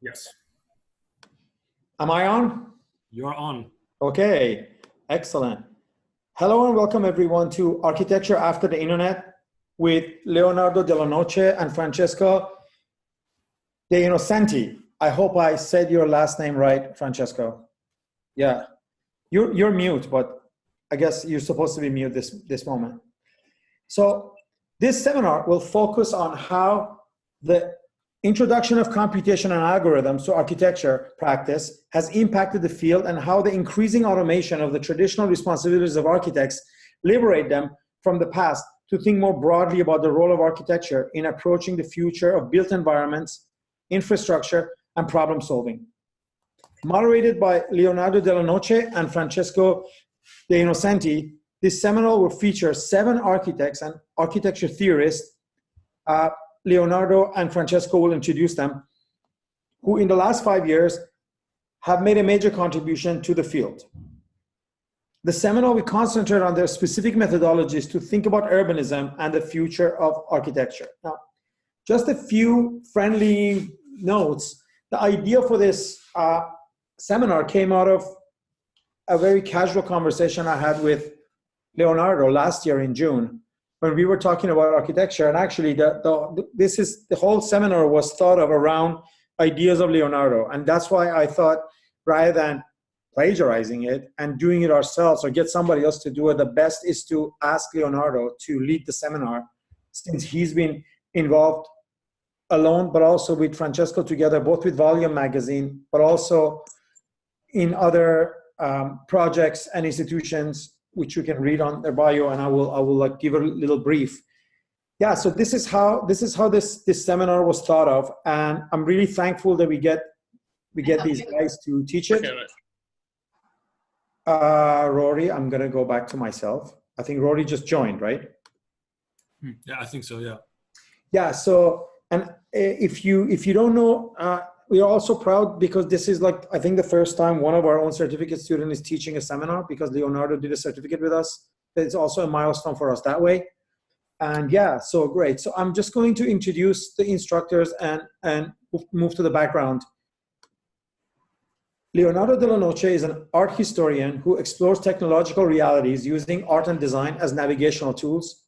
Yes. Am I on? You're on. Okay, excellent. Hello and welcome everyone to Architecture After the Internet with Leonardo Dellanoce and Francesco Degl'Innocenti. I hope I said your last name right, Francesco. Yeah, you're mute, but I guess you're supposed to be mute this moment. So this seminar will focus on how the introduction of computation and algorithms to architecture practice has impacted the field and how the increasing automation of the traditional responsibilities of architects liberate them from the past to think more broadly about the role of architecture in approaching the future of built environments, infrastructure, and problem solving. Moderated by Leonardo Dellanoce and Francesco Degl'Innocenti, this seminar will feature 7 architects and architecture theorists. Leonardo and Francesco will introduce them, who in the last 5 years have made a major contribution to the field. The seminar will concentrate on their specific methodologies to think about urbanism and the future of architecture. Now, just a few friendly notes. The idea for this seminar came out of a very casual conversation I had with Leonardo last year in June, when we were talking about architecture. And actually the whole seminar was thought of around ideas of Leonardo. And that's why I thought, rather than plagiarizing it and doing it ourselves or get somebody else to do it, the best is to ask Leonardo to lead the seminar, since he's been involved alone, but also with Francesco together, both with Volume Magazine, but also in other projects and institutions, which you can read on their bio, and I will like give a little brief. Yeah, so this is how this seminar was thought of, and I'm really thankful that we get these guys to teach it. Rory, I'm gonna go back to myself. I think Rory just joined, right? Yeah, I think so. Yeah. Yeah. So, and if you don't know, we are also proud because this is, like, I think the first time one of our own certificate student is teaching a seminar, because Leonardo did a certificate with us. It's also a milestone for us that way. And yeah, so great. So I'm just going to introduce the instructors and move to the background. Leonardo Dellanoce is an art historian who explores technological realities using art and design as navigational tools.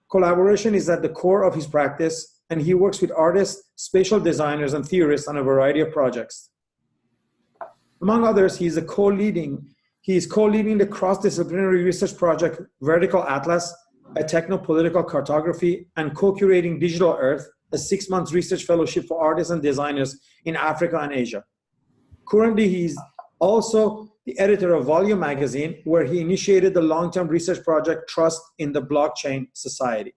Collaboration is at the core of his practice, and he works with artists, spatial designers, and theorists on a variety of projects. Among others, he is co-leading the cross-disciplinary research project Vertical Atlas, a techno-political cartography, and co-curating Digital Earth, a 6-month research fellowship for artists and designers in Africa and Asia. Currently, he's also the editor of Volume Magazine, where he initiated the long-term research project Trust in the Blockchain Society.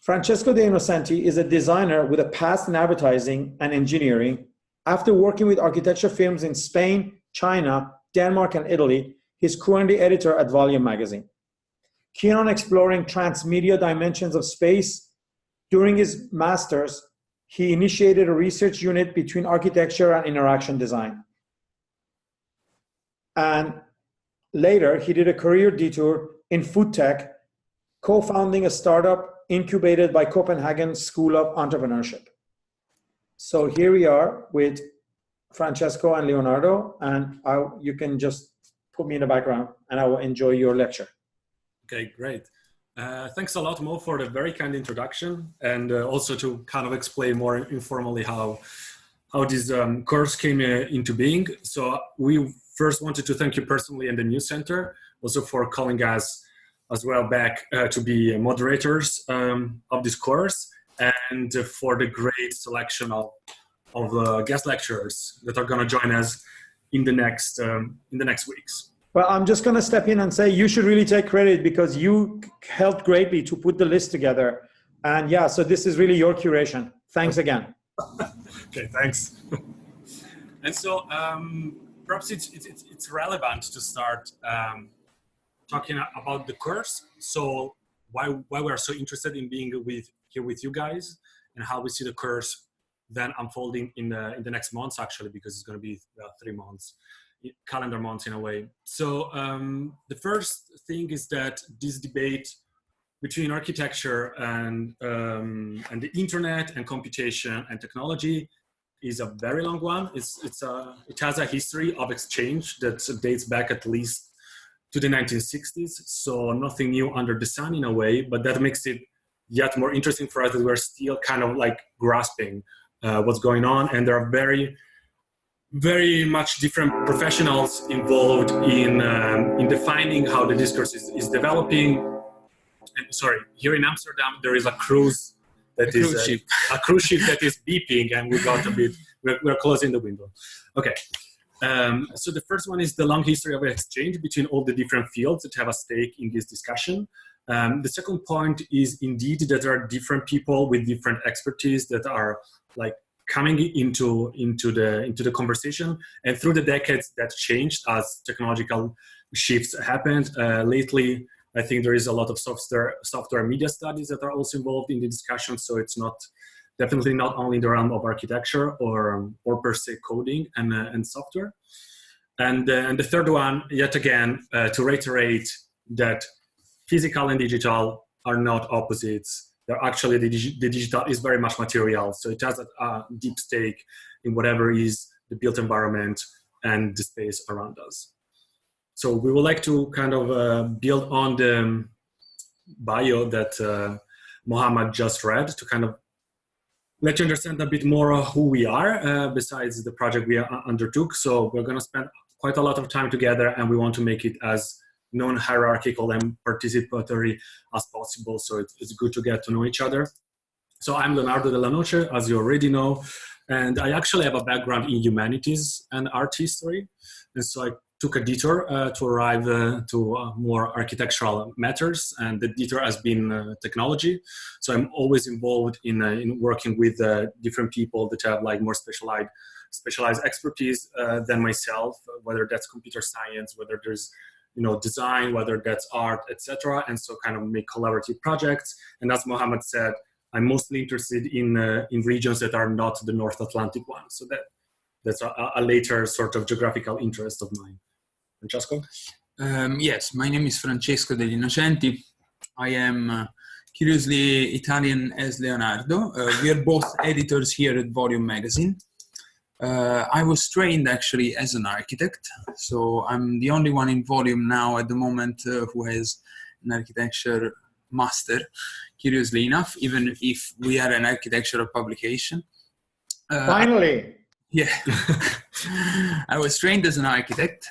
Francesco Degl'Innocenti is a designer with a past in advertising and engineering. After working with architecture firms in Spain, China, Denmark, and Italy, he's currently editor at Volume Magazine. Keen on exploring transmedia dimensions of space, during his master's, he initiated a research unit between architecture and interaction design. And later, he did a career detour in food tech, co-founding a startup incubated by Copenhagen School of Entrepreneurship. So here we are with Francesco and Leonardo, and you can just put me in the background and I will enjoy your lecture. Okay, great. Thanks a lot, Mo, for the very kind introduction, and also to kind of explain more informally how this course came into being. So we first wanted to thank you personally and the News Center also for calling us as well back to be moderators of this course, and for the great selection of guest lecturers that are going to join us in the next weeks. Well, I'm just going to step in and say you should really take credit, because you helped greatly to put the list together. And yeah, so this is really your curation. Thanks again. Okay, thanks. And so perhaps it's relevant to start talking about the course. So why we are so interested in being here with you guys, and how we see the course then unfolding in the next months, actually, because it's going to be 3 months. Calendar months in a way. So the first thing is that this debate between architecture and the internet and computation and technology is a very long one. It has a history of exchange that dates back at least to the 1960s. So nothing new under the sun in a way, but that makes it yet more interesting for us that we're still kind of like grasping what's going on. And there are very, very much different professionals involved in defining how the discourse is developing. And, sorry, here in Amsterdam, there is a cruise that is a cruise ship that is beeping, and we got a bit, we're closing the window. Okay. So the first one is the long history of exchange between all the different fields that have a stake in this discussion. The second point is indeed that there are different people with different expertise that are like coming into the conversation, and through the decades that changed as technological shifts happened. Lately, I think there is a lot of software media studies that are also involved in the discussion. So it's definitely not only in the realm of architecture or per se coding and software. And the third one, yet again, to reiterate that physical and digital are not opposites. They're actually, the digital is very much material. So it has a deep stake in whatever is the built environment and the space around us. So we would like to kind of build on the bio that Mohammed just read to kind of let you understand a bit more of who we are besides the project we undertook. So we're going to spend quite a lot of time together, and we want to make it as non-hierarchical and participatory as possible. So it's good to get to know each other. So I'm Leonardo Dellanoce, as you already know, and I actually have a background in humanities and art history. And so I took a detour to arrive to more architectural matters, and the detour has been technology. So I'm always involved in working with different people that have like more specialized expertise than myself, whether that's computer science, whether there's design, whether that's art, etc. And so kind of make collaborative projects. And as Mohammed said, I'm mostly interested in regions that are not the North Atlantic one. So that's a later sort of geographical interest of mine. Francesco? Yes, my name is Francesco Degl'Innocenti. I am curiously Italian as Leonardo. We are both editors here at Volume Magazine. I was trained actually as an architect, so I'm the only one in Volume now at the moment who has an architecture master, curiously enough, even if we are an architectural publication. Finally! Yeah, I was trained as an architect,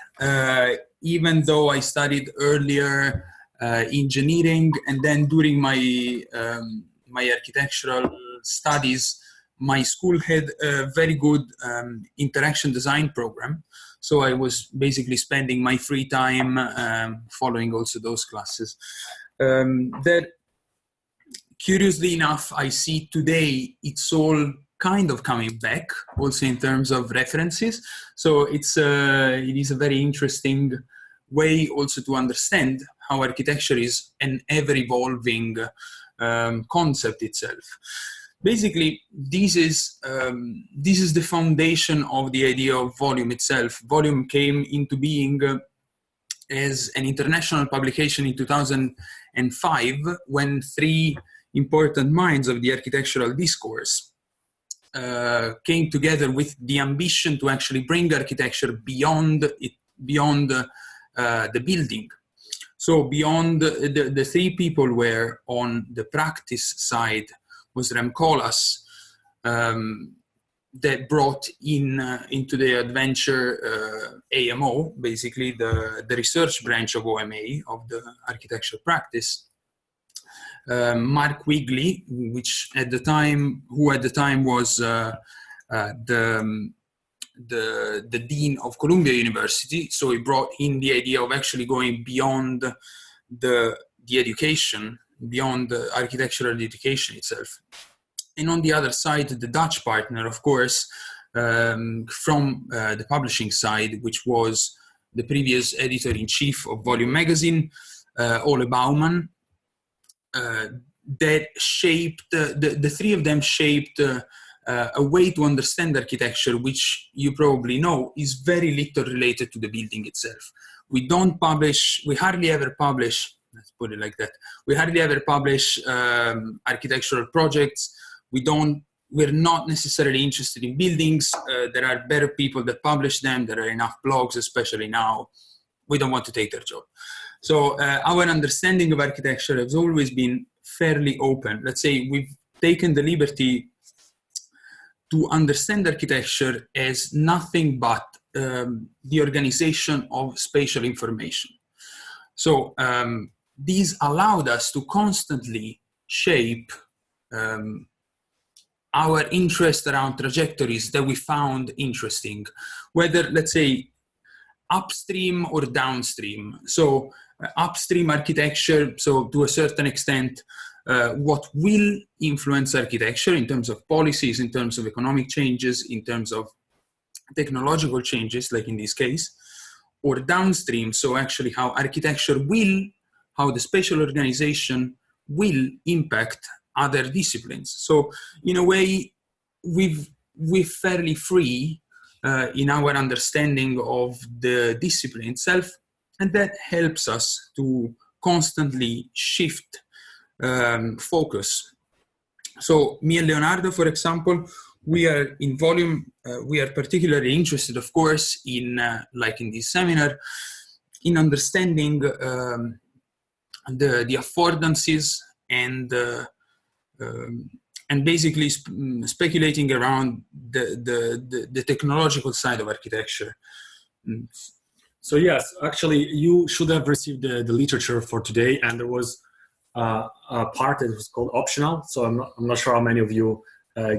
even though I studied earlier engineering, and then during my architectural studies, my school had a very good interaction design program. So I was basically spending my free time following also those classes. That, curiously enough, I see today it's all kind of coming back, also in terms of references. So it is a very interesting way also to understand how architecture is an ever-evolving concept itself. Basically, this is the foundation of the idea of Volume itself. Volume came into being as an international publication in 2005 when three important minds of the architectural discourse came together with the ambition to actually bring architecture beyond the building. So beyond the three people were on the practice side was Rem Koolhaas, that brought into the adventure AMO, basically the research branch of OMA, of the architecture practice. Mark Wigley, who at the time was the dean of Columbia University. So he brought in the idea of actually going beyond the education, beyond the architectural education itself. And on the other side, the Dutch partner, of course, from the publishing side, which was the previous editor-in-chief of Volume Magazine, Ole Bouwman, that shaped, the three of them shaped a way to understand architecture, which you probably know is very little related to the building itself. We hardly ever publish let's put it like that. We hardly ever publish architectural projects. We're not necessarily interested in buildings. There are better people that publish them. There are enough blogs, especially now. We don't want to take their job. So our understanding of architecture has always been fairly open. Let's say we've taken the liberty to understand architecture as nothing but the organization of spatial information. So these allowed us to constantly shape our interest around trajectories that we found interesting, whether, let's say, upstream or downstream. So upstream architecture, so to a certain extent, what will influence architecture in terms of policies, in terms of economic changes, in terms of technological changes, like in this case, or downstream, so actually how architecture will, how the spatial organization will impact other disciplines. So in a way, we're fairly free in our understanding of the discipline itself, and that helps us to constantly shift focus. So me and Leonardo, for example, we are in volume, we are particularly interested, of course, in, like in this seminar, in understanding the affordances and basically speculating around the technological side of architecture. So yes, actually, you should have received the literature for today, and there was a part that was called optional. So I'm not sure how many of you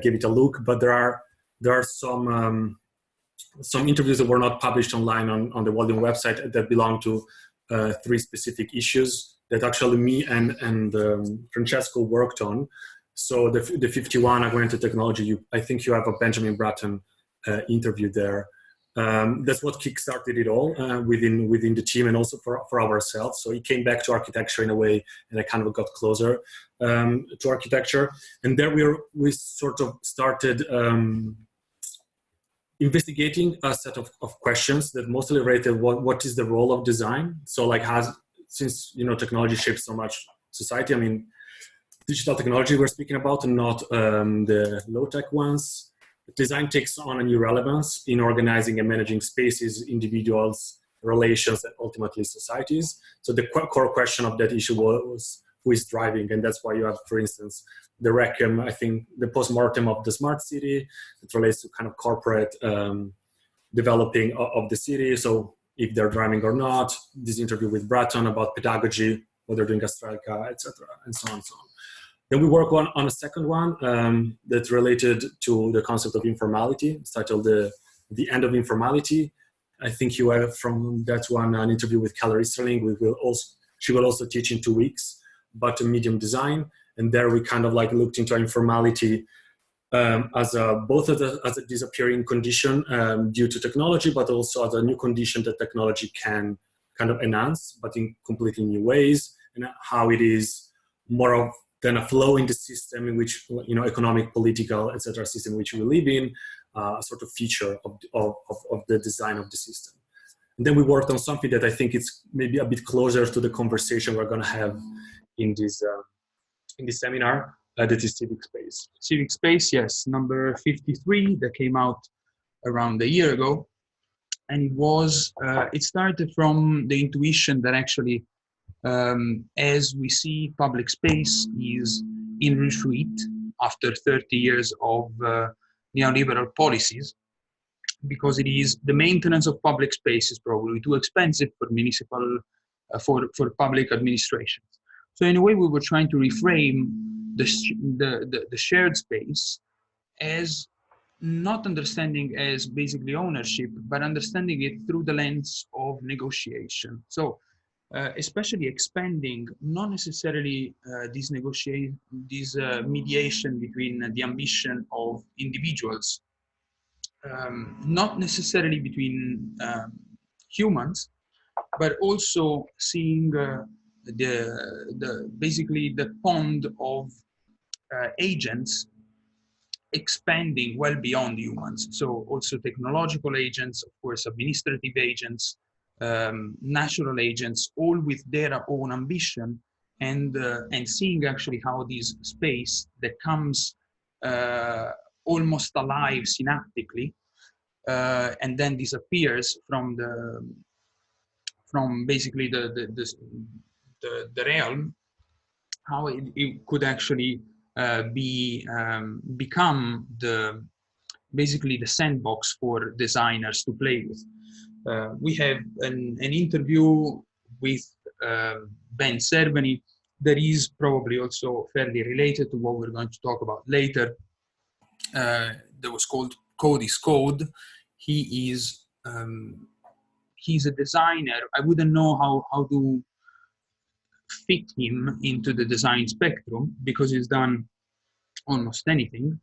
gave it a look, but there are some interviews that were not published online on the Walden website that belong to 3 specific issues that actually me and Francesco worked on. So the 51 augmented technology, I think you have a Benjamin Bratton interview there. That's what kickstarted it all within the team and also for ourselves. So it came back to architecture in a way, and I kind of got closer to architecture. And there we sort of started investigating a set of questions that mostly related what is the role of design. So like since technology shapes so much society. I mean, digital technology we're speaking about, and not the low-tech ones. Design takes on a new relevance in organizing and managing spaces, individuals, relations, and ultimately societies. So the core question of that issue was who is driving, and that's why you have, for instance, the RECM, I think the post-mortem of the smart city. It relates to kind of corporate developing of the city. So if they're driving or not, this interview with Bratton about pedagogy, what they're doing at Strelka, etc., and so on and so on. Then we work on a second one that's related to the concept of informality. It's titled The End of Informality. I think you have from that one an interview with Keller Easterling. She will also teach in 2 weeks about medium design. And there we kind of like looked into informality as a disappearing condition due to technology, but also as a new condition that technology can kind of enhance, but in completely new ways, and how it is more of than a flow in the system in which, economic, political, etc. system in which we live in, a sort of feature of the design of the system. And then we worked on something that I think it's maybe a bit closer to the conversation we're going to have in this seminar, that is Civic Space. Civic Space, yes, number 53, that came out around a year ago. And it started from the intuition that actually, as we see, public space is in retreat after 30 years of neoliberal policies, because the maintenance of public space is probably too expensive for municipal, for public administrations. So in a way, we were trying to reframe the shared space as not understanding as basically ownership, but understanding it through the lens of negotiation. So especially expanding not necessarily this mediation between the ambition of individuals, not necessarily between humans, but also seeing basically the pond of agents expanding well beyond humans. So also technological agents, of course, administrative agents, natural agents, all with their own ambition, and seeing actually how this space that comes almost alive synaptically and then disappears from basically the realm, how it could actually become basically the sandbox for designers to play with. We have an interview with Ben Cerveny that is probably also fairly related to what we're going to talk about later. That was called Code is Code. He's a designer. I wouldn't know how to fit him into the design spectrum because he's done almost anything.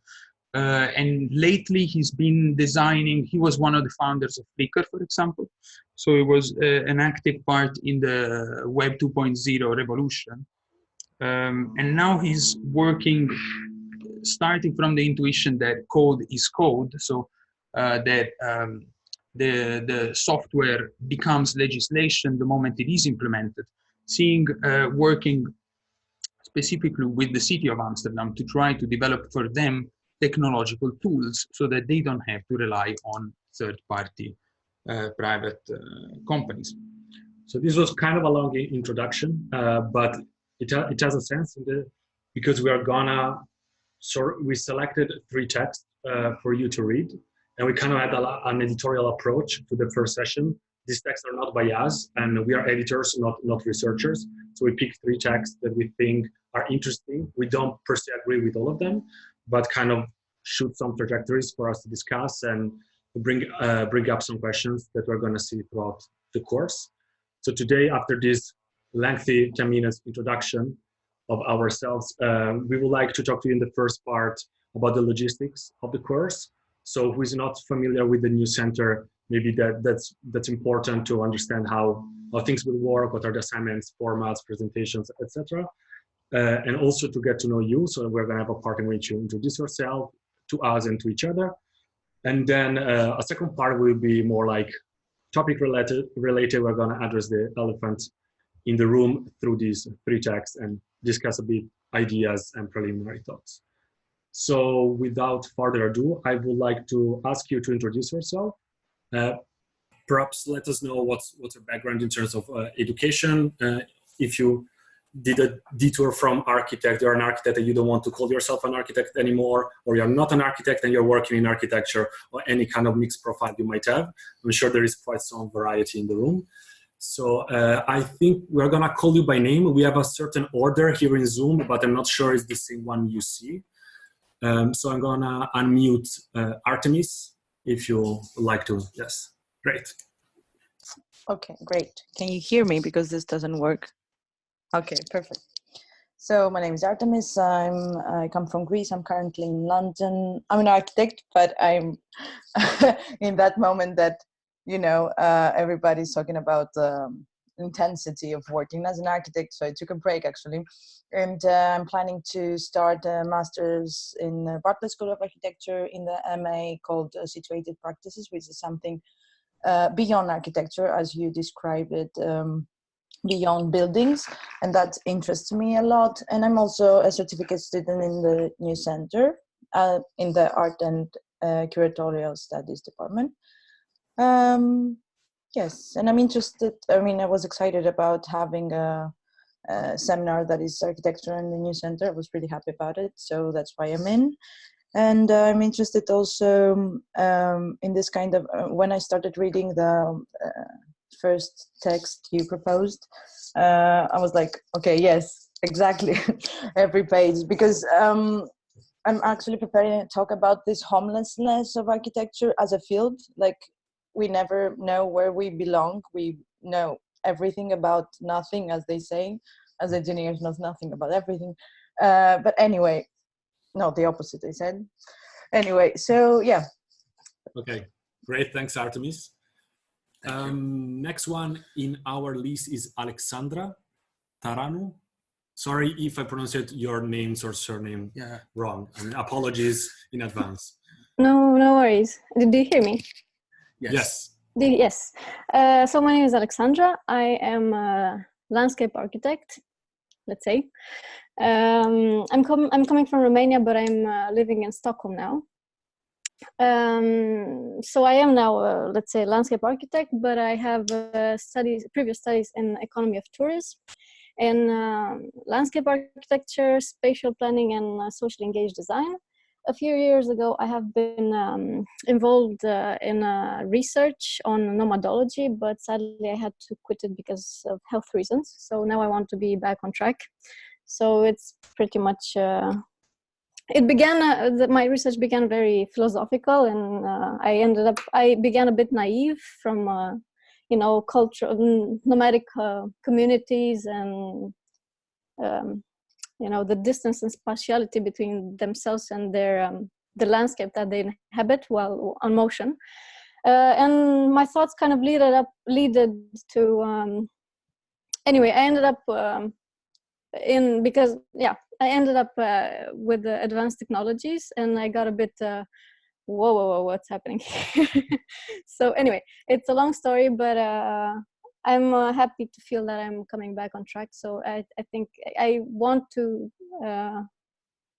And lately he's been designing, he was one of the founders of Flickr, for example. So he was an active part in the Web 2.0 revolution. And now he's working, starting from the intuition that code is code. So that the software becomes legislation the moment it is implemented. Working specifically with the city of Amsterdam to try to develop for them technological tools so that they don't have to rely on third-party private companies. So this was kind of a long introduction, but it has a sense because we are gonna. So we selected 3 texts for you to read, and we kind of had an editorial approach to the first session. These texts are not by us, and we are editors, not researchers. So we picked 3 texts that we think are interesting. We don't per se agree with all of them, but kind of shoot some trajectories for us to discuss and bring up some questions that we're going to see throughout the course. So today, after this lengthy 10 minutes introduction of ourselves, we would like to talk to you in the first part about the logistics of the course. So who is not familiar with the new center, maybe that's important to understand how things will work, what are the assignments, formats, presentations, etc. And also to get to know you. So we're going to have a part in which you introduce yourself to us and to each other. And then a second part will be more like topic related. We're going to address the elephant in the room through these 3 texts and discuss a bit ideas and preliminary thoughts. So without further ado, I would like to ask you to introduce yourself. Perhaps let us know what's your background in terms of education. If you did a detour from architect, you're an architect and you don't want to call yourself an architect anymore, or you're not an architect and you're working in architecture, or any kind of mixed profile you might have. I'm sure there is quite some variety in the room. So I think we're gonna call you by name. We have a certain order here in Zoom, but I'm not sure it's the same one you see. So I'm gonna unmute Artemis, if you like to. Yes, great. Okay, great. Can you hear me? Because this doesn't work. Okay, perfect. So my name is Artemis. I come from Greece. I'm currently in London. I'm an architect, but I'm in that moment that, you know, everybody's talking about the intensity of working as an architect. So I took a break actually. And I'm planning to start a master's in the Bartlett School of Architecture in the MA called Situated Practices, which is something beyond architecture, as you described it, beyond buildings, and that interests me a lot. And I'm also a certificate student in the new center in the Art and Curatorial Studies department. Yes, and I'm interested, I mean, I was excited about having a seminar that is architecture in the new center. I was really happy about it, so that's why I'm in. And I'm interested also in this kind of, when I started reading the first text you proposed, I was like, okay, yes, exactly, every page, because I'm actually preparing to talk about this homelessness of architecture as a field. Like, we never know where we belong. We know everything about nothing, as they say, as engineers know nothing about everything. But anyway, no, the opposite, I said. Anyway, so yeah. Okay, great. Thanks, Artemis. Next one in our list is Alexandra Taranu. Sorry if I pronounced your names or surname wrong. I mean, apologies in advance. No worries. Did you hear me? Yes. Yes. So my name is Alexandra. I am a landscape architect, let's say. I'm coming from Romania, but I'm living in Stockholm now. So I am now, let's say, landscape architect, but I have previous studies in economy of tourism, in landscape architecture, spatial planning, and socially engaged design. A few years ago, I have been involved in research on nomadology, but sadly I had to quit it because of health reasons. So now I want to be back on track. So it's pretty much, it began, my research began very philosophical, and I began a bit naive from, you know, cultural, nomadic communities and you know, the distance and spatiality between themselves and their the landscape that they inhabit while on motion, and my thoughts kind of leaded to anyway, I ended up I ended up with the advanced technologies, and I got a bit whoa, what's happening here? So anyway, it's a long story, but I'm happy to feel that I'm coming back on track. So I think I want to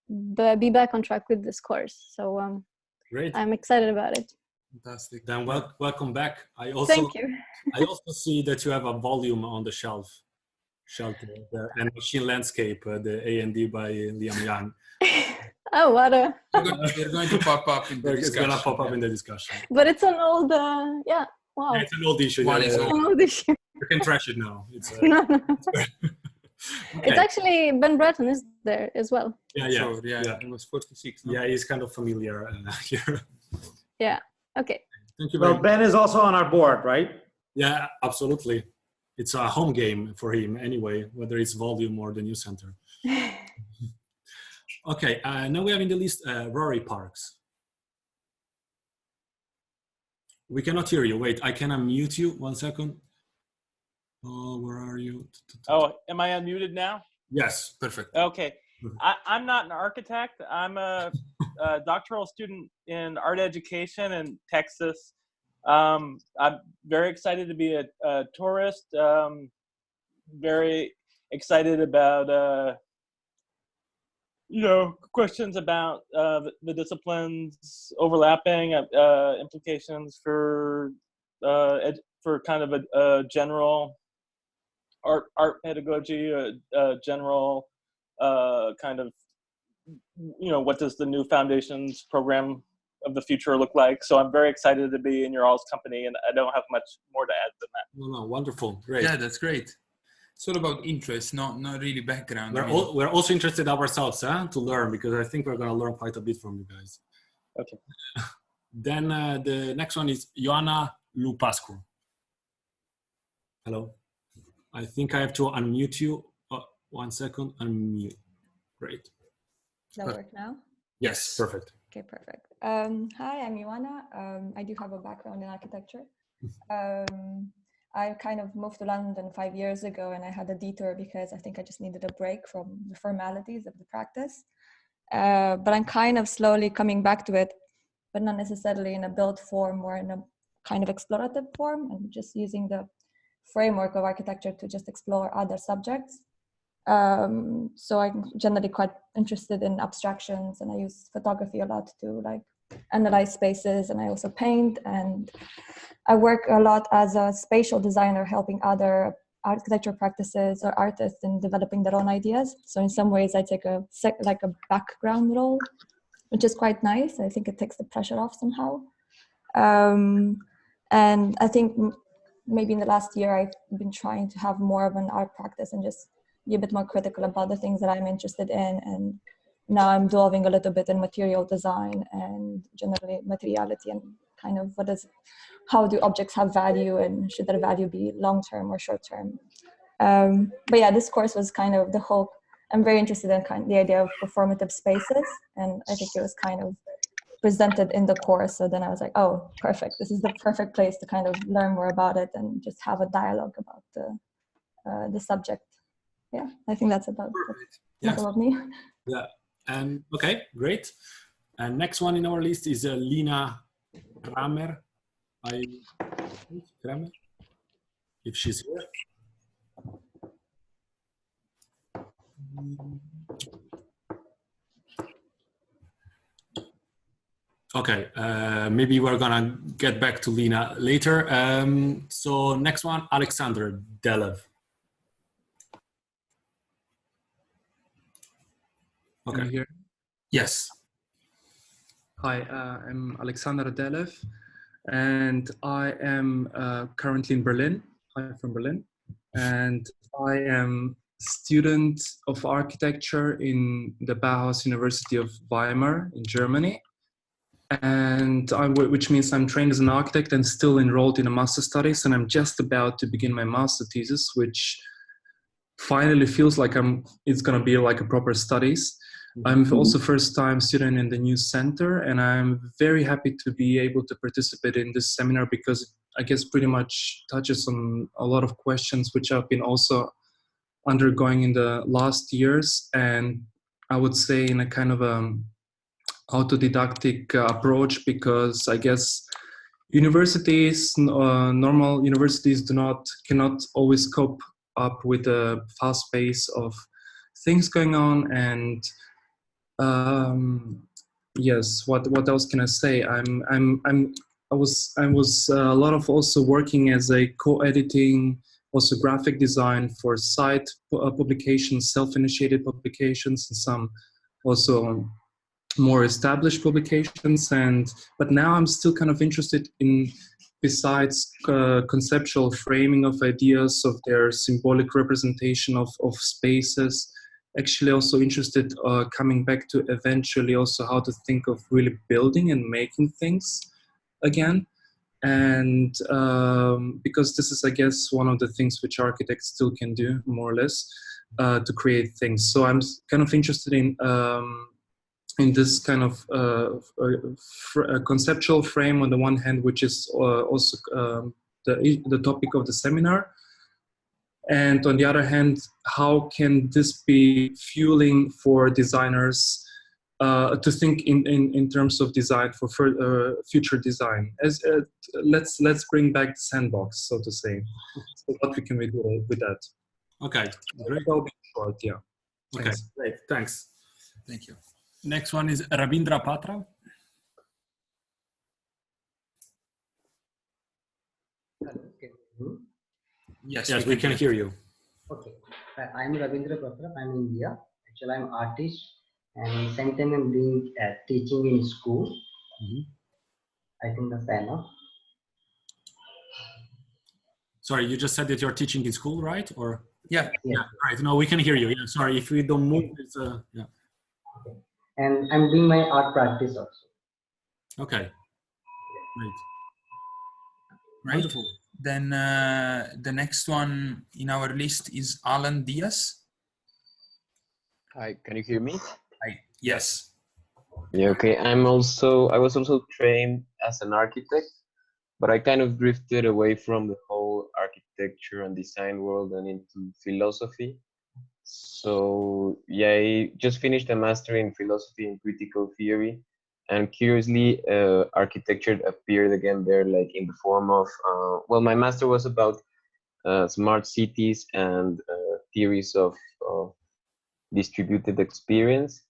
be back on track with this course. So Great. I'm excited about it. Fantastic. Then welcome back. Thank you. I also see that you have a volume on the shelf, and Machine Landscape, the A&D by Liam Young. Oh, what a... They're going to pop up in the discussion. It's going to pop up in the discussion. But it's an old, yeah, wow. Yeah, it's an old issue. An old issue. You can trash it now. It's no. Okay. It's actually Ben Breton is there as well. Yeah. It was 46. No? Yeah, he's kind of familiar here. Yeah. Okay. Thank you very much. Ben is also on our board, right? Yeah, absolutely. It's a home game for him anyway, whether it's volume or the news center. Okay, now we have in the list Rory Parks. We cannot hear you. Wait, I can unmute you. 1 second. Oh, where are you? Oh, am I unmuted now? Yes, perfect. Okay. I'm not an architect. I'm a doctoral student in art education in Texas. I'm very excited to be a tourist. Very excited about you know, questions about the disciplines overlapping, implications for kind of a general art pedagogy, general kind of, you know, what does the new foundations program of the future look like? So I'm very excited to be in your all's company, and I don't have much more to add than that. No, wonderful, great. Yeah, that's great. It's all about interest, not really background. We're also interested ourselves to learn, because I think we're going to learn quite a bit from you guys. Okay. Then the next one is Ioana Lupascu. Hello. I think I have to unmute you. 1 second, unmute. Great. Does that work now? Yes, perfect. Okay, perfect. Hi, I'm Ioana. I do have a background in architecture. I kind of moved to London 5 years ago, and I had a detour because I think I just needed a break from the formalities of the practice. But I'm kind of slowly coming back to it, but not necessarily in a built form or in a kind of explorative form. I'm just using the framework of architecture to just explore other subjects. So I'm generally quite interested in abstractions, and I use photography a lot to like analyze spaces, and I also paint, and I work a lot as a spatial designer, helping other architecture practices or artists in developing their own ideas. So in some ways I take a background role, which is quite nice. I think it takes the pressure off somehow. And I think maybe in the last year I've been trying to have more of an art practice and just be a bit more critical about the things that I'm interested in. And now I'm delving a little bit in material design and generally materiality and kind of how do objects have value, and should their value be long-term or short-term? But yeah, this course was kind of I'm very interested in the idea of performative spaces, and I think it was kind of presented in the course. So then I was like, oh, perfect. This is the perfect place to kind of learn more about it and just have a dialogue about the subject. Yeah, I think that's about me. Yeah, and okay, great. And next one in our list is Lina Kramer. if she's here. Okay, maybe we're gonna get back to Lena later. So next one, Alexandra Delev. Okay. Can you hear? Yes. Hi, I'm Alexandra Delev, and I am currently in Berlin. I'm from Berlin, and I am student of architecture in the Bauhaus University of Weimar in Germany. And which means I'm trained as an architect and still enrolled in a master studies, and I'm just about to begin my master thesis, which finally feels like it's going to be like a proper studies. I'm also first-time student in the new center, and I'm very happy to be able to participate in this seminar because I guess pretty much touches on a lot of questions which I've been also undergoing in the last years, and I would say in a kind of autodidactic approach, because I guess universities, normal universities cannot always cope up with the fast pace of things going on. And yes, what else can I say? I was a lot of also working as a co-editing, also graphic design for site publications, self-initiated publications, and some also more established publications. But now I'm still kind of interested in, besides conceptual framing of ideas, of their symbolic representation of spaces, actually also interested coming back to eventually also how to think of really building and making things again. And because this is, I guess, one of the things which architects still can do, more or less, to create things. So I'm kind of interested in this kind of conceptual frame on the one hand, which is also the topic of the seminar. And on the other hand, how can this be fueling for designers to think in terms of design for future design? Let's bring back the sandbox, so to say. So what we can do with that? Okay, great. That'll be short, yeah. Okay, Thanks. great, thanks. Thank you. Next one is Rabindra Patra. Hello, can you hear me? Yes, we can hear you. Okay, I'm Ravindra Patra. I'm in India. Actually, I'm artist, and same time I'm doing teaching in school. I think that's enough. Sorry, you just said that you're teaching in school, right? Or yeah, right. No, we can hear you. Yeah, sorry if we don't move. It's yeah. Okay, and I'm doing my art practice also. Okay, great. Wonderful. Then the next one in our list is Alan Diaz. Hi, can you hear me? Hi. Yes. Yeah, okay. I was also trained as an architect, but I kind of drifted away from the whole architecture and design world and into philosophy. So yeah, I just finished a master in philosophy and critical theory. And curiously, architecture appeared again there, like in the form of, well, my master was about smart cities and theories of distributed experience.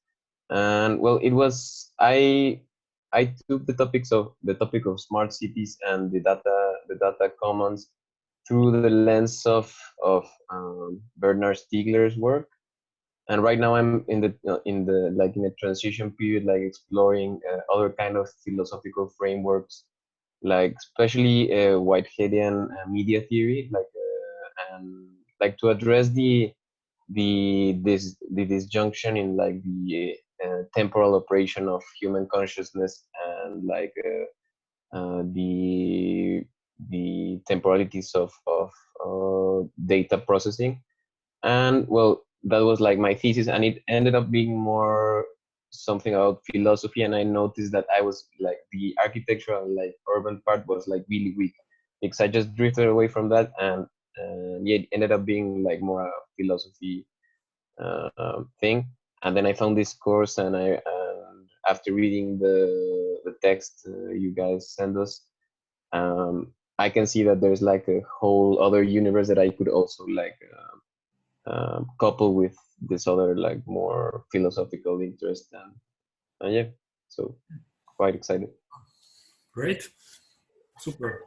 And well, it was, I took the topic of smart cities and the data commons through the lens of Bernard Stiegler's work. And right now I'm in a transition period, like exploring other kind of philosophical frameworks, like especially Whiteheadian media theory, and like to address the disjunction in like the temporal operation of human consciousness and like the temporalities of data processing. And well, that was like my thesis, and it ended up being more something about philosophy. And I noticed that I was like, the architectural, like urban part was like really weak, because I just drifted away from that, and yeah, it ended up being like more a philosophy thing. And then I found this course, and after reading the text you guys sent us, I can see that there's like a whole other universe that I could also like couple with this other like more philosophical interest, and yeah, so quite excited. Great, super.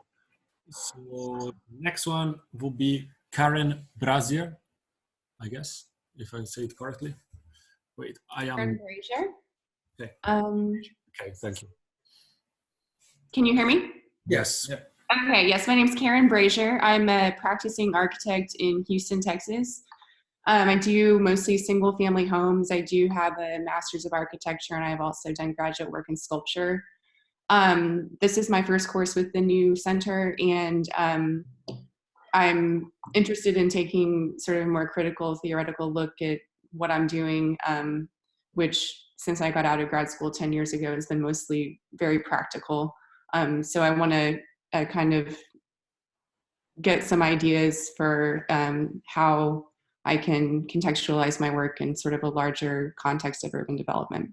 So next one will be Karen Brazier, I guess, if I say it correctly. Wait, I am. Karen Brazier. Okay. Okay, thank you. Can you hear me? Yes. Yeah. Okay, yes, my name is Karen Brazier. I'm a practicing architect in Houston, Texas. I do mostly single family homes. I do have a master's of architecture, and I've also done graduate work in sculpture. This is my first course with the new center, and I'm interested in taking sort of a more critical theoretical look at what I'm doing, which since I got out of grad school 10 years ago has been mostly very practical. So I want to kind of get some ideas for how I can contextualize my work in sort of a larger context of urban development.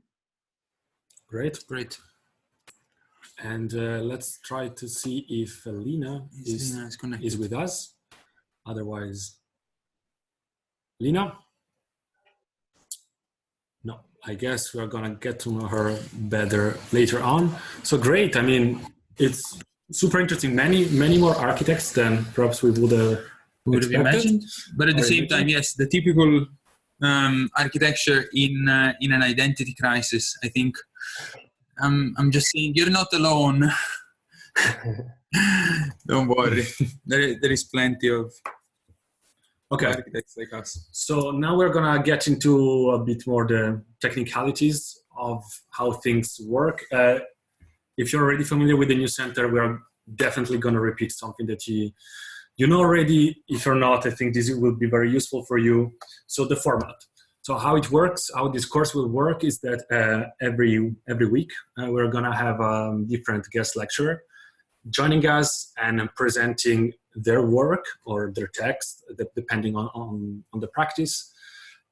Great, great. And let's try to see if Lina is with us. Otherwise, Lina? No, I guess we're gonna get to know her better later on. So great, I mean, it's super interesting. Many more architects than perhaps we would have imagined. But at the same time, yes, the typical architecture in an identity crisis. I think I'm just saying you're not alone. Don't worry, there is plenty of architects like us. So now we're gonna get into a bit more the technicalities of how things work. If you're already familiar with the new center, we're definitely gonna repeat something that you know already. If you're not, I think this will be very useful for you. So the format. So how it works, how this course will work is that every week we're gonna have a different guest lecturer joining us and presenting their work or their text, depending on the practice.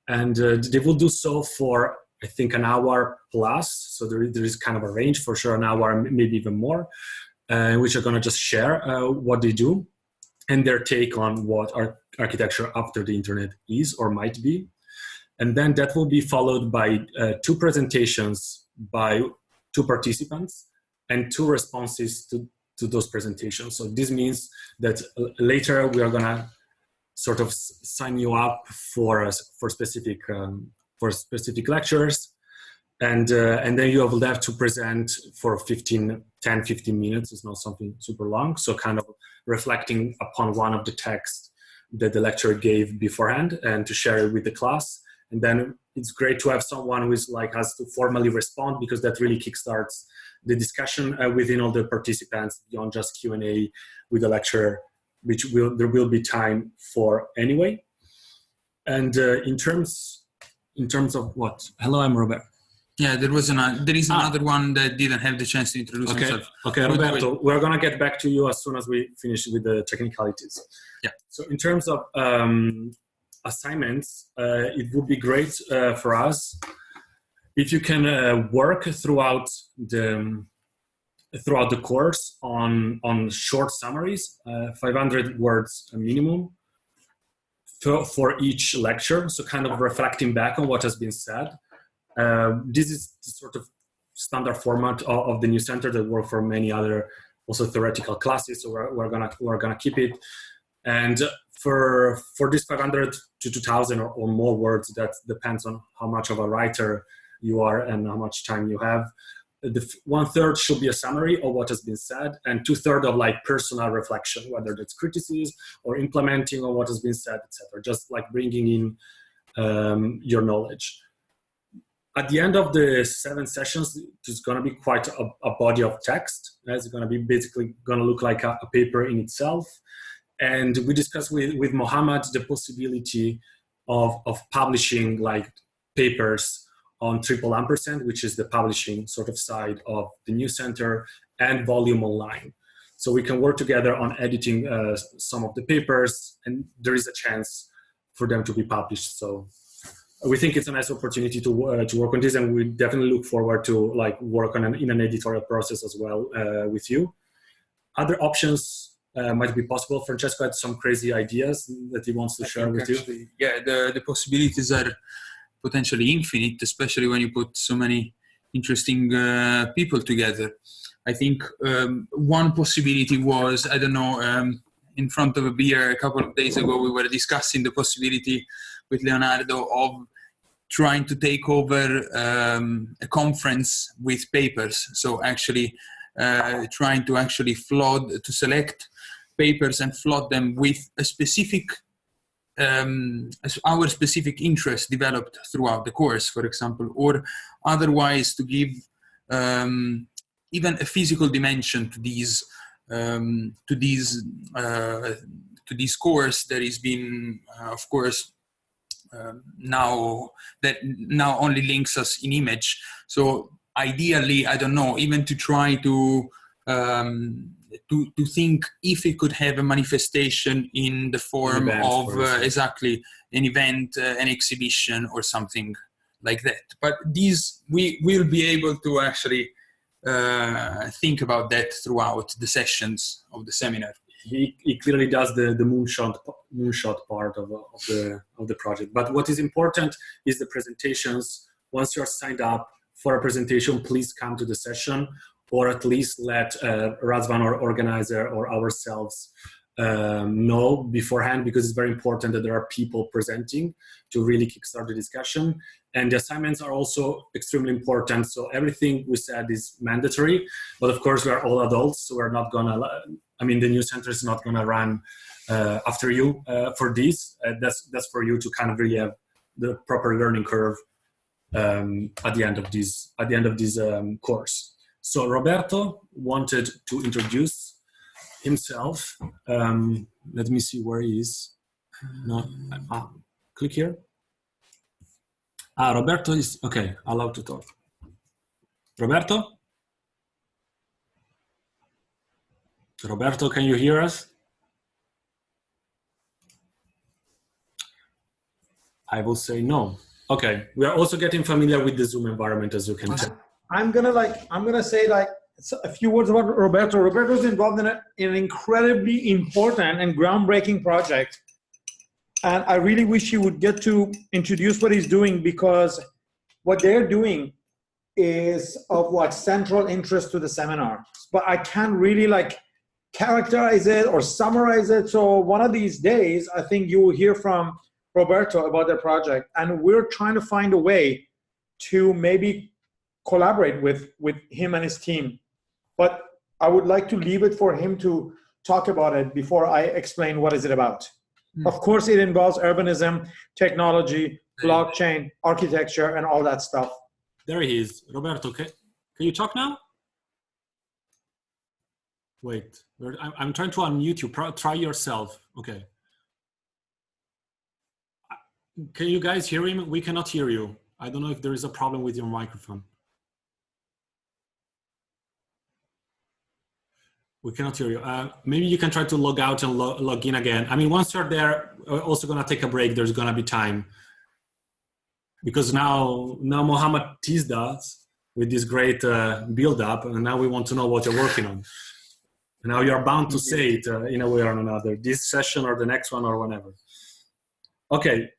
And they will do so for, I think, an hour plus. So there is kind of a range, for sure, an hour, maybe even more, in which are gonna just share what they do and their take on what architecture after the internet is or might be. And then that will be followed by 2 presentations by 2 participants and 2 responses to those presentations. So this means that later we are gonna sort of sign you up for specific lectures, and then you will have to present for 10-15 minutes. It's not something super long. So kind of reflecting upon one of the texts that the lecturer gave beforehand and to share it with the class. And then it's great to have someone who is like has to formally respond, because that really kickstarts the discussion within all the participants beyond just Q&A with the lecturer, which there will be time for anyway. And in terms of what? Hello, I'm Robert. Yeah, there is another one that didn't have the chance to introduce himself. Okay, Roberto, we're gonna get back to you as soon as we finish with the technicalities. Yeah. So in terms of assignments, it would be great for us if you can work throughout the course on short summaries, 500 words minimum for each lecture. So kind of reflecting back on what has been said. This is the sort of standard format of the new center that work for many other also theoretical classes. So we're gonna keep it. And for this 500 to 2,000 or more words, that depends on how much of a writer you are and how much time you have. The 1/3 should be a summary of what has been said, and 2/3 of like personal reflection, whether that's criticism or implementing on what has been said, etc. Just like bringing in your knowledge. At the end of the 7 sessions, there's going to be quite a body of text. It's going to be basically going to look like a paper in itself. And we discussed with Mohammed the possibility of publishing like papers on &&, which is the publishing sort of side of the new center, and volume online. So we can work together on editing some of the papers, and there is a chance for them to be published. So we think it's a nice opportunity to work on this, and we definitely look forward to like work on in an editorial process as well with you. other options might be possible. Francesco had some crazy ideas that he wants to share with you. Yeah, the possibilities are potentially infinite, especially when you put so many interesting people together. I think one possibility was, I don't know, in front of a beer a couple of days ago, we were discussing the possibility with Leonardo of trying to take over a conference with papers. So actually trying to actually select papers and flood them with a specific, our specific interest developed throughout the course, for example, or otherwise to give even a physical dimension to these course that has been, of course, now only links us in image. So ideally, I don't know, even to try to think if it could have a manifestation in the form of exactly an event, an exhibition, or something like that. But these we will be able to actually think about that throughout the sessions of the seminar. He clearly does the moonshot part of the project. But what is important is the presentations. Once you're signed up for a presentation, please come to the session, or at least let Razvan, or organizer, or ourselves know beforehand, because it's very important that there are people presenting to really kickstart the discussion. And the assignments are also extremely important. So everything we said is mandatory, but of course we are all adults, so we're not gonna, I mean, the new center is not gonna run after you for this. That's for you to kind of really have the proper learning curve at the end of this course. So Roberto wanted to introduce himself. Let me see where he is. No, click here. Roberto is, okay, allowed to talk. Roberto? Roberto, can you hear us? I will say no. Okay, we are also getting familiar with the Zoom environment, as you can tell. I'm gonna say like a few words about Roberto. Roberto's involved in an incredibly important and groundbreaking project. And I really wish he would get to introduce what he's doing, because what they're doing is of like central interest to the seminar. But I can't really like characterize it or summarize it. So one of these days, I think you will hear from Roberto about their project. And we're trying to find a way to maybe collaborate with him and his team. But I would like to leave it for him to talk about it before I explain what is it about. Of course, it involves urbanism, technology, blockchain, architecture, and all that stuff. There he is. Roberto, can you talk now? Wait, I'm trying to unmute you. Try yourself. Okay. Can you guys hear him? We cannot hear you. I don't know if there is a problem with your microphone. We cannot hear you. Maybe you can try to log out and log in again. I mean, once you're there, we're also going to take a break. There's going to be time. Because now Mohammed teased us with this great build-up, and now we want to know what you're working on. And now you're bound to say it in a way or another, this session or the next one or whenever. Okay.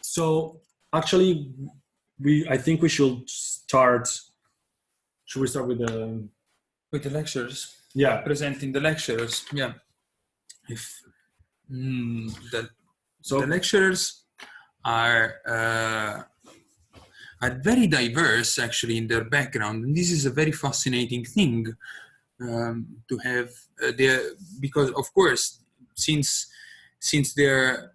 So actually, I think we should start. Should we start with the... With the lectures, yeah, presenting the lectures, yeah. The lecturers are very diverse actually in their background, and this is a very fascinating thing to have because of course since their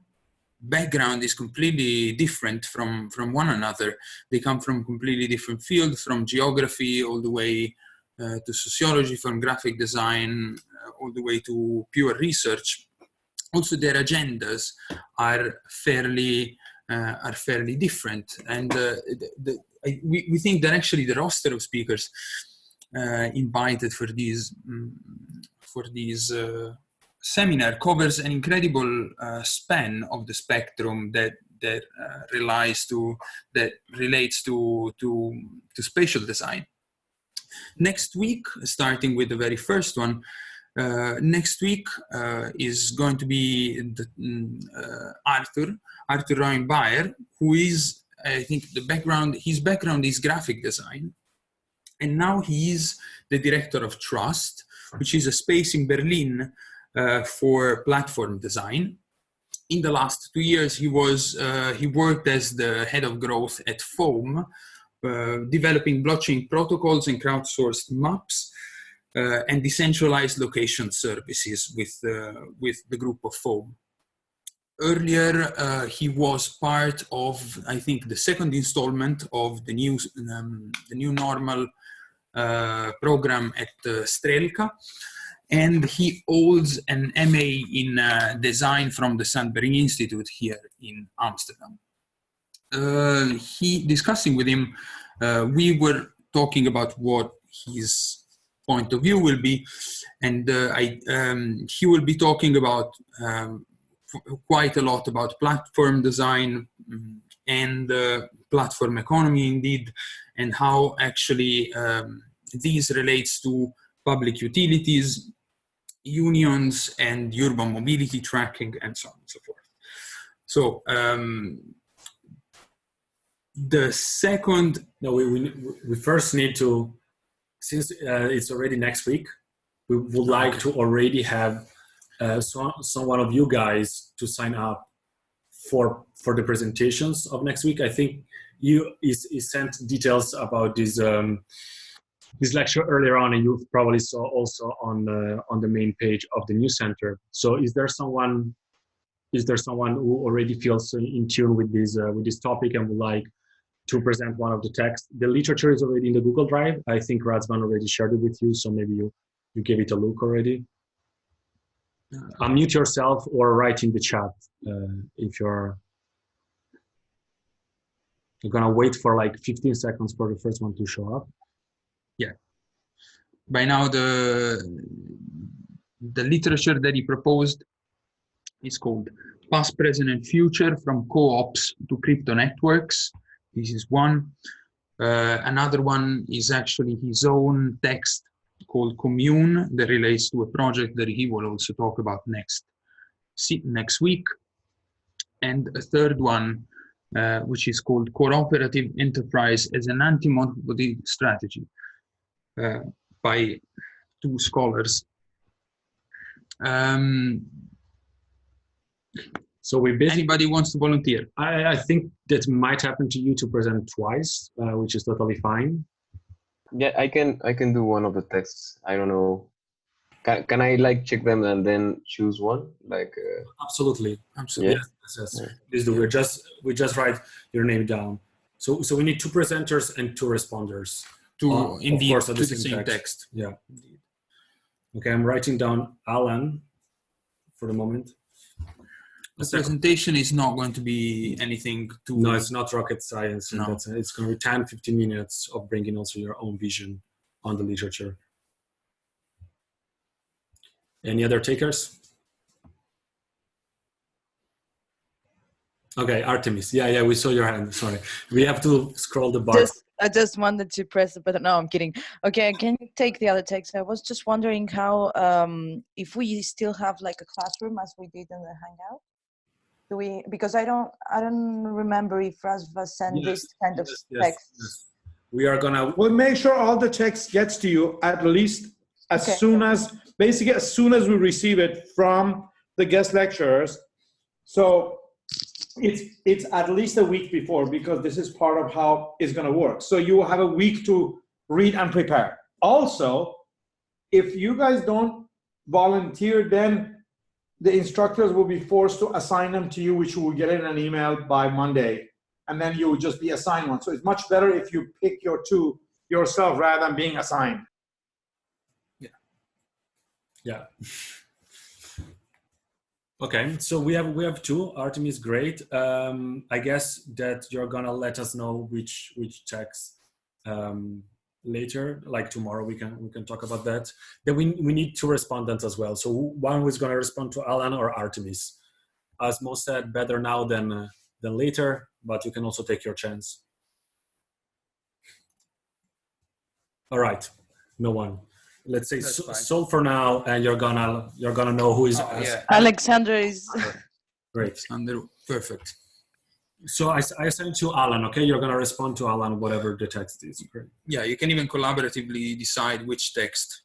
background is completely different from one another, they come from completely different fields, from geography all the way to sociology, from graphic design all the way to pure research. Also, their agendas are fairly different, and we think that actually the roster of speakers invited for these seminar covers an incredible span of the spectrum that relates to spatial design. Next week, starting with the very first one, next week is going to be Arthur Roenbaer, who is, I think, his background is graphic design. And now he is the director of Trust, which is a space in Berlin for platform design. In the last 2 years, he worked as the head of growth at Foam, developing blockchain protocols and crowdsourced maps and decentralized location services with the group of Foam. Earlier, he was part of, I think, the second installment of the new normal program at Strelka, and he holds an MA in design from the Sandberg Institute here in Amsterdam. Discussing with him, we were talking about what his point of view will be, and he will be talking about quite a lot about platform design and platform economy indeed, and how actually these relates to public utilities, unions, and urban mobility tracking, and so on and so forth. So the second... No, we first need to, since it's already next week, we would like to already have someone of you guys to sign up for the presentations of next week. I think you sent details about this lecture earlier on, and you probably saw also on the main page of the news center. So is there someone who already feels in tune with this topic and would like to present one of the texts? The literature is already in the Google Drive. I think Razvan already shared it with you, so maybe you gave it a look already. Unmute yourself or write in the chat if you're gonna wait for like 15 seconds for the first one to show up. Yeah. By now, the literature that he proposed is called Past, Present, and Future from Co-ops to Crypto Networks. This is one. Another one is actually his own text called Commune that relates to a project that he will also talk about next week. And a third one, which is called Cooperative Enterprise as an Anti-Monopoly Strategy, by two scholars. So anybody wants to volunteer? I think that might happen to you to present twice, which is totally fine. Yeah, I can do one of the texts. I don't know. Can I like check them and then choose one? Like absolutely. Yeah? Yes. Please do. We just write your name down. So we need two presenters and two responders. Of course, the same text. Yeah. Indeed. Okay, I'm writing down Alan for the moment. The presentation is not going to be anything too... No, it's not rocket science. No. It's going to be 10, 15 minutes of bringing also your own vision on the literature. Any other takers? Okay, Artemis. Yeah, we saw your hand. Sorry. We have to scroll the bar. I just wanted to press the button. No, I'm kidding. Okay, I can take the other text. I was just wondering how, if we still have like a classroom as we did in the Hangout. Do we? Because I don't remember if Razva sent this kind of text. Yes. We are gonna. We'll make sure all the text gets to you at least as soon as we receive it from the guest lecturers. So it's at least a week before, because this is part of how it's going to work. So you will have a week to read and prepare. Also, if you guys don't volunteer, then the instructors will be forced to assign them to you, which you will get in an email by Monday, and then you will just be assigned one. So it's much better if you pick your two yourself rather than being assigned. Yeah. Okay, so we have two. Artemis, great. I guess that you're gonna let us know which text later, like tomorrow. We can talk about that. Then we need two respondents as well. So one who's gonna respond to Alan or Artemis. As Mo said, better now than later, but you can also take your chance. All right. No one. Let's say That's fine. Sol for now, and you're gonna know who is. Yeah. Alexandra is. Great. Alexandra, perfect. So I sent to Alan. Okay, you're gonna respond to Alan whatever the text is. Great. Yeah, you can even collaboratively decide which text.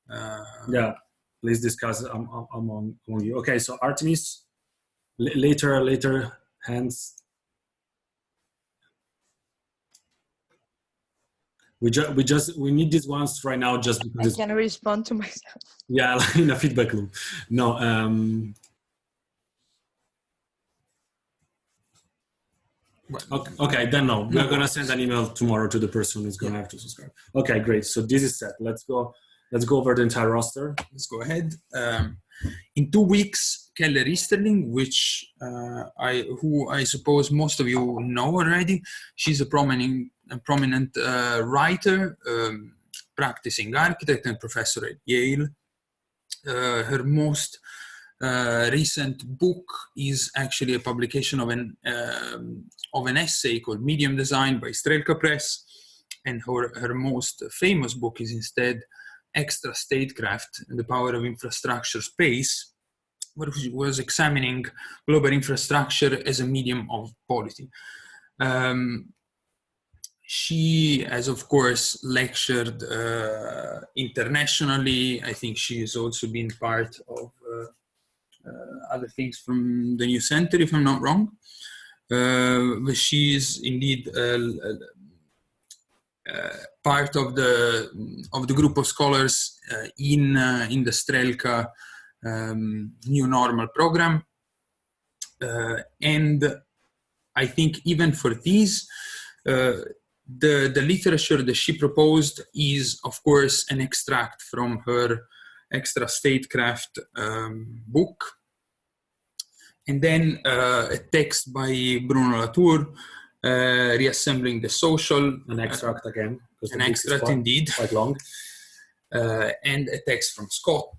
Yeah, please discuss among you. Okay, so Artemis, later hands. We need these ones right now just because I can respond to myself. yeah, like in a feedback loop. No, okay, then no. We're gonna send an email tomorrow to the person who's gonna have to subscribe. Okay, great. So this is set. Let's go over the entire roster. Let's go ahead. In 2 weeks, Keller Easterling, who I suppose most of you know already. She's a prominent writer, practicing architect and professor at Yale. Her most recent book is actually a publication of an essay called Medium Design by Strelka Press, and her most famous book is instead Extra Statecraft and the Power of Infrastructure Space, where she was examining global infrastructure as a medium of polity. She has, of course, lectured internationally. I think she has also been part of other things from the New Center, if I'm not wrong. But she is indeed part of the group of scholars in the Strelka New Normal program, and I think even for these, the literature that she proposed is, of course, an extract from her Extra Statecraft book, and then a text by Bruno Latour, Reassembling the Social. An extract again. An extract indeed. Quite long. And a text from Scott,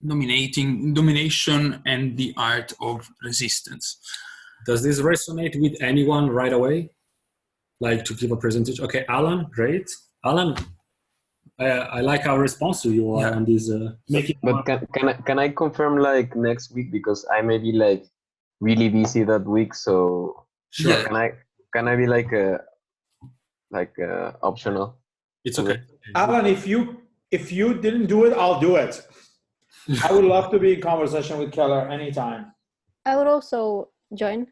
Domination and the Art of Resistance. Does this resonate with anyone right away? Like to give a presentation? Okay, Alan, great. Alan, I like our response to you on this. But can I confirm like next week, because I may be like really busy that week, so sure. Yeah. Can I be like optional? It's okay. Alan, if you didn't do it, I'll do it. I would love to be in conversation with Keller anytime. I would also join.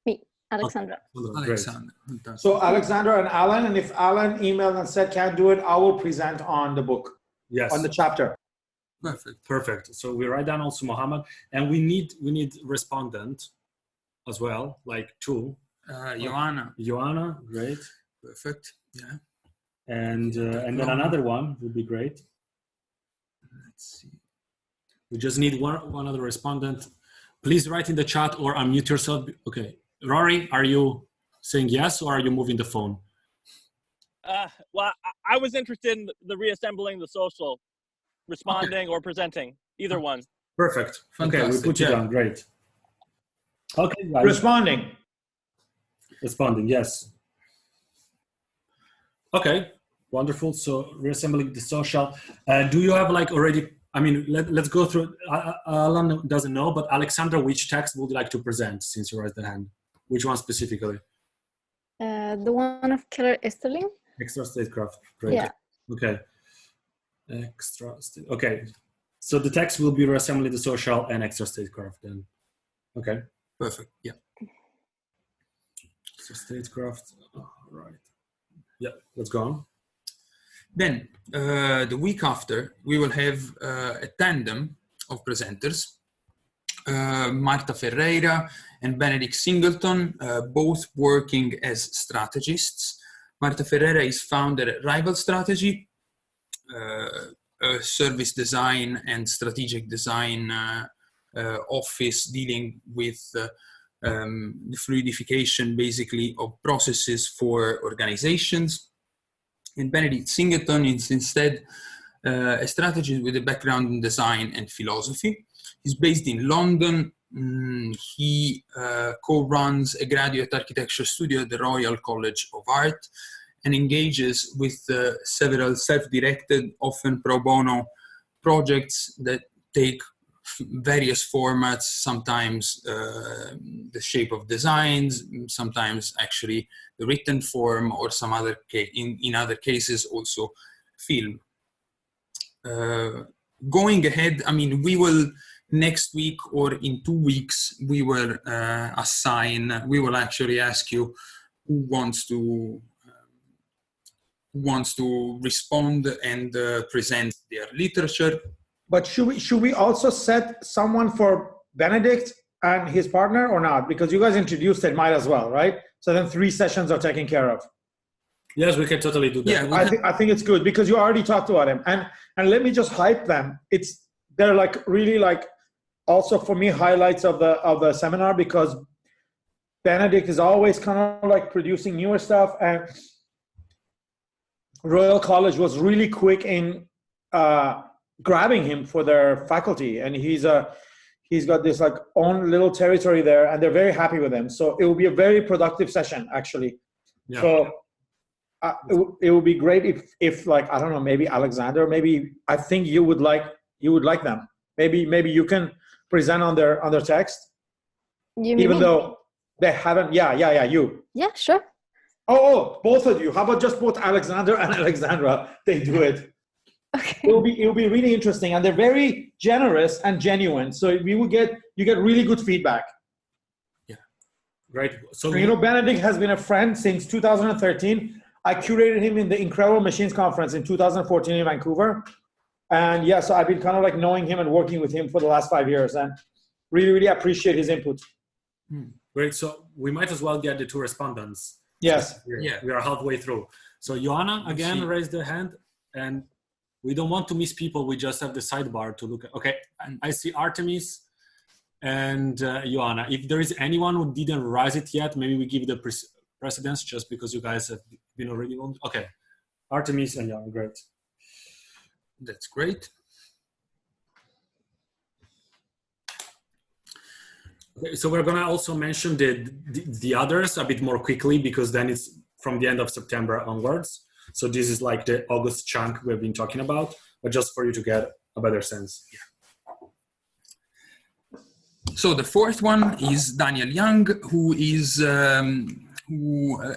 Me, Alexandra. Alexandra. So Alexandra and Alan, and if Alan emailed and said can't do it, I will present on the book. Yes. On the chapter. Perfect. So we write down also Mohammed, and we need respondent as well, like two. Joanna, great. Perfect. Yeah. And then another one would be great. Let's see. We just need one other respondent. Please write in the chat or unmute yourself. Okay. Rory, are you saying yes, or are you moving the phone? Well, I was interested in the reassembling the social, responding or presenting, either one. Perfect. Fantastic. Okay, we put you down. Great. Okay, guys. Responding, yes. Okay, wonderful. So reassembling the social. Do you have like already, I mean, let's go through, Alan doesn't know, but Alexandra, which text would you like to present since you raised the hand? Which one specifically? The one of Keller Easterling. Extra Statecraft, great. Yeah. Okay. Okay. So the text will be reassembling the social and Extra Statecraft then. Okay. Perfect, yeah. So Statecraft, all right. Yeah, let's go on. Then, the week after, we will have a tandem of presenters, Marta Ferreira and Benedict Singleton, both working as strategists. Marta Ferreira is founder at Rival Strategy, a service design and strategic design office dealing with the fluidification, basically, of processes for organizations. And Benedict Singleton is instead a strategist with a background in design and philosophy. He's based in London. He co-runs a graduate architecture studio at the Royal College of Art, and engages with several self-directed, often pro bono projects that take various formats, sometimes the shape of designs, sometimes actually the written form, or some other in other cases also film. Going ahead, I mean, we will next week or in 2 weeks, we will we will actually ask you who wants to respond and present their literature. But should we also set someone for Benedict and his partner or not? Because you guys introduced it, might as well, right? So then 3 sessions are taken care of. Yes, we can totally do that. Yeah, I think it's good because you already talked about him. And let me just hype them. They're like really like also for me highlights of the seminar, because Benedict is always kind of like producing newer stuff, and Royal College was really quick in grabbing him for their faculty, and he's got this like own little territory there, and they're very happy with him. So it will be a very productive session, actually. Yeah. So it would be great if like, I don't know, maybe Alexandra, maybe I think you would like them. Maybe you can present on their text, even though they haven't. You. Yeah, sure. Oh, both of you. How about just both Alexander and Alexandra? They do it. Okay. It will be really interesting, and they're very generous and genuine. So you get really good feedback. Yeah, great. So Benedict has been a friend since 2013. I curated him in the Incredible Machines Conference in 2014 in Vancouver, and so I've been kind of like knowing him and working with him for the last 5 years, and really, really appreciate his input. Great. So we might as well get the 2 respondents. Yes. We are halfway through. So Joanna again raised her hand, and we don't want to miss people. We just have the sidebar to look at. Okay, I see Artemis and Joanna. If there is anyone who didn't raise it yet, maybe we give the precedence just because you guys have been already on. Okay, Artemis and Joanna, great. That's great. Okay, so we're gonna also mention the others a bit more quickly, because then it's from the end of September onwards. So this is like the August chunk we've been talking about, but just for you to get a better sense. Yeah. So the 4th one is Daniel Young, who is a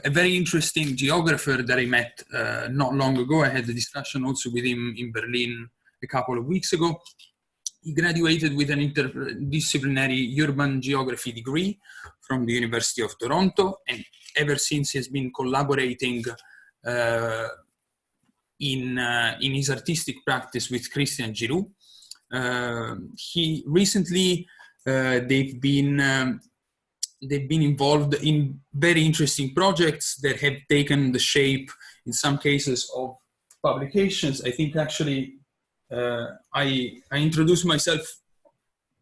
very interesting geographer that I met not long ago. I had a discussion also with him in Berlin a couple of weeks ago. He graduated with an interdisciplinary urban geography degree from the University of Toronto, and ever since he has been collaborating in his artistic practice with Christian Giroux. He recently they've been involved in very interesting projects that have taken the shape, in some cases, of publications. I think actually I introduced myself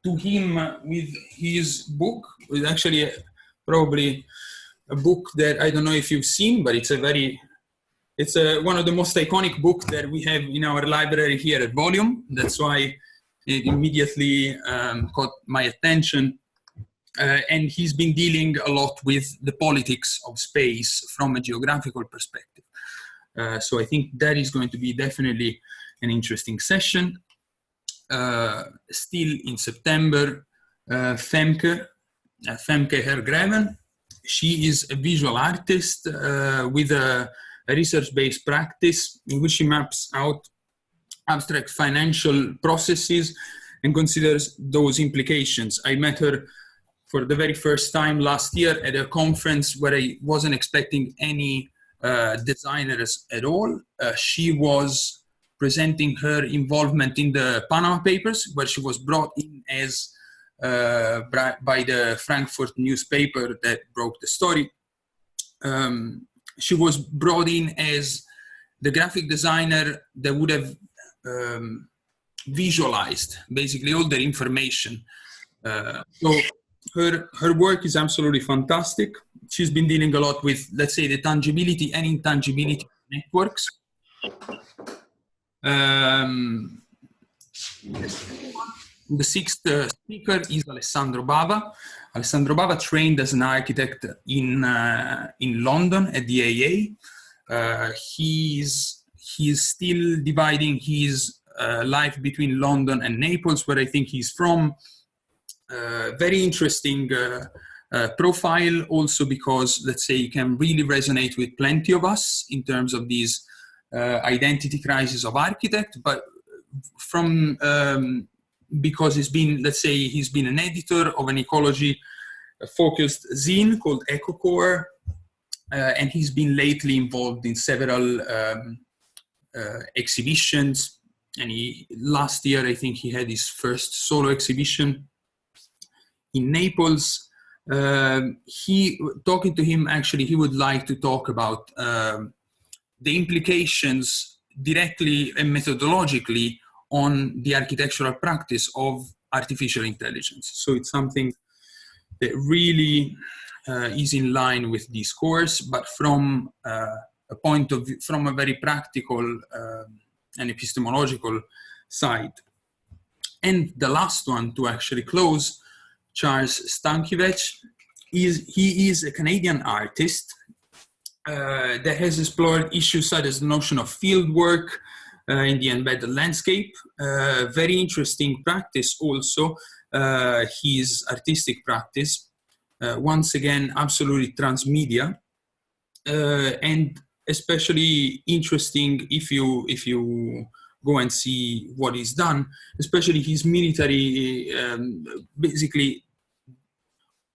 to him with his book. It's actually probably a book that I don't know if you've seen, but it's one of the most iconic books that we have in our library here at Volume. That's why it immediately caught my attention. And he's been dealing a lot with the politics of space from a geographical perspective. So I think that is going to be definitely an interesting session. Still in September, Femke Hergreven. She is a visual artist with a research-based practice in which she maps out abstract financial processes and considers those implications. I met her for the very first time last year at a conference where I wasn't expecting any designers at all. She was presenting her involvement in the Panama Papers, where she was brought in as by the Frankfurt newspaper that broke the story. She was brought in as the graphic designer that would have visualized basically all the information. So her work is absolutely fantastic. She's been dealing a lot with, let's say, the tangibility and intangibility of networks. The 6th speaker is Alessandro Bava. Alessandro Bava trained as an architect in London at the AA. He's still dividing his life between London and Naples, where I think he's from. Very interesting profile, also because, let's say, he can really resonate with plenty of us in terms of these identity crisis of architect, but from because he's been, let's say, he's been an editor of an ecology-focused zine called EcoCore, and he's been lately involved in several exhibitions. And last year, I think he had his first solo exhibition in Naples. Talking to him, actually, he would like to talk about the implications directly and methodologically on the architectural practice of artificial intelligence. So it's something that really is in line with this course, but from a point of view, from a very practical and epistemological side. And the last one to actually close, Charles Stankiewicz, he is a Canadian artist that has explored issues such as the notion of field work in the embedded landscape. Very interesting practice also, his artistic practice. Once again, absolutely transmedia, and especially interesting if you go and see what he's done, especially his military, basically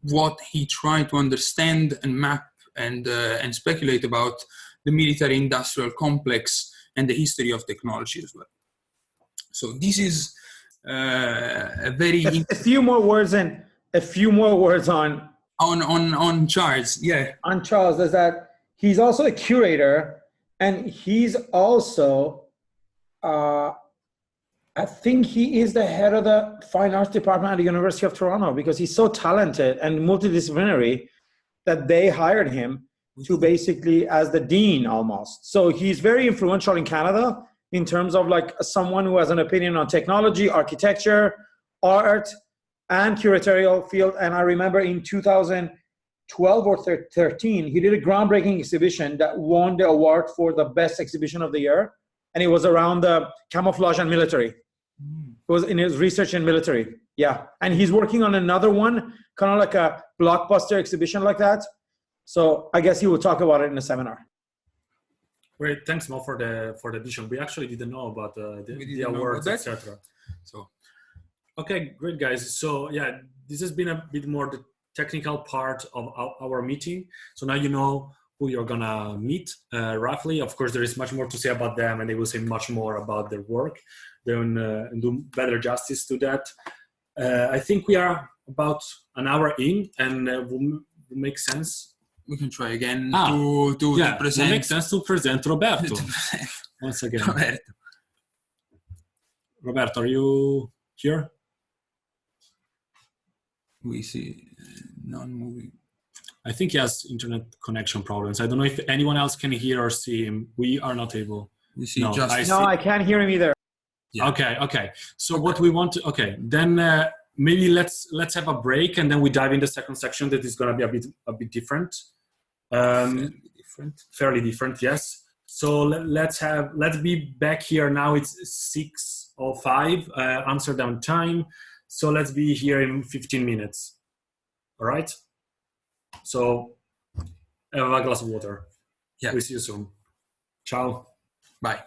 what he tried to understand and map and speculate about the military industrial complex and the history of technology as well. So this is a very a few more words on Charles. Yeah, on Charles is that he's also a curator, and he's also I think he is the head of the fine arts department at the University of Toronto, because he's so talented and multidisciplinary that they hired him to basically as the dean almost. So he's very influential in Canada in terms of like someone who has an opinion on technology, architecture, art, and curatorial field. And I remember in 2012 or 13, he did a groundbreaking exhibition that won the award for the best exhibition of the year. And it was around the camouflage and military. It was in his research in military. Yeah. And he's working on another one, kind of like a blockbuster exhibition like that. So I guess he will talk about it in the seminar. Great, thanks Mo for the addition. We actually didn't know about the awards, etc. So, okay, great guys. So yeah, this has been a bit more the technical part of our meeting. So now you know who you're gonna meet roughly. Of course, there is much more to say about them, and they will say much more about their work. And do better justice to that. I think we are about an hour in, and will make sense. We can try again to present. It makes sense to present Roberto once again. Roberto, are you here? We see non-moving. I think he has internet connection problems. I don't know if anyone else can hear or see him. We are not able. We see No, I can't hear him either. Yeah. Okay. So what we want to, then maybe let's have a break, and then we dive in the second section that is going to be a bit different. Fairly different, yes. So let's be back here now. It's 6:05 Amsterdam time. So let's be here in 15 minutes. All right. So have a glass of water. Yeah. We'll see you soon. Ciao. Bye.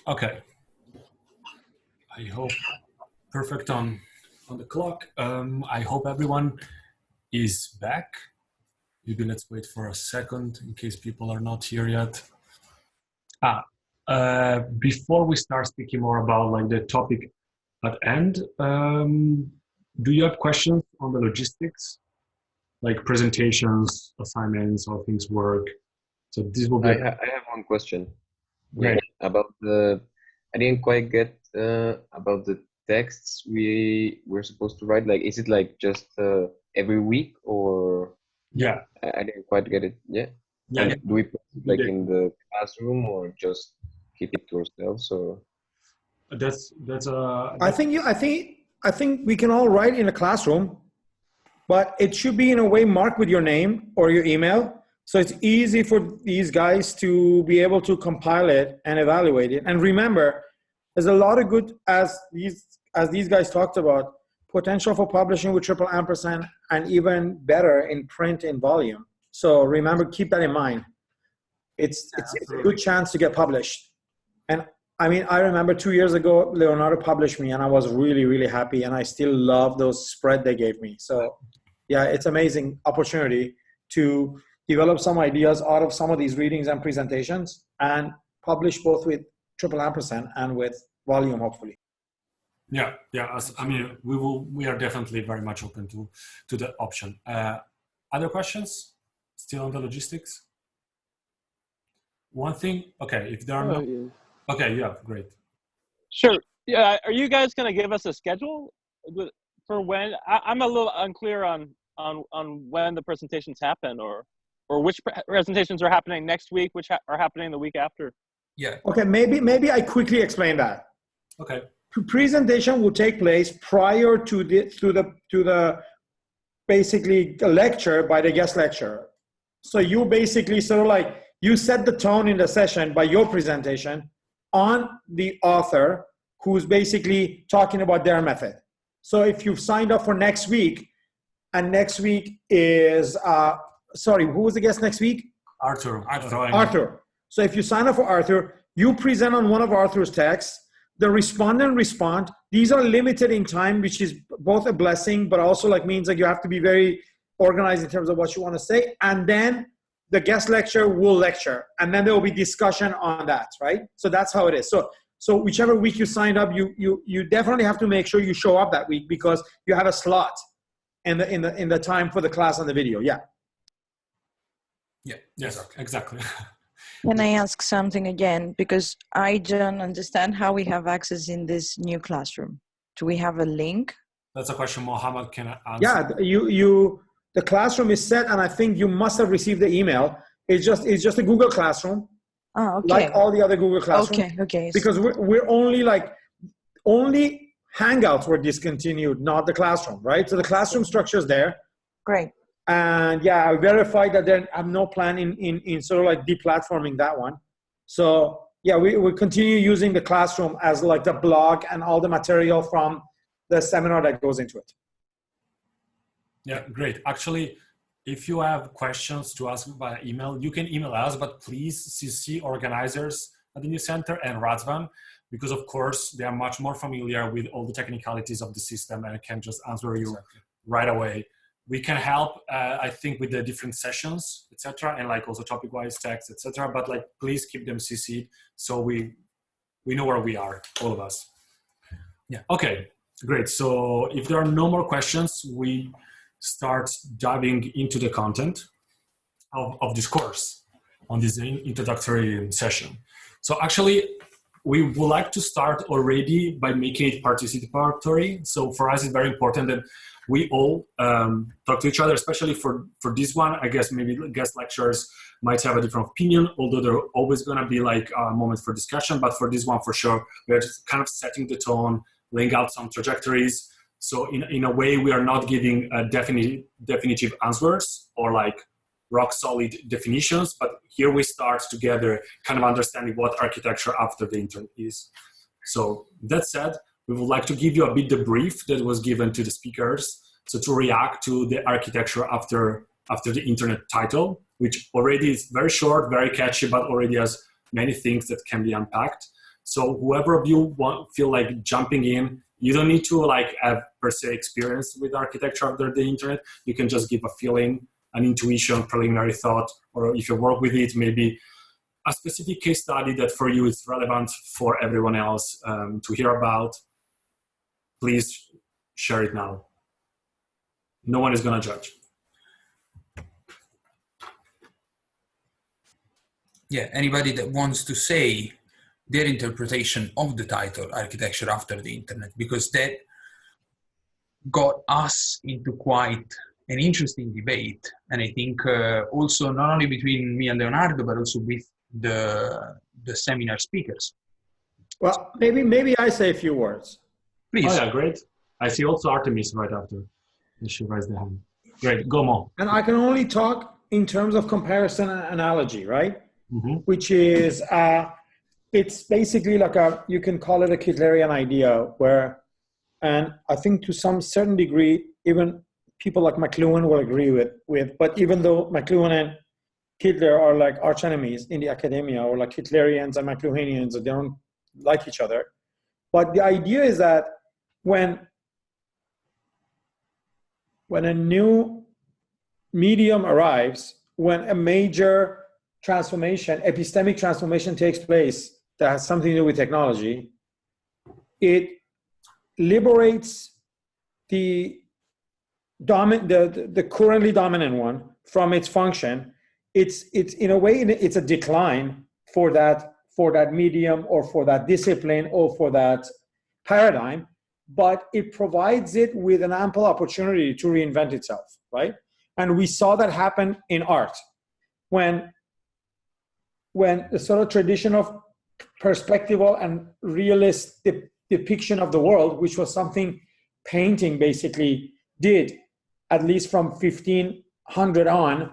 Okay. I hope perfect on the clock. I hope everyone is back. Maybe let's wait for a second in case people are not here yet. Before we start speaking more about like the topic at end, do you have questions on the logistics, like presentations, assignments, how things work? So this will be. I have one question. Great. About I didn't quite get about the texts we're supposed to write. Like, is it like just every week, or? Yeah. I didn't quite get it. Yeah. Yeah. And do we put it like in the classroom, or just keep it to ourselves, or? That's I think we can all write in a classroom, but it should be in a way marked with your name or your email, so it's easy for these guys to be able to compile it and evaluate it. And remember, there's a lot of good, as these guys talked about, potential for publishing with triple ampersand, and even better in print in volume. So remember, keep that in mind. It's a good chance to get published. And I mean, I remember 2 years ago, Leonardo published me, and I was really, really happy, and I still love those spread they gave me. So yeah, it's amazing opportunity to develop some ideas out of some of these readings and presentations, and publish both with triple ampersand and with volume, hopefully. Yeah. I mean, we are definitely very much open to the option. Other questions? Still on the logistics? One thing, okay, if there are no. Yeah. Okay, yeah, great. Sure. Yeah. Are you guys going to give us a schedule for when? I'm a little unclear on when the presentations happen, or which presentations are happening next week, which are happening the week after. Yeah. Okay, maybe I quickly explain that. Okay. Presentation will take place prior to the basically a lecture by the guest lecturer. So you basically sort of like, you set the tone in the session by your presentation on the author, who's basically talking about their method. So if you've signed up for next week, and next week is, sorry, who was the guest next week? Arthur. So if you sign up for Arthur, you present on one of Arthur's texts, the respondent respond. These are limited in time, which is both a blessing, but also like means like you have to be very organized in terms of what you want to say. And then the guest lecturer will lecture, and then there will be discussion on that, right? So that's how it is. So whichever week you signed up, you definitely have to make sure you show up that week, because you have a slot in the time for the class on the video. Yeah. Yeah. Yes. Exactly. Can I ask something again? Because I don't understand how we have access in this new classroom. Do we have a link? That's a question Mohammed can answer. Yeah, the classroom is set, and I think you must have received the email. It's just a Google Classroom. Oh, okay. Like all the other Google Classrooms. Okay. Because we're only Hangouts were discontinued, not the classroom, right? So the classroom structure is there. Great. And yeah, I verified that I have no plan in sort of like deplatforming that one. So yeah, we continue using the classroom as like the blog and all the material from the seminar that goes into it. Yeah, great. Actually, if you have questions to ask by email, you can email us, but please CC organizers at the new center and Razvan, because of course they are much more familiar with all the technicalities of the system and can just answer you right away. We can help, I think, with the different sessions, etc., and like also topic-wise text, etc. But like, please keep them CC'd so we know where we are, all of us. Yeah. Okay. Great. So if there are no more questions, we start diving into the content of this course on this introductory session. So actually, we would like to start already by making it participatory. So for us, it's very important that we all talk to each other, especially for this one. I guess maybe guest lecturers might have a different opinion, although there are always going to be like a moment for discussion. But for this one, for sure, we're just kind of setting the tone, laying out some trajectories. So in a way, we are not giving definitive answers or like rock solid definitions, but here we start together kind of understanding what architecture after the internet is. So that said, we would like to give you a bit the brief that was given to the speakers. So to react to the architecture after the internet title, which already is very short, very catchy, but already has many things that can be unpacked. So whoever of you feel like jumping in, you don't need to like have per se experience with architecture under the internet. You can just give a feeling, an intuition, preliminary thought, or if you work with it, maybe a specific case study that for you is relevant for everyone else to hear about. Please share it now. No one is gonna judge. Yeah, anybody that wants to say their interpretation of the title Architecture After the Internet, because that got us into quite an interesting debate. And I think also not only between me and Leonardo, but also with the seminar speakers. Well, maybe I say a few words. Please. Oh yeah, great. I see also Artemis right after. She raised the hand. Great, go Mo. And I can only talk in terms of comparison and analogy, right? Mm-hmm. Which is, it's basically like you can call it a Hitlerian idea where, and I think to some certain degree, even people like McLuhan will agree with, but even though McLuhan and Hitler are like arch enemies in the academia, or like Hitlerians and McLuhanians, they don't like each other. But the idea is that when a new medium arrives, when a major transformation, epistemic transformation takes place that has something to do with technology, it liberates the currently dominant one from its function. It's in a way, it's a decline for that medium or for that discipline or for that paradigm, but it provides it with an ample opportunity to reinvent itself, right? And we saw that happen in art when the sort of tradition of perspectival and realist depiction of the world, which was something painting basically did, at least from 1500 on,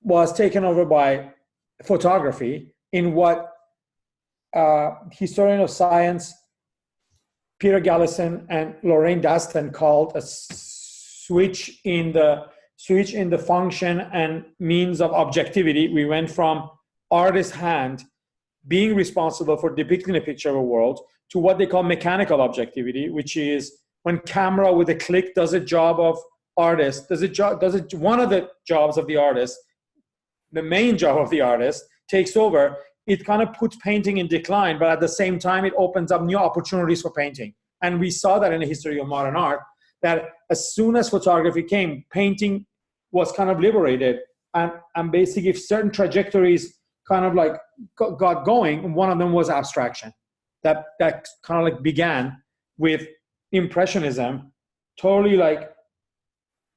was taken over by photography in what historian of science Peter Gallison and Lorraine Daston called a switch in the function and means of objectivity. We went from artist's hand being responsible for depicting a picture of a world to what they call mechanical objectivity, which is when camera with a click does a job of artist, one of the jobs of the artist, the main job of the artist takes over. It kind of puts painting in decline, but at the same time, it opens up new opportunities for painting. And we saw that in the history of modern art, that as soon as photography came, painting was kind of liberated. And basically, if certain trajectories kind of like got going, one of them was abstraction. That kind of like began with Impressionism, totally like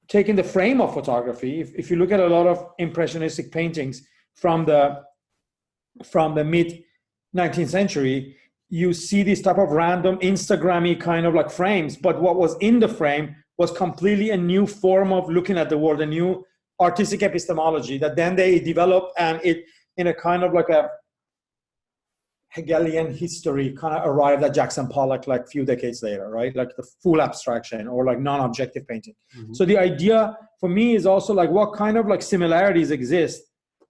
taking the frame of photography. If you look at a lot of Impressionistic paintings from the mid 19th century, you see these type of random Instagrammy kind of like frames, but what was in the frame was completely a new form of looking at the world, a new artistic epistemology that then they developed, and it in a kind of like a Hegelian history kind of arrived at Jackson Pollock like a few decades later, right? Like the full abstraction or like non-objective painting. Mm-hmm. So the idea for me is also like what kind of like similarities exist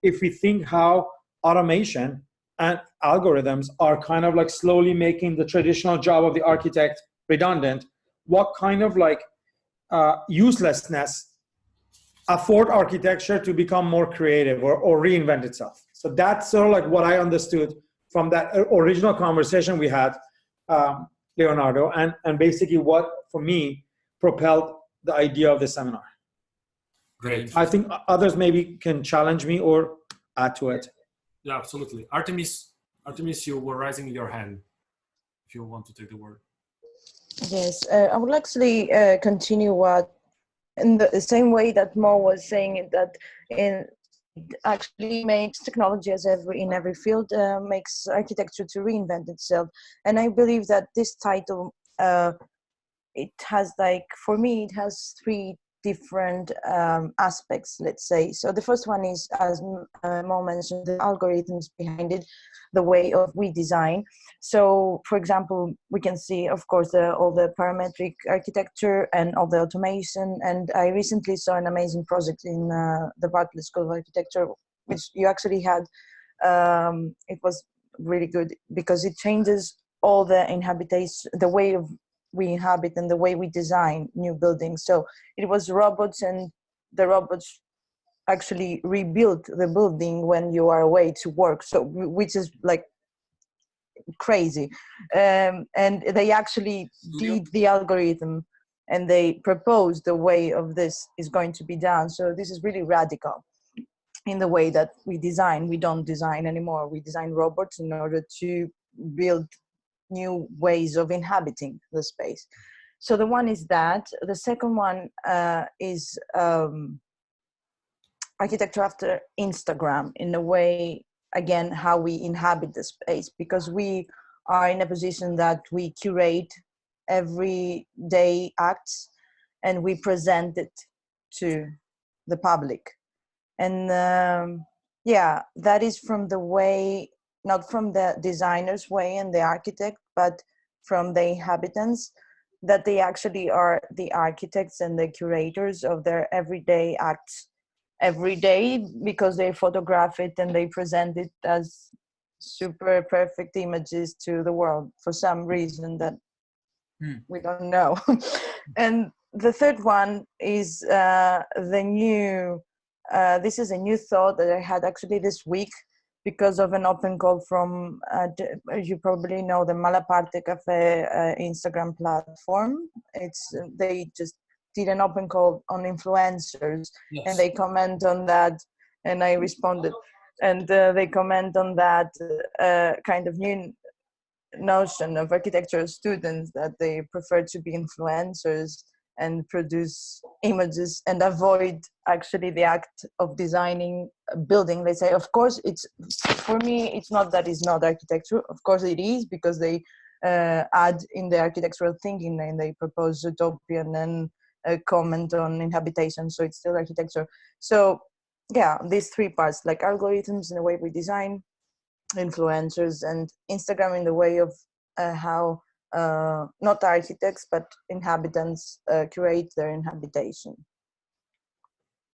if we think how automation and algorithms are kind of like slowly making the traditional job of the architect redundant. What kind of like uselessness afford architecture to become more creative or reinvent itself? So that's sort of like what I understood from that original conversation we had, Leonardo, and basically what, for me, propelled the idea of the seminar. Great. I think others maybe can challenge me or add to it. Yeah, absolutely. Artemis, you were raising your hand if you want to take the word. Yes, I would actually continue what, in the same way that Mo was saying it, that it actually makes technology in every field, makes architecture to reinvent itself. And I believe that this title, it has like, for me, it has three different aspects, let's say. So the first one is, as Mo mentioned, the algorithms behind it, the way of we design. So, for example, we can see, of course, all the parametric architecture and all the automation. And I recently saw an amazing project in the Bartlett School of Architecture, which you actually had. It was really good because it changes all the inhabitation, the way of we inhabit and the way we design new buildings. So it was robots, and the robots actually rebuilt the building when you are away to work. So which is like crazy. And they actually did the algorithm, and they proposed the way of this is going to be done. So this is really radical in the way that we design. We don't design anymore. We design robots in order to build new ways of inhabiting the space. So the one is that. The second one is architecture after Instagram, in a way, again, how we inhabit the space, because we are in a position that we curate everyday acts and we present it to the public. And yeah, that is from the way, not from the designer's way and the architect, but from the inhabitants, that they actually are the architects and the curators of their everyday acts every day, because they photograph it and they present it as super perfect images to the world for some reason that we don't know. And the third one is the new, this is a new thought that I had actually this week because of an open call from, you probably know, the Malaparte Cafe Instagram platform. It's, they just did an open call on influencers. Yes. And they comment on that, and I responded. And they comment on that kind of new notion of architectural students, that they prefer to be influencers and produce images and avoid actually the act of designing a building. They say, of course, it's, for me, it's not that it's not architecture. Of course it is, because they add in the architectural thinking, and they propose utopian and comment on inhabitation. So it's still architecture. So yeah, these three parts, like algorithms in the way we design, influencers, and Instagram in the way of how not architects but inhabitants curate their inhabitation.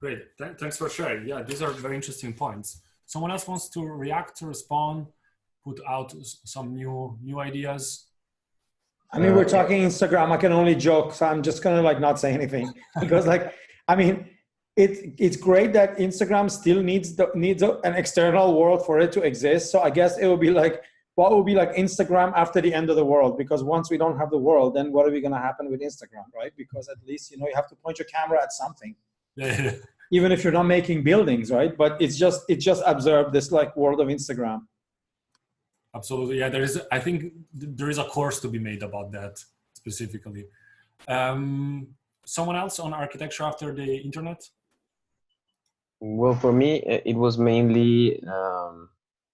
Great, thanks for sharing. Yeah, these are very interesting points. Someone else wants to react, to respond, put out some new ideas? I mean, we're talking Instagram. I can only joke, so I'm just gonna like not say anything because, like, I mean, it's great that Instagram still needs an external world for it to exist. So I guess it will be like, what will be like Instagram after the end of the world? Because once we don't have the world, then what are we gonna happen with Instagram, right? Because at least, you know, you have to point your camera at something, even if you're not making buildings, right? But it just absorbed this like world of Instagram. Absolutely, yeah. I think there is a course to be made about that specifically. Someone else on architecture after the internet? Well, for me, it was mainly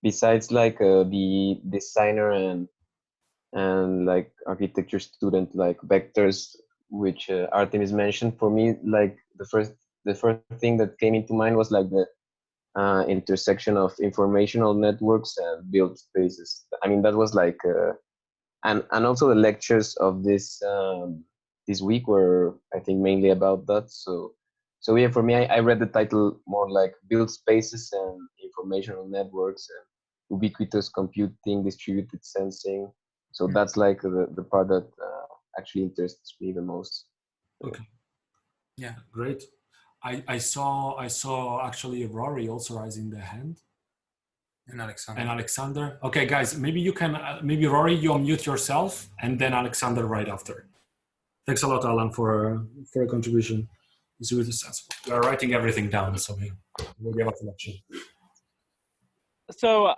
besides like the designer and like architecture student, like vectors, which Artemis mentioned. For me, like the first thing that came into mind was like the intersection of informational networks and built spaces. I mean, that was like, and also the lectures of this this week were, I think, mainly about that. So yeah, for me, I read the title more like built spaces and informational networks and ubiquitous computing, distributed sensing. So that's like the part that actually interests me the most. Okay. Yeah, great. I saw actually Rory also raising the hand. And Alexander. Okay, guys, maybe you can, maybe Rory, you unmute yourself, and then Alexander right after. Thanks a lot, Alan, for a contribution. It's really sensible. We are writing everything down, so we'll give a collection. So,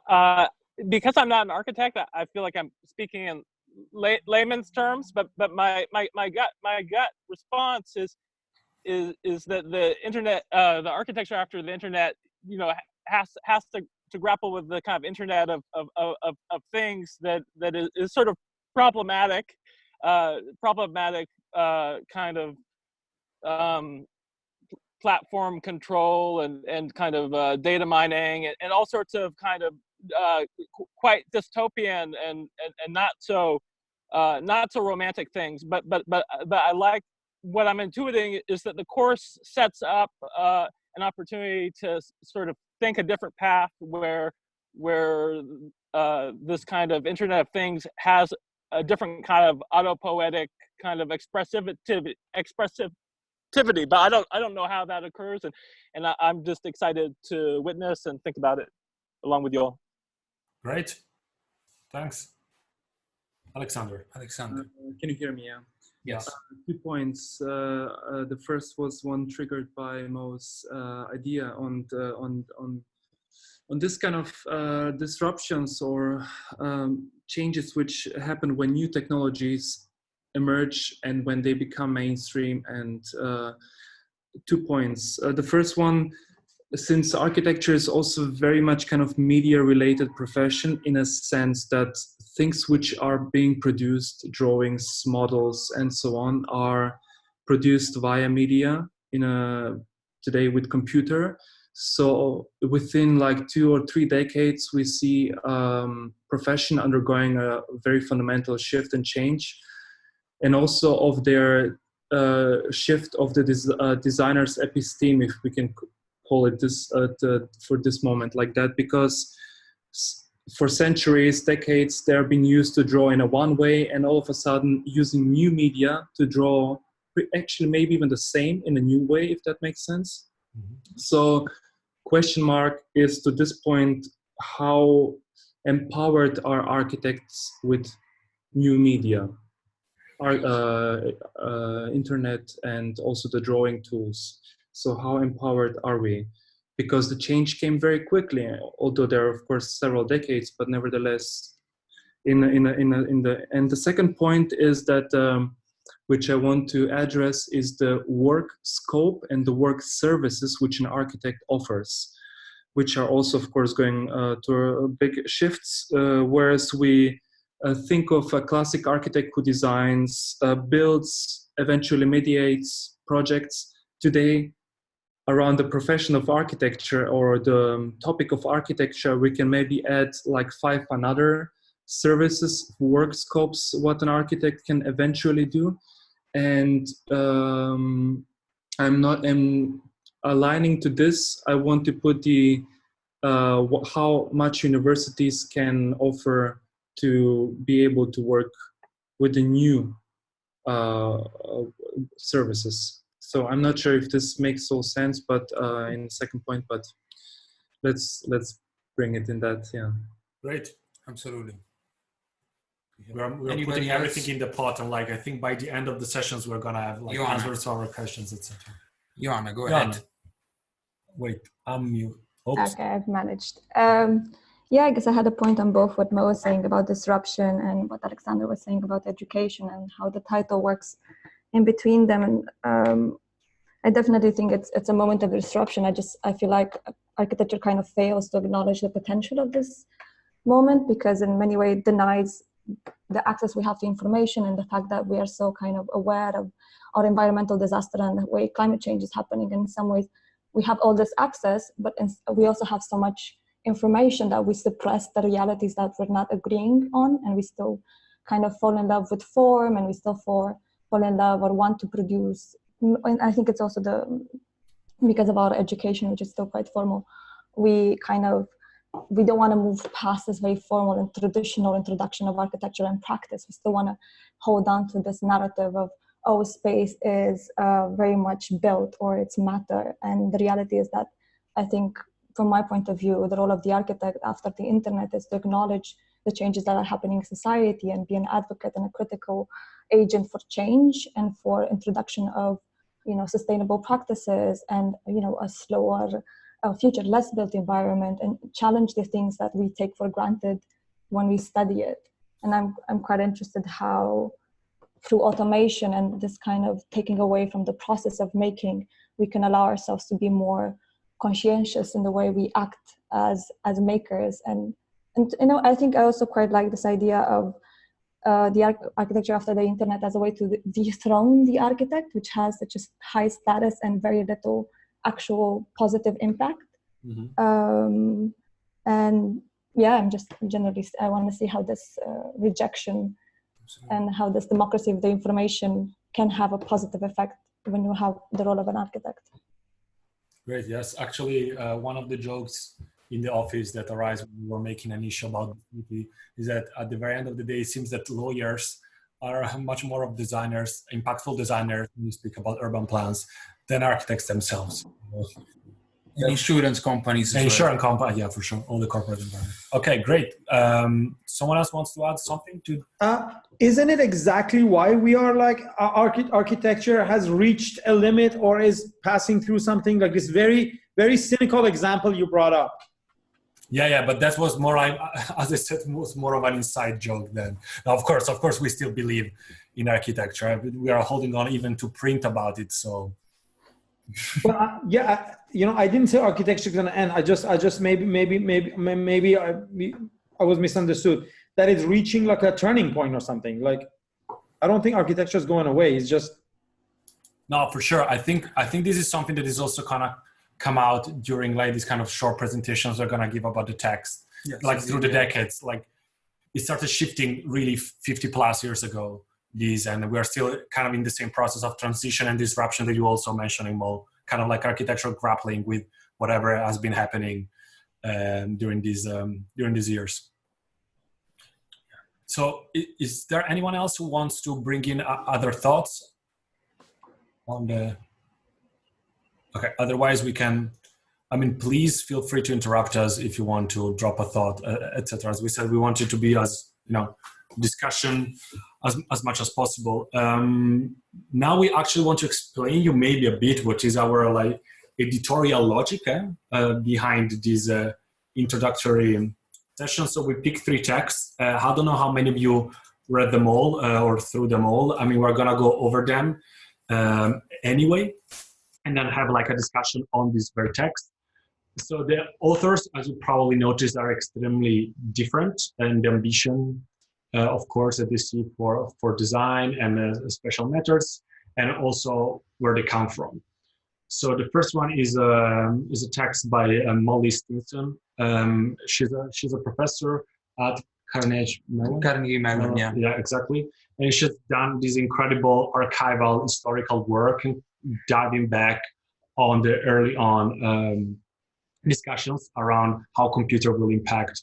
because I'm not an architect, I feel like I'm speaking in layman's terms. But my gut response is that the internet, the architecture after the internet, you know, has to grapple with the kind of internet of things that is sort of problematic kind of platform control and kind of data mining and all sorts of kind of quite dystopian and not so romantic things. But I like, what I'm intuiting is that the course sets up an opportunity to sort of think a different path where this kind of Internet of Things has a different kind of autopoetic kind of expressivity, but I don't know how that occurs, and I'm just excited to witness and think about it along with you all. Great, thanks. Alexander. Can you hear me? Yeah. Yes. 2 points. The first was one triggered by Mo's idea on this kind of disruptions or changes which happen when new technologies emerge and when they become mainstream. And 2 points. The first one, since architecture is also very much kind of media related profession, in a sense that things which are being produced, drawings, models, and so on, are produced via media today with computer. So within like 2 or 3 decades, we see profession undergoing a very fundamental shift and change, and also of their shift of the designer's episteme, if we can call it this for this moment like that, because for centuries, decades, they're being used to draw in a one way, and all of a sudden using new media to draw actually maybe even the same in a new way, if that makes sense. Mm-hmm. So question mark is, to this point, how empowered are architects with new media, internet, and also the drawing tools? So how empowered are we? Because the change came very quickly, although there are of course several decades, but nevertheless, and the second point is that, which I want to address, is the work scope and the work services which an architect offers, which are also of course going to big shifts. Whereas we think of a classic architect who designs, builds, eventually mediates projects, today around the profession of architecture or the topic of architecture, we can maybe add like 5 another services, work scopes, what an architect can eventually do. And I'm aligning to this. I want to put the how much universities can offer to be able to work with the new services. So I'm not sure if this makes all sense, but in the second point, but let's bring it in that, yeah. Great, absolutely. We're putting everything in the pot, and like I think by the end of the sessions we're gonna have like answers to our questions, etc. Joanna, go ahead. Wait, I'm mute. Oops. Okay, I've managed. Yeah, I guess I had a point on both what Mo was saying about disruption and what Alexandra was saying about education and how the title works in between them. And I definitely think it's a moment of disruption. I feel like architecture kind of fails to acknowledge the potential of this moment, because in many ways it denies the access we have to information and the fact that we are so kind of aware of our environmental disaster and the way climate change is happening. And in some ways we have all this access, but we also have so much information that we suppress the realities that we're not agreeing on, and we still kind of fall in love with form, and we still fall in love or want to produce. And I think it's also because of our education, which is still quite formal, we don't want to move past this very formal and traditional introduction of architecture and practice. We still want to hold on to this narrative of, oh, space is very much built, or it's matter. And the reality is that, I think, from my point of view, the role of the architect after the internet is to acknowledge the changes that are happening in society and be an advocate and a critical agent for change and for introduction of, sustainable practices and, a slower future, less built environment, and challenge the things that we take for granted when we study it. And I'm quite interested how, through automation and this kind of taking away from the process of making, we can allow ourselves to be more conscientious in the way we act as makers. And I think I also quite like this idea of the architecture after the internet as a way to dethrone the architect, which has such a high status and very little actual positive impact. Mm-hmm. And yeah, I'm just generally, I want to see how this rejection and how this democracy of the information can have a positive effect when you have the role of an architect. Great, yes. Actually, one of the jokes in the office that arise when we were making an issue about the is that at the very end of the day, it seems that lawyers are much more of designers, impactful designers, when you speak about urban plans, than architects themselves. And insurance companies as Insurance company, yeah, for sure, all the corporate environment. Okay, great. Someone else wants to add something to? Isn't it exactly why we are like architecture has reached a limit or is passing through something like this very, very cynical example you brought up? Yeah, but that was more like, as I said, was more of an inside joke then. Now, of course, we still believe in architecture. We are holding on even to print about it, so. Well, I didn't say architecture is going to end. I just maybe I was misunderstood. That it's reaching like a turning point or something. Like, I don't think architecture is going away. It's just. No, for sure. I think this is something that is also kind of come out during like these kind of short presentations we're going to give about the text. Yes, like through the decades, like it started shifting really 50 plus years ago. And we're still kind of in the same process of transition and disruption that you also mentioning, Mo, kind of like architectural grappling with whatever has been happening during these years. So is there anyone else who wants to bring in other thoughts on the? Okay, otherwise we can, please feel free to interrupt us if you want to drop a thought, etc. As we said, we want it to be as, discussion as much as possible. Now we actually want to explain you maybe a bit what is our like editorial logic behind this introductory session. So we picked 3 texts. I don't know how many of you read them all or through them all. We're gonna go over them anyway, and then have like a discussion on this very text. So the authors, as you probably noticed, are extremely different, and the ambition, of course, that they see for design and special methods, and also where they come from. So the first one is a text by Molly Stinson. She's a professor at Carnegie Mellon. Yeah, exactly. And she's done this incredible archival historical work, diving back on the early on discussions around how computer will impact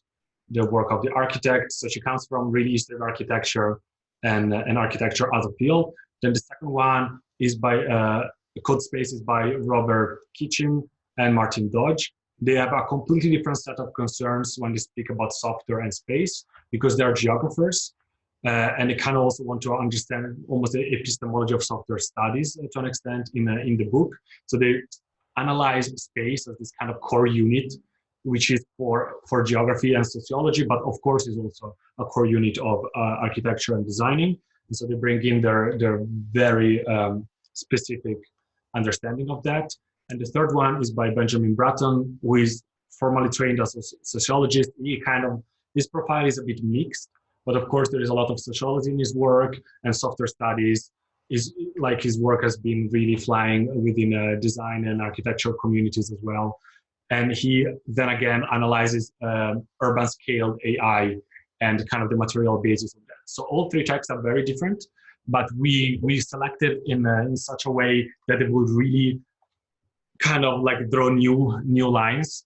the work of the architect. So she comes from really Eastern architecture and architecture as a field. Then the second one is by Code Space is by Robert Kitchen and Martin Dodge. They have a completely different set of concerns when they speak about software and space, because they are geographers. And they kind of also want to understand almost the epistemology of software studies to an extent in the book. So they analyze space as this kind of core unit, which is for geography and sociology, but of course is also a core unit of architecture and designing. And so they bring in their very specific understanding of that. And the third one is by Benjamin Bratton, who is formally trained as a sociologist. His profile is a bit mixed, but of course there is a lot of sociology in his work, and software studies is like his work has been really flying within design and architectural communities as well. And he then again analyzes urban scale AI and kind of the material basis of that. So all 3 texts are very different, but we selected in such a way that it would really kind of like draw new lines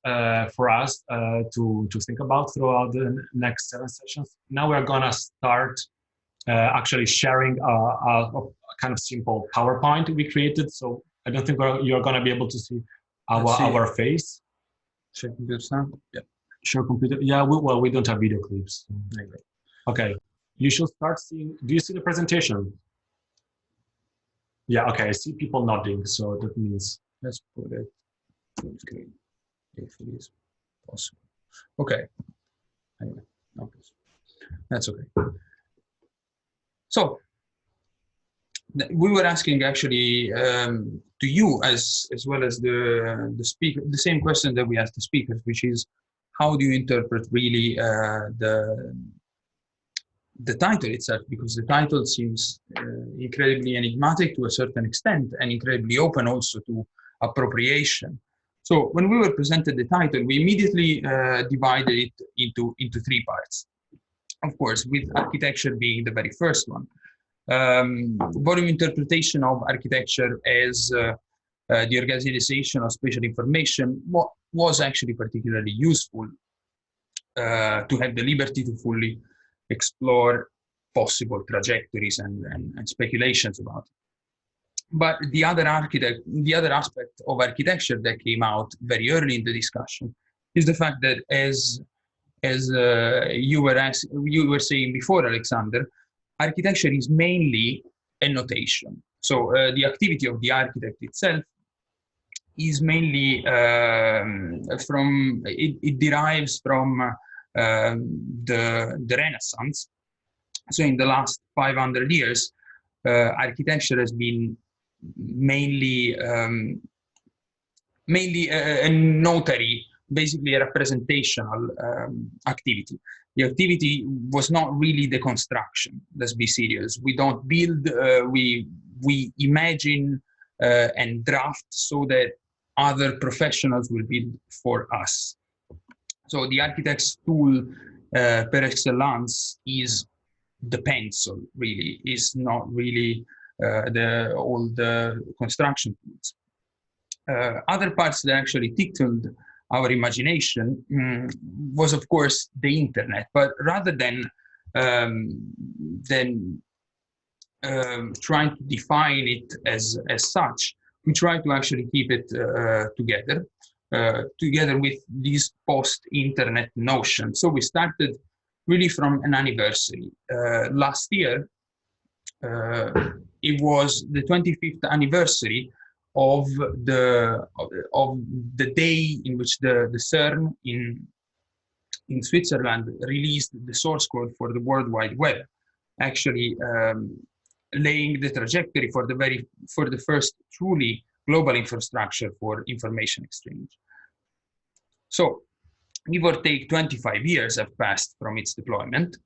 for us to think about throughout the next 7 sessions. Now we're gonna start actually sharing a kind of simple PowerPoint we created. So I don't think you're gonna be able to see our face. Share computer now? Yeah. Share computer. Yeah. We don't have video clips. Okay. You should start seeing. Do you see the presentation? Yeah. Okay. I see people nodding. So that means let's put it full screen if it is possible. Okay. Anyway, okay. That's okay. So we were asking actually to you as well as the speaker, the same question that we asked the speakers, which is how do you interpret really the title itself? Because the title seems incredibly enigmatic to a certain extent and incredibly open also to appropriation. So when we were presented the title, we immediately divided it into 3 parts. Of course, with architecture being the very first one. Volume interpretation of architecture as the organization of spatial information was actually particularly useful to have the liberty to fully explore possible trajectories and speculations about it. But the other aspect of architecture that came out very early in the discussion is the fact that, as you were saying before, Alexander, architecture is mainly a notation. So the activity of the architect itself is mainly it derives from the Renaissance. So in the last 500 years, architecture has been mainly a notary, basically a representational activity. The activity was not really the construction. Let's be serious. We don't build. We imagine and draft so that other professionals will build for us. So the architect's tool per excellence is the pencil. Really, is not really all the construction tools. Other parts that actually tickled our imagination was, of course, the internet. But rather than trying to define it as such, we try to actually keep it together with this post-internet notion. So we started really from an anniversary. Last year, it was the 25th anniversary of the day in which the CERN in Switzerland released the source code for the World Wide Web, actually laying the trajectory for the first truly global infrastructure for information exchange. So, give or take 25 years have passed from its deployment.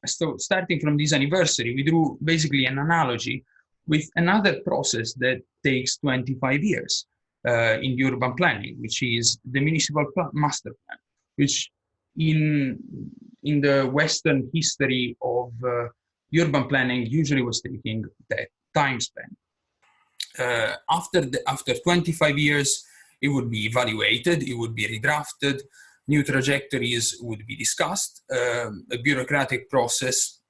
So starting from this anniversary, we drew basically an analogy with another process that takes 25 years in urban planning, which is the municipal master plan, which in the Western history of urban planning usually was taking that time span. After 25 years, it would be evaluated, it would be redrafted, new trajectories would be discussed, a bureaucratic process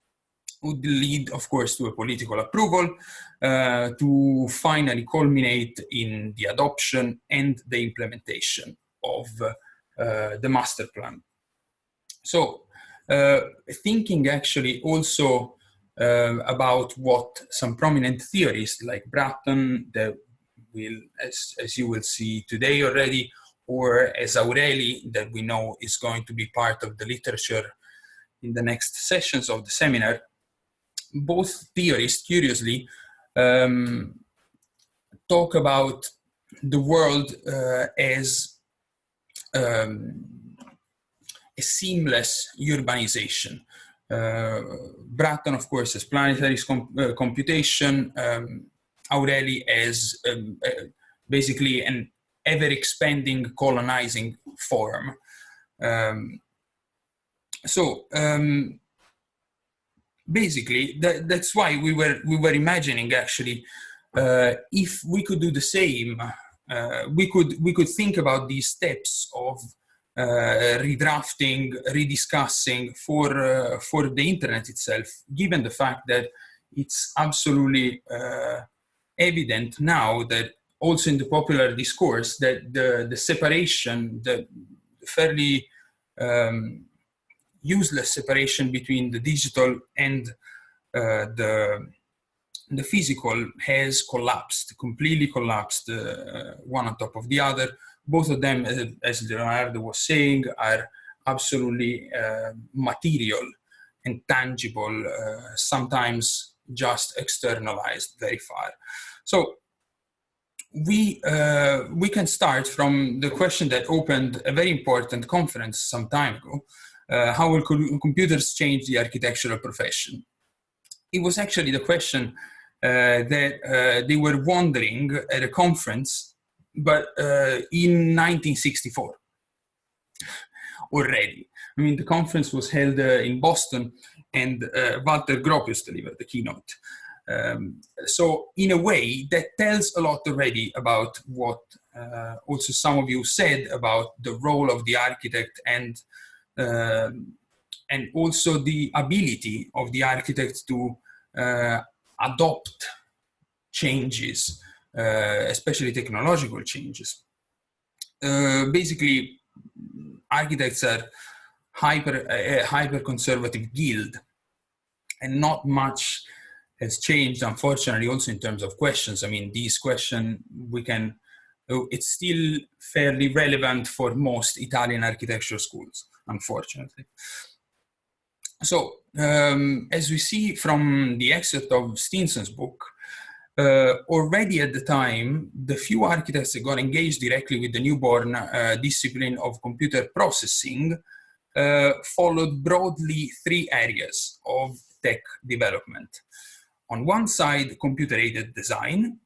would lead, of course, to a political approval, to finally culminate in the adoption and the implementation of the master plan. So, thinking actually also about what some prominent theorists like Bratton, that will, as you will see today already, or as Aureli, that we know is going to be part of the literature in the next sessions of the seminar. Both theorists, curiously, talk about the world as a seamless urbanization. Bratton, of course, as planetary computation, Aureli as basically an ever-expanding colonizing form. Basically, that's why we were imagining actually, if we could do the same, we could think about these steps of redrafting, rediscussing for the internet itself, given the fact that it's absolutely evident now that also in the popular discourse that the separation, the fairly useless separation between the digital and the physical has collapsed, completely collapsed, one on top of the other. Both of them, as Leonardo was saying, are absolutely material and tangible, sometimes just externalized very far. So we can start from the question that opened a very important conference some time ago. How will computers change the architectural profession? It was actually the question that they were wondering at a conference, but in 1964 already. I mean, the conference was held in Boston, and Walter Gropius delivered the keynote. So in a way, that tells a lot already about what also some of you said about the role of the architect and also the ability of the architect to adopt changes, especially technological changes. Basically, architects are a hyper-conservative guild, and not much has changed, unfortunately, also in terms of questions. I mean, these questions, it's still fairly relevant for most Italian architecture schools, unfortunately. So, as we see from the excerpt of Stinson's book, already at the time, the few architects that got engaged directly with the newborn discipline of computer processing followed broadly three areas of tech development. On one side, computer-aided design,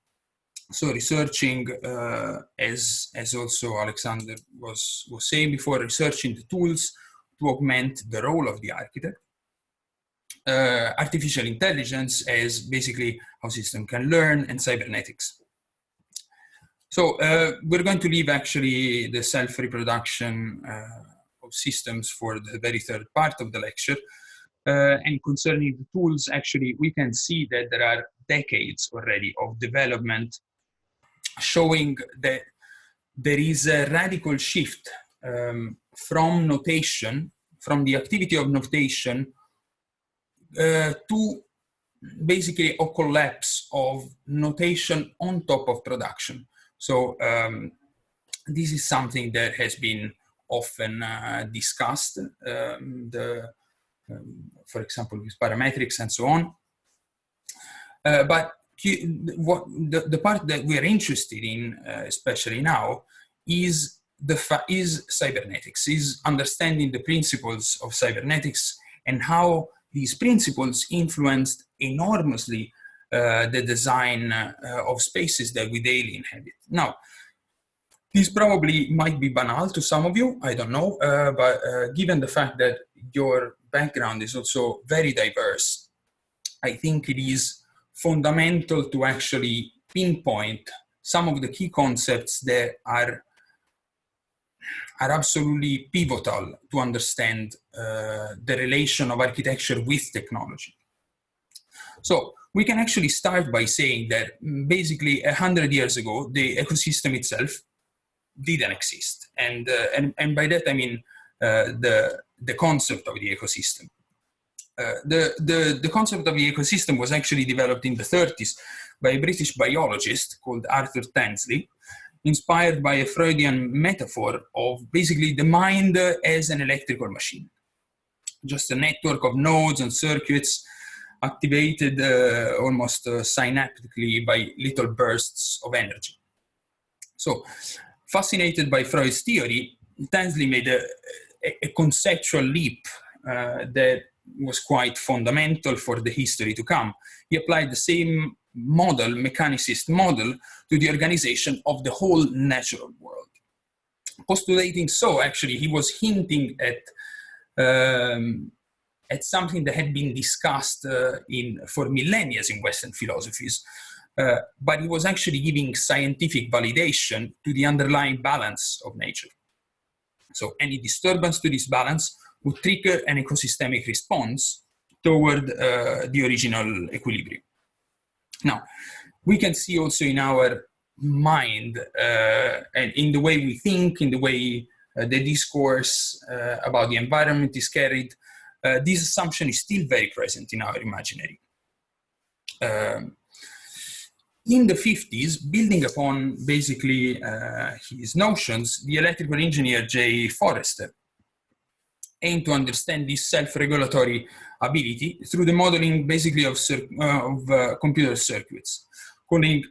so researching, as also Alexandra was saying before, researching the tools to augment the role of the architect. Artificial intelligence as basically how system can learn, and cybernetics. So we're going to leave actually the self-reproduction of systems for the very third part of the lecture. And concerning the tools, actually, we can see that there are decades already of development showing that there is a radical shift from notation, from the activity of notation, to basically a collapse of notation on top of production. So this is something that has been often discussed, for example, with parametrics and so on. But the part that we are interested in, especially now, is cybernetics, is understanding the principles of cybernetics and how these principles influenced enormously the design of spaces that we daily inhabit. Now, this probably might be banal to some of you, I don't know, but given the fact that your background is also very diverse, I think it is fundamental to actually pinpoint some of the key concepts that are absolutely pivotal to understand the relation of architecture with technology. So we can actually start by saying that basically 100 years ago, the ecosystem itself didn't exist. And by that, I mean the concept of the ecosystem. The concept of the ecosystem was actually developed in the 30s by a British biologist called Arthur Tansley, inspired by a Freudian metaphor of basically the mind as an electrical machine. Just a network of nodes and circuits activated almost synaptically by little bursts of energy. So, fascinated by Freud's theory, Tansley made a conceptual leap that was quite fundamental for the history to come. He applied the same model, mechanicist model, to the organization of the whole natural world. Postulating so, actually, he was hinting at something that had been discussed for millennia in Western philosophies, but he was actually giving scientific validation to the underlying balance of nature. So any disturbance to this balance would trigger an ecosystemic response toward the original equilibrium. Now, we can see also in our mind and in the way we think, in the way the discourse about the environment is carried, this assumption is still very present in our imaginary. In the 50s, building upon basically his notions, the electrical engineer J. Forrester aimed to understand this self-regulatory ability through the modeling basically of computer circuits, coining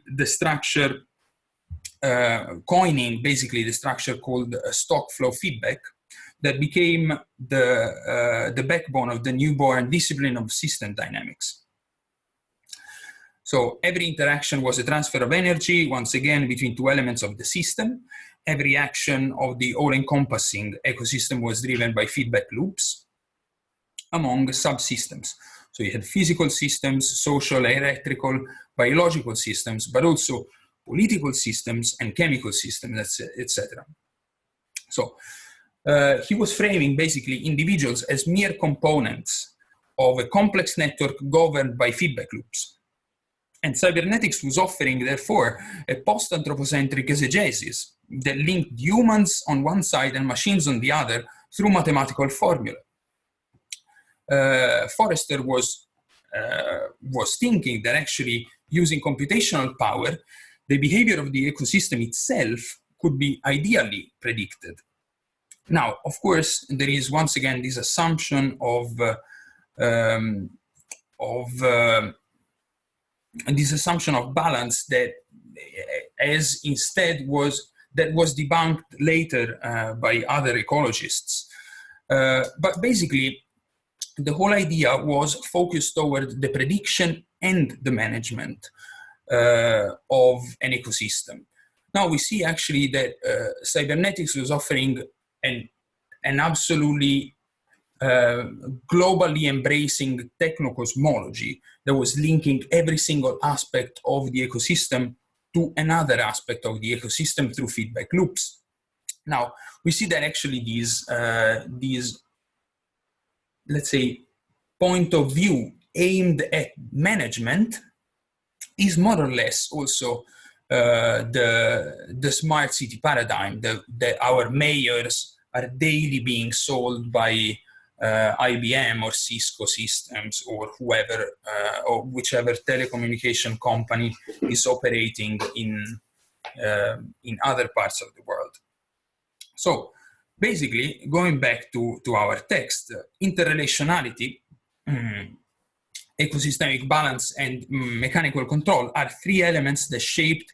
basically the structure called stock flow feedback that became the backbone of the newborn discipline of system dynamics. So every interaction was a transfer of energy, once again, between two elements of the system. Every action of the all-encompassing ecosystem was driven by feedback loops among subsystems. So you had physical systems, social, electrical, biological systems, but also political systems and chemical systems, etc. So he was framing basically individuals as mere components of a complex network governed by feedback loops. And cybernetics was offering, therefore, a post-anthropocentric exegesis that linked humans on one side and machines on the other through mathematical formula. Forrester was thinking that actually using computational power, the behavior of the ecosystem itself could be ideally predicted. Now, of course, there is once again this assumption of balance that was debunked later by other ecologists. But basically, the whole idea was focused toward the prediction and the management of an ecosystem. Now we see actually that cybernetics was offering an absolutely globally embracing techno-cosmology that was linking every single aspect of the ecosystem to another aspect of the ecosystem through feedback loops. Now, we see that actually these let's say, point of view aimed at management is more or less also the smart city paradigm that our mayors are daily being sold by IBM or Cisco Systems or whoever or whichever telecommunication company is operating in other parts of the world. So basically, going back to our text, interrelationality, ecosystemic balance, and mechanical control are three elements that shaped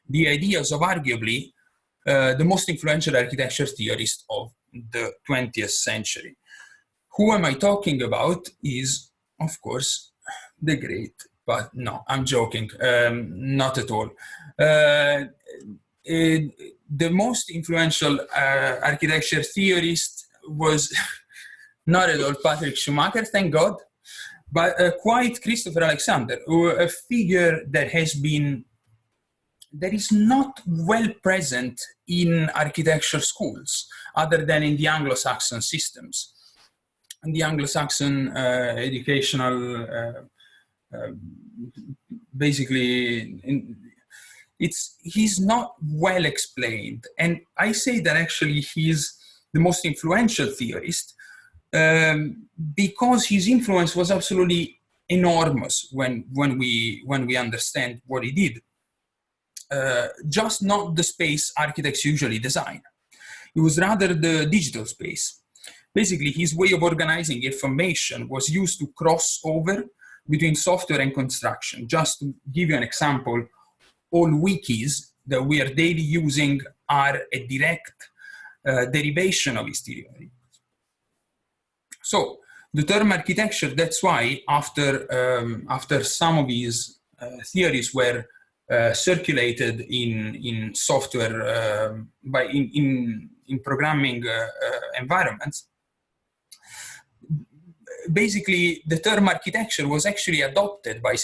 the ideas of arguably the most influential architecture theorist of the 20th century. Who am I talking about is, of course, the great, but no, I'm joking, not at all. The most influential architecture theorist was not at all Patrick Schumacher, thank God, but quite Christopher Alexander, a figure that is not well present in architecture schools, other than in the Anglo-Saxon systems. And the Anglo-Saxon educational, he's not well explained. And I say that actually he's the most influential theorist because his influence was absolutely enormous when we understand what he did. Just not the space architects usually design. It was rather the digital space. Basically, his way of organizing information was used to cross over between software and construction. Just to give you an example, all wikis that we are daily using are a direct derivation of his theory. So the term architecture, that's why after some of his theories were circulated in software in programming environments, basically the term architecture was actually adopted by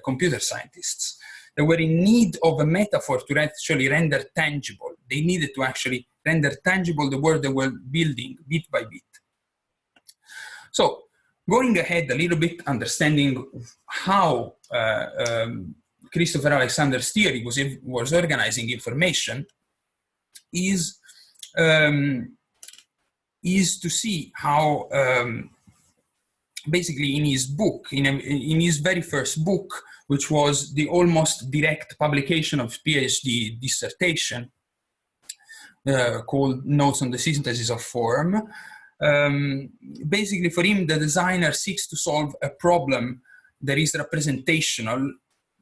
computer scientists. They were in need of a metaphor to actually render tangible. They needed to actually render tangible the world they were building bit by bit. So going ahead a little bit, understanding how Christopher Alexander's theory was organizing information is to see how basically in his book, in his very first book, which was the almost direct publication of PhD dissertation called Notes on the Synthesis of Form, basically for him, the designer seeks to solve a problem that is representational,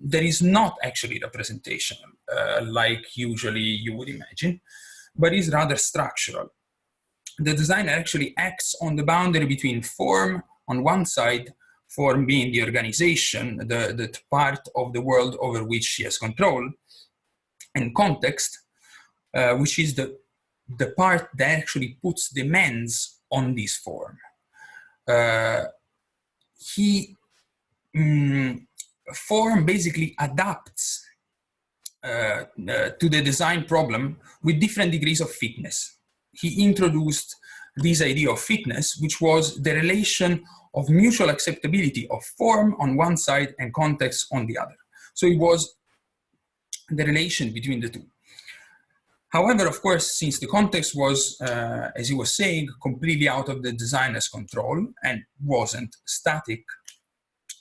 that is not actually representational, like usually you would imagine, but is rather structural. The designer actually acts on the boundary between form on one side, form being the organization, the part of the world over which she has control, and context, which is the part that actually puts demands on this form. he form basically adapts to the design problem with different degrees of fitness. He introduced this idea of fitness, which was the relation of mutual acceptability of form on one side and context on the other. So it was the relation between the two. However, of course, since the context was, as he was saying, completely out of the designer's control and wasn't static,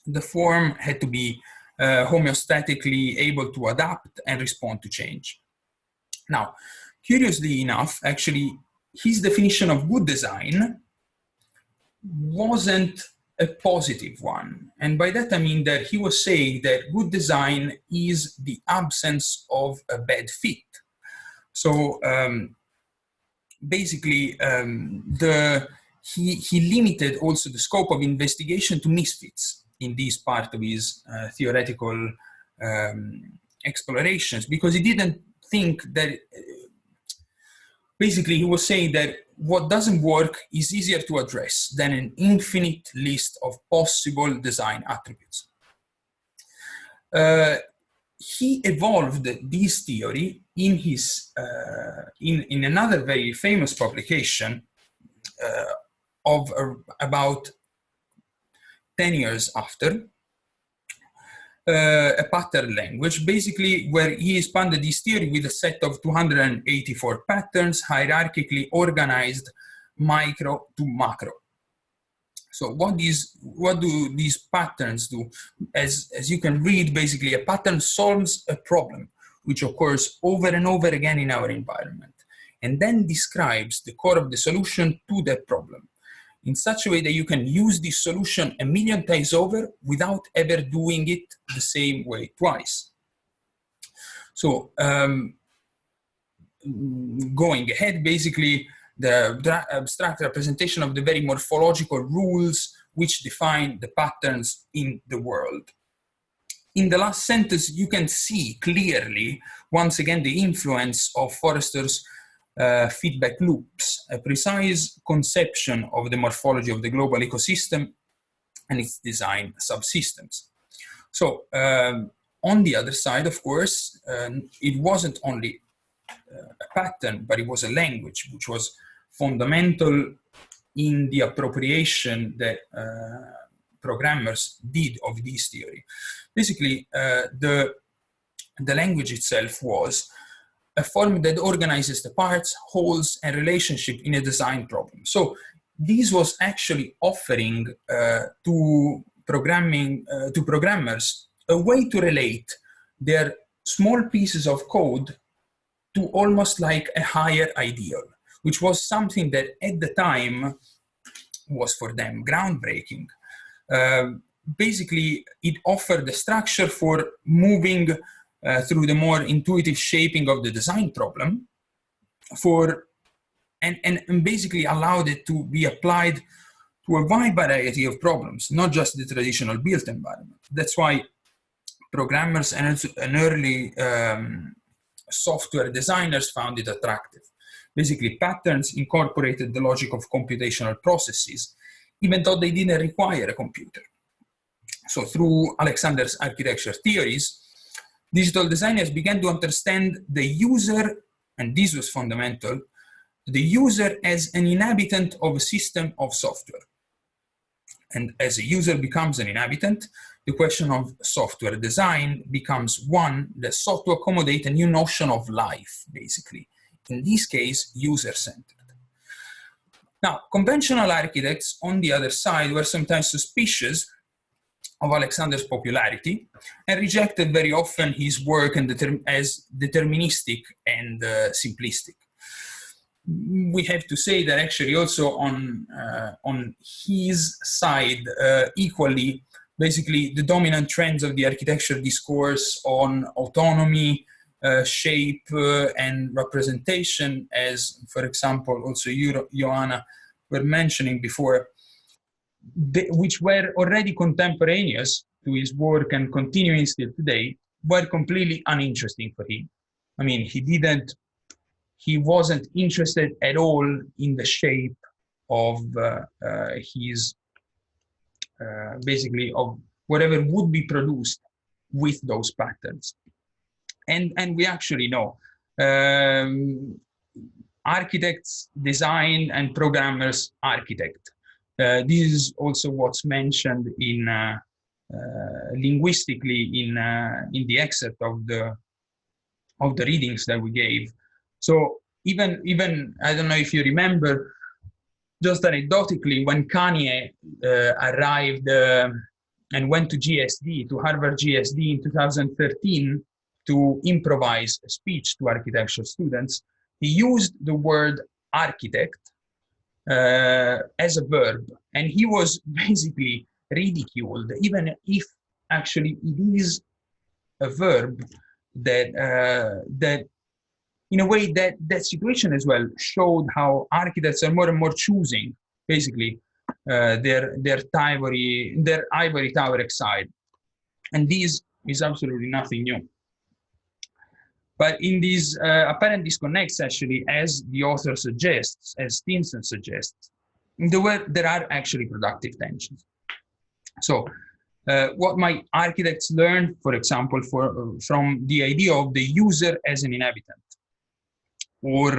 the form had to be homeostatically able to adapt and respond to change. Now, curiously enough, actually, his definition of good design wasn't a positive one. And by that, I mean that he was saying that good design is the absence of a bad fit. So basically, he limited also the scope of investigation to misfits in this part of his theoretical explorations, because he didn't think that, basically he was saying that what doesn't work is easier to address than an infinite list of possible design attributes. He evolved this theory in his in another very famous publication of about 10 years after, a pattern language, basically where he expanded this theory with a set of 284 patterns hierarchically organized micro to macro. So what do these patterns do? As you can read, basically a pattern solves a problem which occurs over and over again in our environment, and then describes the core of the solution to that problem in such a way that you can use this solution a million times over without ever doing it the same way twice. So going ahead, basically, the abstract representation of the very morphological rules which define the patterns in the world. In the last sentence, you can see clearly, once again, the influence of Forrester's feedback loops, a precise conception of the morphology of the global ecosystem and its design subsystems. So on the other side, of course, it wasn't only a pattern, but it was a language which was fundamental in the appropriation that programmers did of this theory. Basically, the language itself was a form that organizes the parts, wholes, and relationship in a design problem. So this was actually offering to programmers a way to relate their small pieces of code to almost like a higher ideal, which was something that at the time was for them groundbreaking. Basically, it offered the structure for moving through the more intuitive shaping of the design problem and basically allowed it to be applied to a wide variety of problems, not just the traditional built environment. That's why programmers and early software designers found it attractive. Basically, patterns incorporated the logic of computational processes, even though they didn't require a computer. So through Alexander's architecture theories, digital designers began to understand the user, and this was fundamental, the user as an inhabitant of a system of software. And as a user becomes an inhabitant, the question of software design becomes one that sought to accommodate a new notion of life, basically. In this case, user-centered. Now, conventional architects, on the other side, were sometimes suspicious of Alexander's popularity and rejected very often his work as deterministic and simplistic. We have to say that actually also on his side, equally, basically the dominant trends of the architecture discourse on autonomy, shape, and representation, as, for example, also you, Joanna, were mentioning before, which were already contemporaneous to his work and continuing still today, were completely uninteresting for him. I mean, he wasn't interested at all in the shape of his basically of whatever would be produced with those patterns. And we actually know architects design and programmers architect. This is also what's mentioned in linguistically in the excerpt of the readings that we gave. So even I don't know if you remember, just anecdotically, when Kanye arrived and went to GSD, to Harvard GSD in 2013 to improvise a speech to architecture students, he used the word architect as a verb, and he was basically ridiculed, even if actually it is a verb that that in a way that situation as well showed how architects are more and more choosing basically their ivory tower exile, and this is absolutely nothing new. But in these apparent disconnects, actually, as the author suggests, as Stinson suggests, there are actually productive tensions. So what might architects learn, for example, from the idea of the user as an inhabitant? Or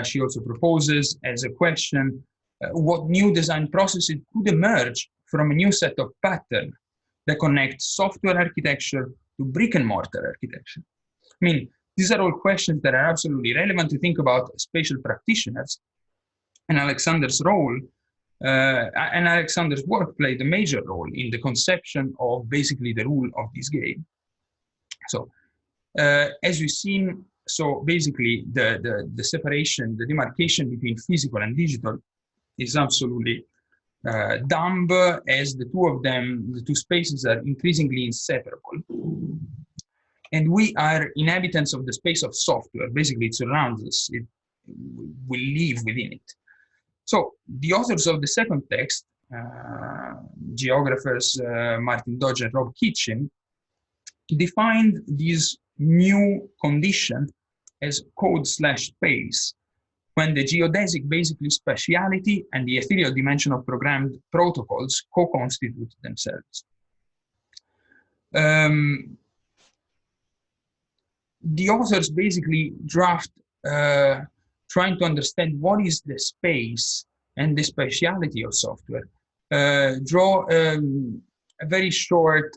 she also proposes as a question, what new design processes could emerge from a new set of patterns that connect software architecture to brick and mortar architecture? I mean, these are all questions that are absolutely relevant to think about spatial practitioners, and Alexander's role and Alexander's work played a major role in the conception of basically the rule of this game. So, as we've seen, so basically the separation, the demarcation between physical and digital is absolutely dumb, as the two of them, the two spaces, are increasingly inseparable. And we are inhabitants of the space of software. Basically, it surrounds us. We live within it. So the authors of the second text, geographers Martin Dodge and Rob Kitchen, defined this new condition as code/space, when the geodesic basically spatiality and the ethereal dimension of programmed protocols co-constitute themselves. The authors basically draft trying to understand what is the space and the spatiality of software. Draw a very short,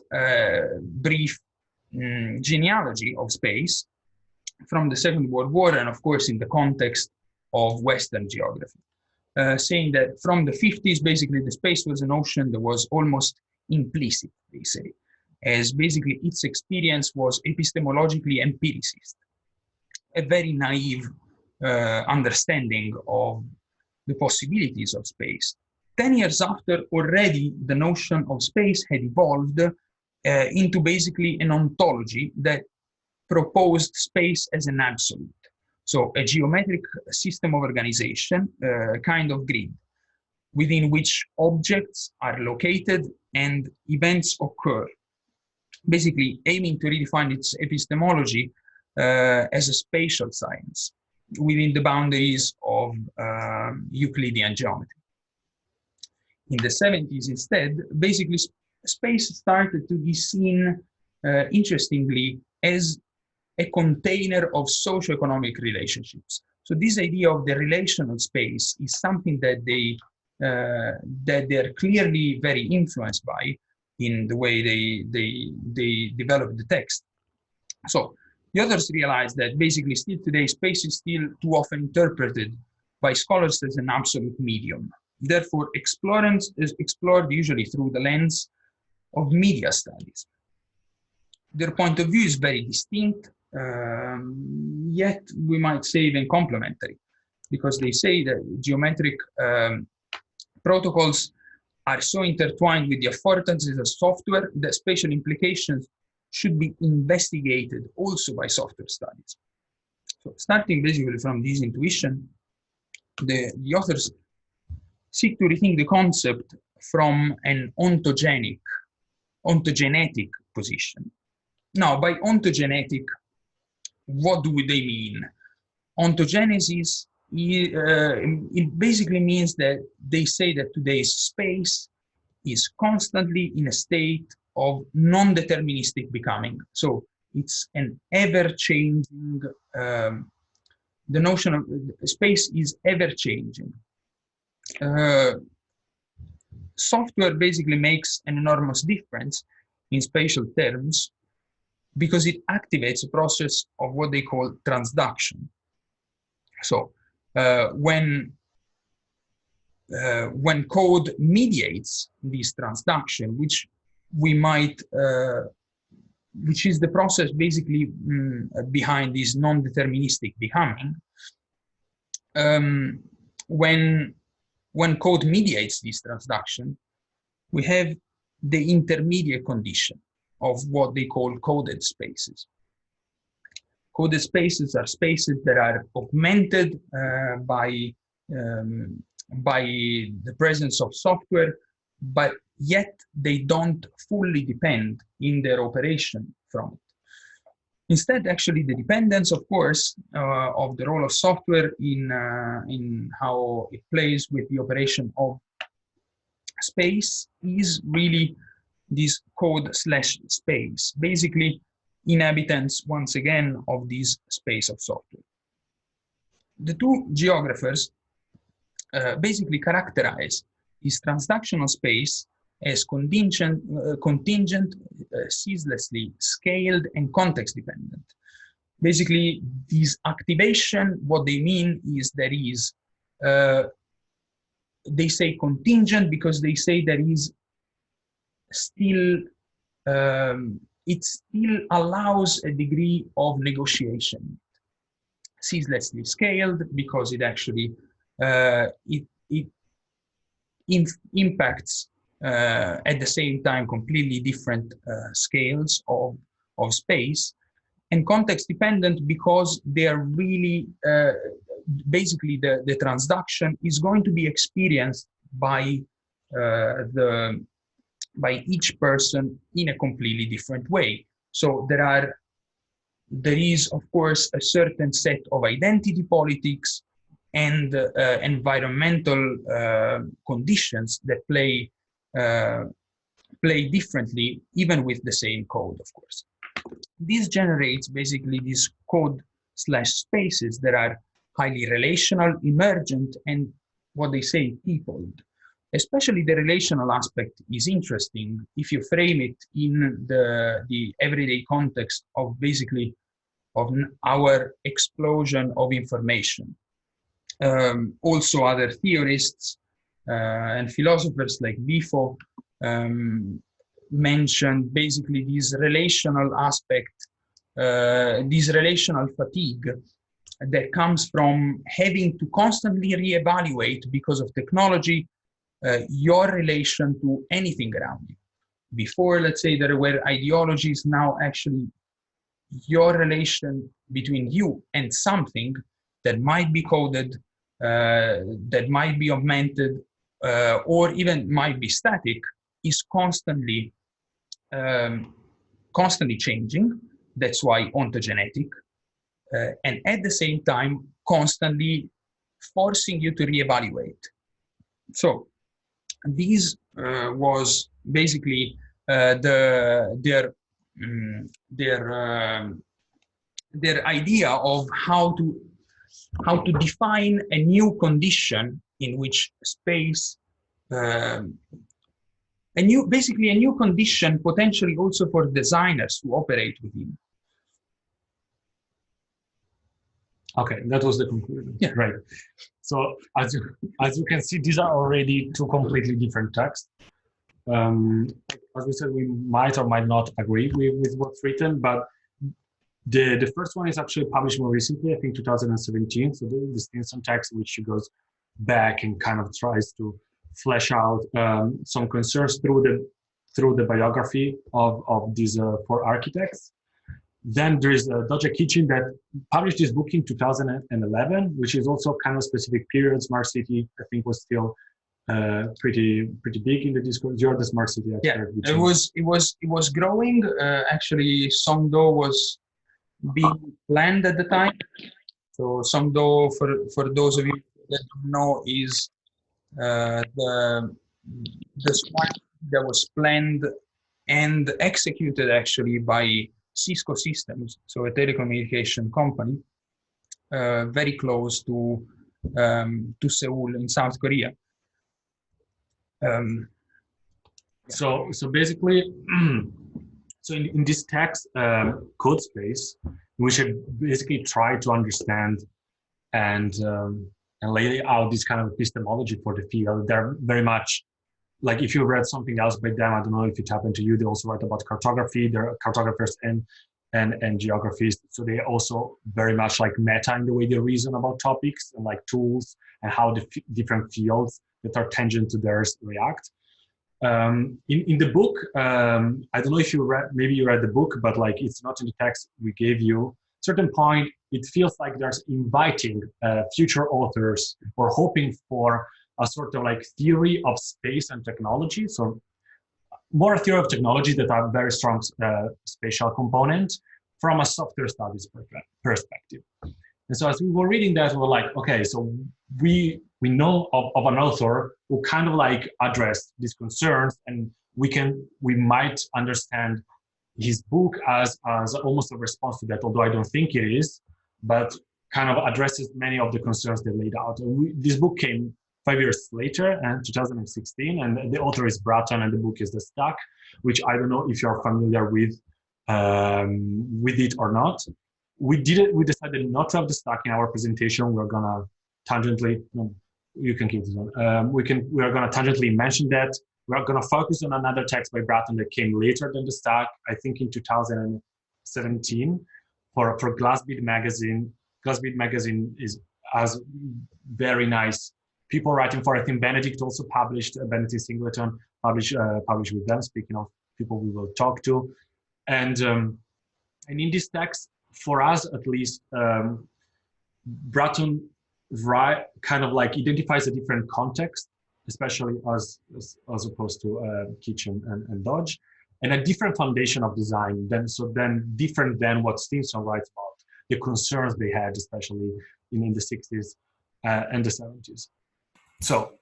brief genealogy of space from the Second World War, and of course in the context of Western geography, saying that from the 50s, basically the space was a notion that was almost implicit, they say, as basically its experience was epistemologically empiricist, a very naive understanding of the possibilities of space. 10 years after, already the notion of space had evolved into basically an ontology that proposed space as an absolute. So a geometric system of organization, kind of grid, within which objects are located and events occur, basically aiming to redefine its epistemology as a spatial science within the boundaries of Euclidean geometry. In the 70s, instead, basically space started to be seen, interestingly, as a container of socio-economic relationships. So this idea of the relational space is something that they're clearly very influenced by in the way they develop the text. So the authors realized that basically still today, space is still too often interpreted by scholars as an absolute medium. Therefore, explorers is explored usually through the lens of media studies. Their point of view is very distinct, yet we might say even complementary, because they say that geometric protocols are so intertwined with the affordances of software that spatial implications should be investigated also by software studies. So starting basically from this intuition, the authors seek to rethink the concept from an ontogenetic position. Now, by ontogenetic, what do they mean? Ontogenesis, it basically means that they say that today's space is constantly in a state of non-deterministic becoming. So it's an ever-changing, the notion of space is ever-changing. Software basically makes an enormous difference in spatial terms because it activates a process of what they call transduction. So when code mediates this transduction, which is the process basically behind this non-deterministic becoming, when code mediates this transduction, we have the intermediate condition of what they call coded spaces. Coded spaces are spaces that are augmented by the presence of software, but yet they don't fully depend in their operation from it. Instead, actually, the dependence, of course, of the role of software in how it plays with the operation of space is really this code/space, basically inhabitants, once again, of this space of software. The two geographers basically characterize this transactional space as contingent, ceaselessly scaled and context dependent. Basically, this activation, what they mean is there is, they say contingent because they say there is still, it still allows a degree of negotiation. Ceaselessly scaled because it actually, it impacts at the same time completely different scales of space, and context dependent because they are really basically the transduction is going to be experienced by each person in a completely different way. So there is of course a certain set of identity politics and environmental conditions that play differently, even with the same code, of course. This generates basically these code/spaces that are highly relational, emergent, and what they say, peopled. Especially the relational aspect is interesting if you frame it in the everyday context of basically of our explosion of information. Also, other theorists and philosophers like Bifo mentioned basically this relational aspect, this relational fatigue that comes from having to constantly reevaluate because of technology your relation to anything around you. Before, let's say, there were ideologies, now actually your relation between you and something that might be coded, that might be augmented, or even might be static, is constantly changing. That's why ontogenetic, and at the same time constantly forcing you to reevaluate. So this was basically their idea of how to define a new condition in which space, basically a new condition potentially also for designers to operate within. Okay, that was the conclusion. Yeah, right. So as you can see, these are already two completely different texts. As we said, we might or might not agree with what's written, but the first one is actually published more recently, I think 2017. So this is some text which goes back and kind of tries to flesh out some concerns through the biography of these four architects. Then there is Dodge Kitchen that published this book in 2011, which is also kind of specific period. Smart City, I think, was still pretty big in the discourse. You're the Smart City expert. Yeah, it was growing. Actually, Songdo was being planned at the time. So Songdo, for those of you that don't know, is the smart that was planned and executed actually by Cisco Systems, so a telecommunication company, very close to Seoul in South Korea. So basically, so in this text code space, we should basically try to understand and lay out this kind of epistemology for the field. They're very much like, if you read something else by them, I don't know if it happened to you, they also write about cartography. They're cartographers and geographies. So they also very much like meta in the way they reason about topics and like tools and how the different fields that are tangent to theirs react. In the book, I don't know if you read, maybe you read the book, but like it's not in the text we gave you. Certain point, it feels like there's inviting future authors or hoping for a sort of like theory of space and technology. So more a theory of technology that have very strong spatial component from a software studies perspective. And so as we were reading that, we were like, okay, so we know of an author who kind of like addressed these concerns, and we might understand his book as almost a response to that, although I don't think it is, but kind of addresses many of the concerns they laid out. This book came 5 years later, in 2016, and the author is Bratton, and the book is The Stack, which I don't know if you're familiar with it or not. We decided not to have The Stack in our presentation. We're gonna tangentially, no, you can keep this on. We are gonna tangentially mention that. We're gonna focus on another text by Bratton that came later than The Stack, I think in 2017, for Glassbead magazine. Glassbead magazine has very nice people writing for. I think Benedict also published, Benedict Singleton published with them, speaking of people we will talk to. And in this text, for us at least, Bratton kind of like identifies a different context, especially as opposed to Kitchen and Dodge, and a different foundation of design. Then different than what Stinson writes about, the concerns they had, especially in the 60s and the 70s. So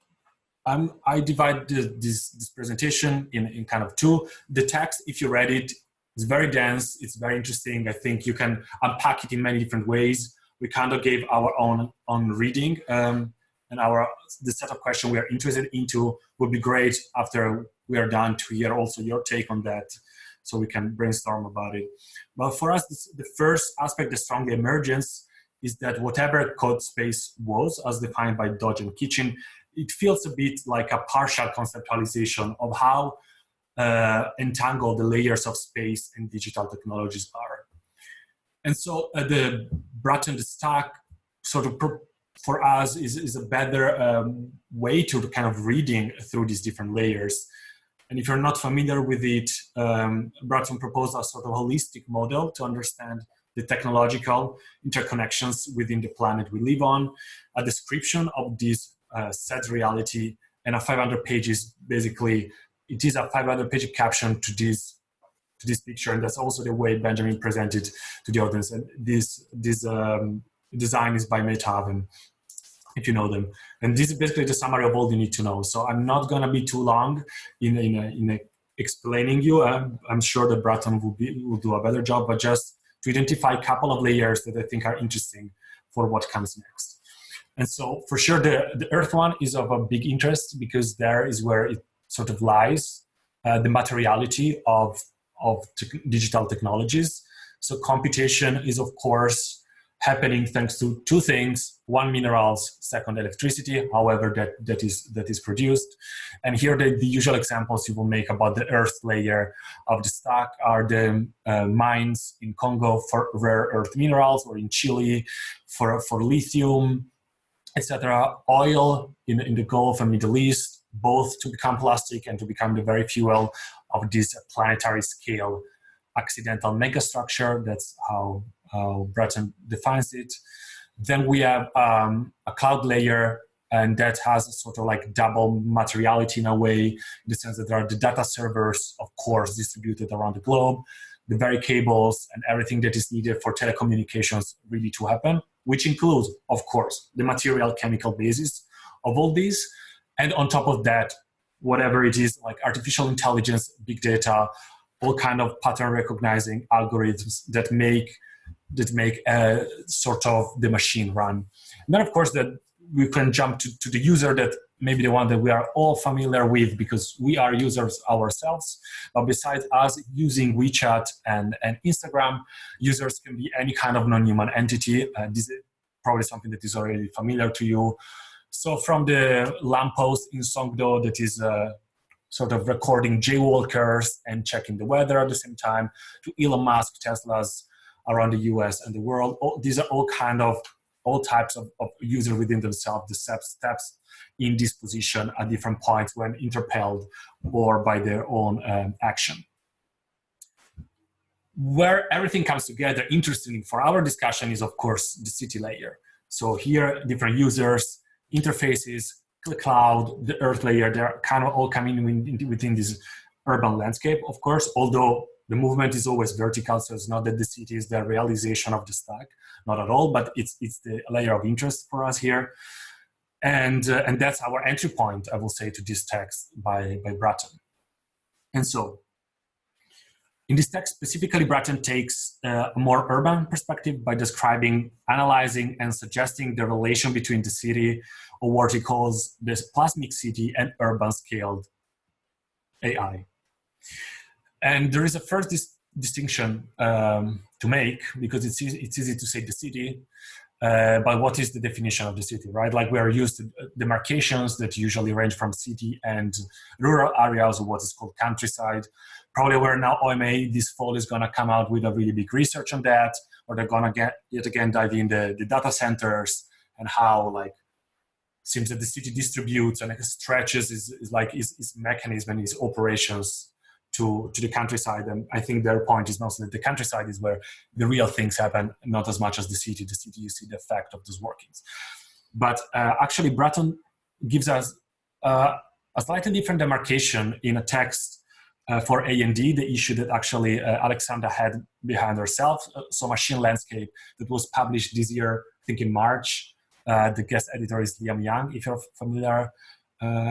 I divide this presentation in kind of two. The text, if you read it, is very dense. It's very interesting. I think you can unpack it in many different ways. We kind of gave our own reading, and the set of questions we are interested into would be great after we are done to hear also your take on that, so we can brainstorm about it. But for us, the first aspect that strongly emerges is that whatever code space was, as defined by Dodge and Kitchen, it feels a bit like a partial conceptualization of how entangled the layers of space and digital technologies are. And so the Bratton the Stack sort of for us is a better way to kind of reading through these different layers. And if you're not familiar with it, Bratton proposed a sort of holistic model to understand the technological interconnections within the planet we live on, a description of this said reality, and a 500 pages, basically, it is a 500-page caption to this picture, and that's also the way Benjamin presented to the audience. And this design is by Metahaven, if you know them. And this is basically the summary of all you need to know. So I'm not going to be too long in explaining you. I'm sure that Bratton will do a better job, but just to identify a couple of layers that I think are interesting for what comes next. And so for sure, the Earth one is of a big interest, because there is where it sort of lies, the materiality of digital technologies. So computation is, of course, happening thanks to two things: one, minerals; second, electricity, however that is produced. And here the usual examples you will make about the Earth layer of the stack are the mines in Congo for rare earth minerals, or in Chile for lithium, etc. Oil in the Gulf and Middle East, both to become plastic and to become the very fuel of this planetary scale accidental megastructure. That's how Bratton defines it. Then we have a cloud layer, and that has a sort of like double materiality in a way, in the sense that there are the data servers, of course, distributed around the globe, the very cables and everything that is needed for telecommunications really to happen, which includes, of course, the material chemical basis of all these. And on top of that, whatever it is, like artificial intelligence, big data, all kind of pattern recognizing algorithms that make sort of the machine run. And then of course that we can jump to the user, that maybe the one that we are all familiar with because we are users ourselves. But besides us using WeChat and Instagram, users can be any kind of non-human entity. This is probably something that is already familiar to you. So from the lamppost in Songdo that is sort of recording jaywalkers and checking the weather at the same time, to Elon Musk, Tesla's around the US and the world. These are all types of users within themselves, the steps in this position at different points when interpelled or by their own action. Where everything comes together, interestingly for our discussion, is of course the city layer. So here, different users, interfaces, the cloud, the earth layer, they're kind of all coming within this urban landscape, of course, although the movement is always vertical, so it's not that the city is the realization of the stack, not at all, but it's the layer of interest for us here. And that's our entry point, I will say, to this text by Bratton. And so, in this text specifically, Bratton takes a more urban perspective by describing, analyzing, and suggesting the relation between the city, or what he calls this plasmic city, and urban-scaled AI. And there is a first distinction to make, because it's easy to say the city, but what is the definition of the city, right? Like we are used to demarcations that usually range from city and rural areas, or what is called countryside. Probably where now OMA this fall is gonna come out with a really big research on that, or they're gonna yet again dive in the data centers and how like seems that the city distributes and stretches its mechanism and its operations to the countryside. And I think their point is mostly that the countryside is where the real things happen, not as much as the city. The city, you see the effect of those workings. But actually, Bratton gives us a slightly different demarcation in a text for A&D, the issue that actually Alexandra had behind herself. So Machine Landscape, that was published this year, I think in March. The guest editor is Liam Young, if you're familiar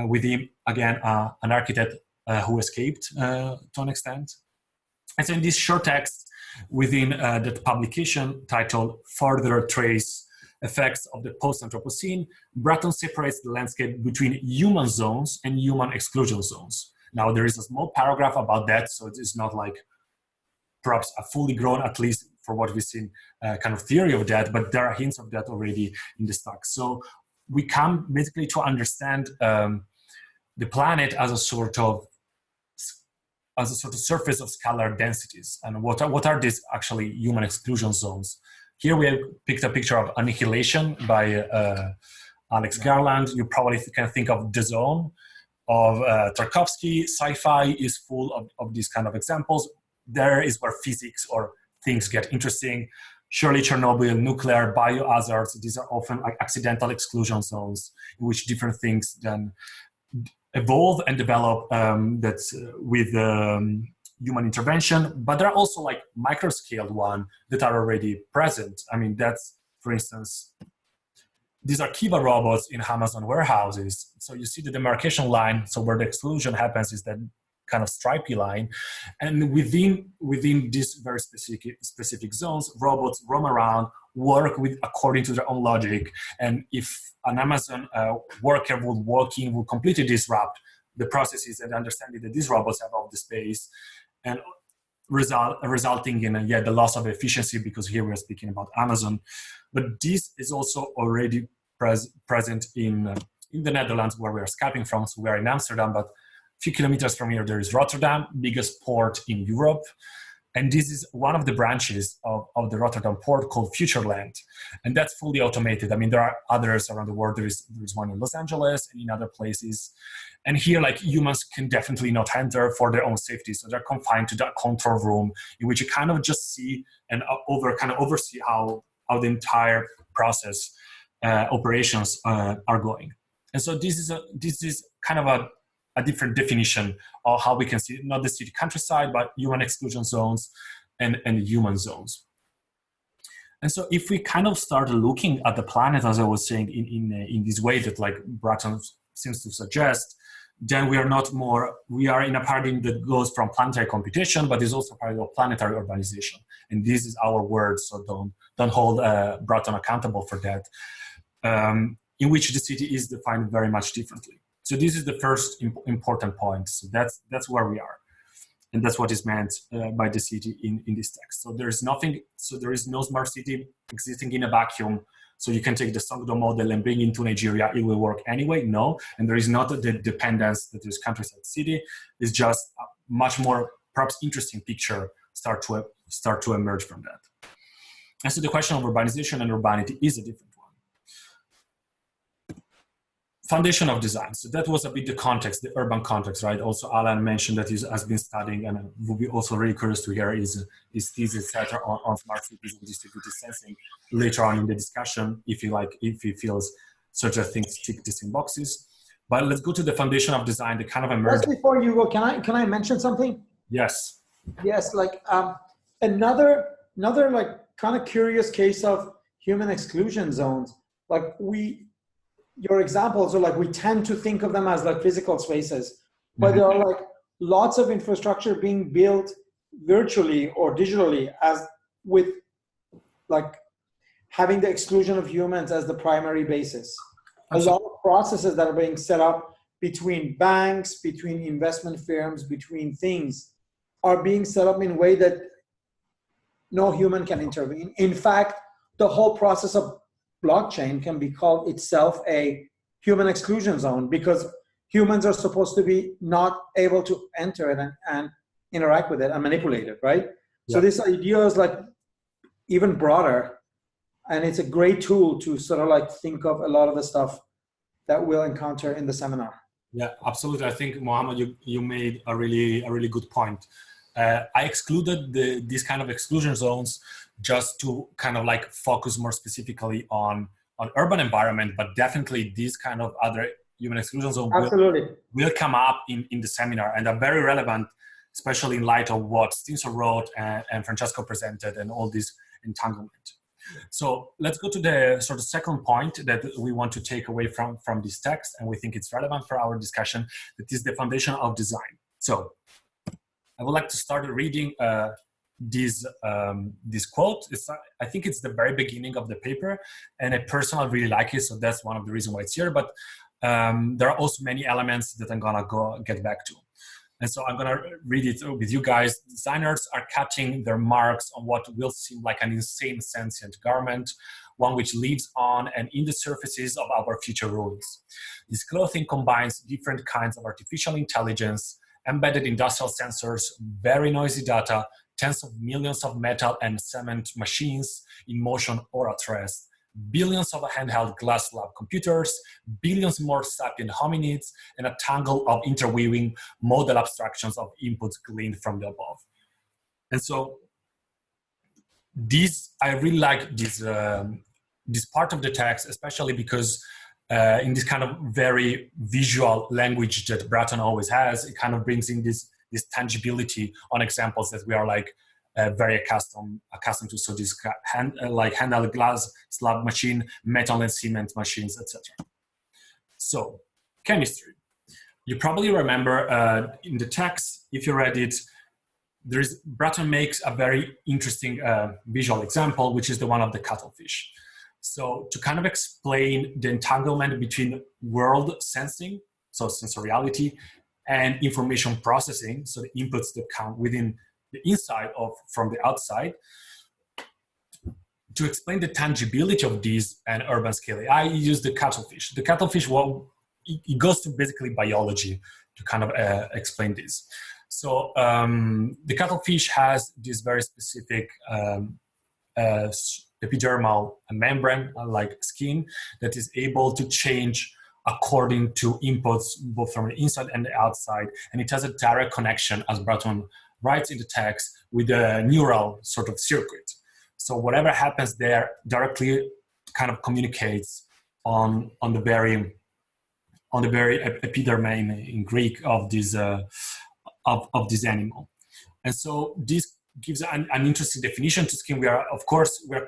with him. Again, an architect who escaped to an extent. And so in this short text within that publication titled Further Trace Effects of the Post-Anthropocene, Bratton separates the landscape between human zones and human exclusion zones. Now there is a small paragraph about that, so it is not like perhaps a fully grown, at least for what we've seen, kind of theory of that, but there are hints of that already in the text. So we come basically to understand the planet as a sort of surface of scalar densities. And what are these actually human exclusion zones? Here we have picked a picture of Annihilation by Alex Garland. You probably can think of The Zone of Tarkovsky. Sci-fi is full of these kind of examples. There is where physics or things get interesting. Surely Chernobyl, nuclear, biohazards, these are often like accidental exclusion zones in which different things then evolve and develop with human intervention, but there are also like micro-scaled ones that are already present. I mean, that's, for instance, these are Kiva robots in Amazon warehouses. So you see the demarcation line, so where the exclusion happens is that kind of stripy line. And within these very specific zones, robots roam around, work according to their own logic. And if an Amazon worker would completely disrupt the processes and understanding that these robots have all the space, and resulting in the loss of efficiency, because here we are speaking about Amazon. But this is also already present in the Netherlands, where we are Skyping from. So we are in Amsterdam, but a few kilometers from here, there is Rotterdam, biggest port in Europe. And this is one of the branches of the Rotterdam port called Futureland. And that's fully automated. I mean, there are others around the world. There is one in Los Angeles and in other places. And here, like, humans can definitely not enter for their own safety. So they're confined to that control room in which you kind of just see and oversee how the entire process operations are going. And so this is kind of a different definition of how we can see not the city countryside, but human exclusion zones and human zones. And so if we kind of start looking at the planet, as I was saying, in this way that like Bratton seems to suggest, then we are in a paradigm that goes from planetary computation, but is also part of planetary urbanization. And this is our word, so don't hold Bratton accountable for that, in which the city is defined very much differently. So this is the first important point. So that's where we are. And that's what is meant by the city in this text. So there is no smart city existing in a vacuum. So you can take the Skogul model and bring it into Nigeria, it will work anyway. No, and there is not the dependence that this countryside city. It's just a much more perhaps interesting picture start to emerge from that. And so the question of urbanization and urbanity is a different one. Foundation of design. So that was a bit the context, the urban context, right? Also, Alan mentioned that he has been studying, and would be also really curious to hear his thesis, etc., on smart cities and distributed sensing later on in the discussion, if he feels such a thing tick the same boxes. But let's go to the foundation of design, the kind of emerging. Just before you go, can I mention something? Yes. Yes, like another like kind of curious case of human exclusion zones. Like your examples are like, we tend to think of them as like physical spaces, but there are like lots of infrastructure being built virtually or digitally, as with like having the exclusion of humans as the primary basis. Absolutely. A lot of processes that are being set up between banks, between investment firms, between things are being set up in a way that no human can intervene. In fact, the whole process of blockchain can be called itself a human exclusion zone, because humans are supposed to be not able to enter it and interact with it and manipulate it, right? Yeah. So this idea is like even broader, and it's a great tool to sort of like think of a lot of the stuff that we'll encounter in the seminar. Yeah, absolutely. I think, Mohammed, you made a really good point. I excluded these kind of exclusion zones just to kind of like focus more specifically on urban environment, but definitely these kind of other human exclusion zones will come up in the seminar, and are very relevant, especially in light of what Stinson wrote and Francesco presented and all this entanglement. So let's go to the sort of second point that we want to take away from this text, and we think it's relevant for our discussion, that is the foundation of design. So I would like to start reading this quote. I think it's the very beginning of the paper, and I personally really like it, so that's one of the reasons why it's here. But there are also many elements that I'm gonna get back to. And so I'm gonna read it with you guys. Designers are cutting their marks on what will seem like an insane sentient garment, one which lives on and in the surfaces of our future ruins. This clothing combines different kinds of artificial intelligence, embedded industrial sensors, very noisy data, tens of millions of metal and cement machines in motion or at rest, billions of handheld glass lab computers, billions more sapient hominids, and a tangle of interweaving model abstractions of inputs gleaned from the above. And so I really like this part of the text, especially because in this kind of very visual language that Bratton always has, it kind of brings in this tangibility on examples that we are like very accustomed to. So this like handheld glass slab machine, metal and cement machines, etc. So chemistry. You probably remember in the text, if you read it, Bratton makes a very interesting visual example, which is the one of the cuttlefish. So to kind of explain the entanglement between world sensing, so sensoriality, and information processing, so the inputs that come within the inside from the outside, to explain the tangibility of these and urban scale, I use the cuttlefish. The cuttlefish, well, it goes to basically biology to kind of explain this. So the cuttlefish has this very specific epidermal membrane, like skin, that is able to change according to inputs both from the inside and the outside. And it has a direct connection, as Bratton writes in the text, with a neural sort of circuit. So whatever happens there directly kind of communicates on the very epiderme in Greek of this animal. And so this gives an interesting definition to skin. We are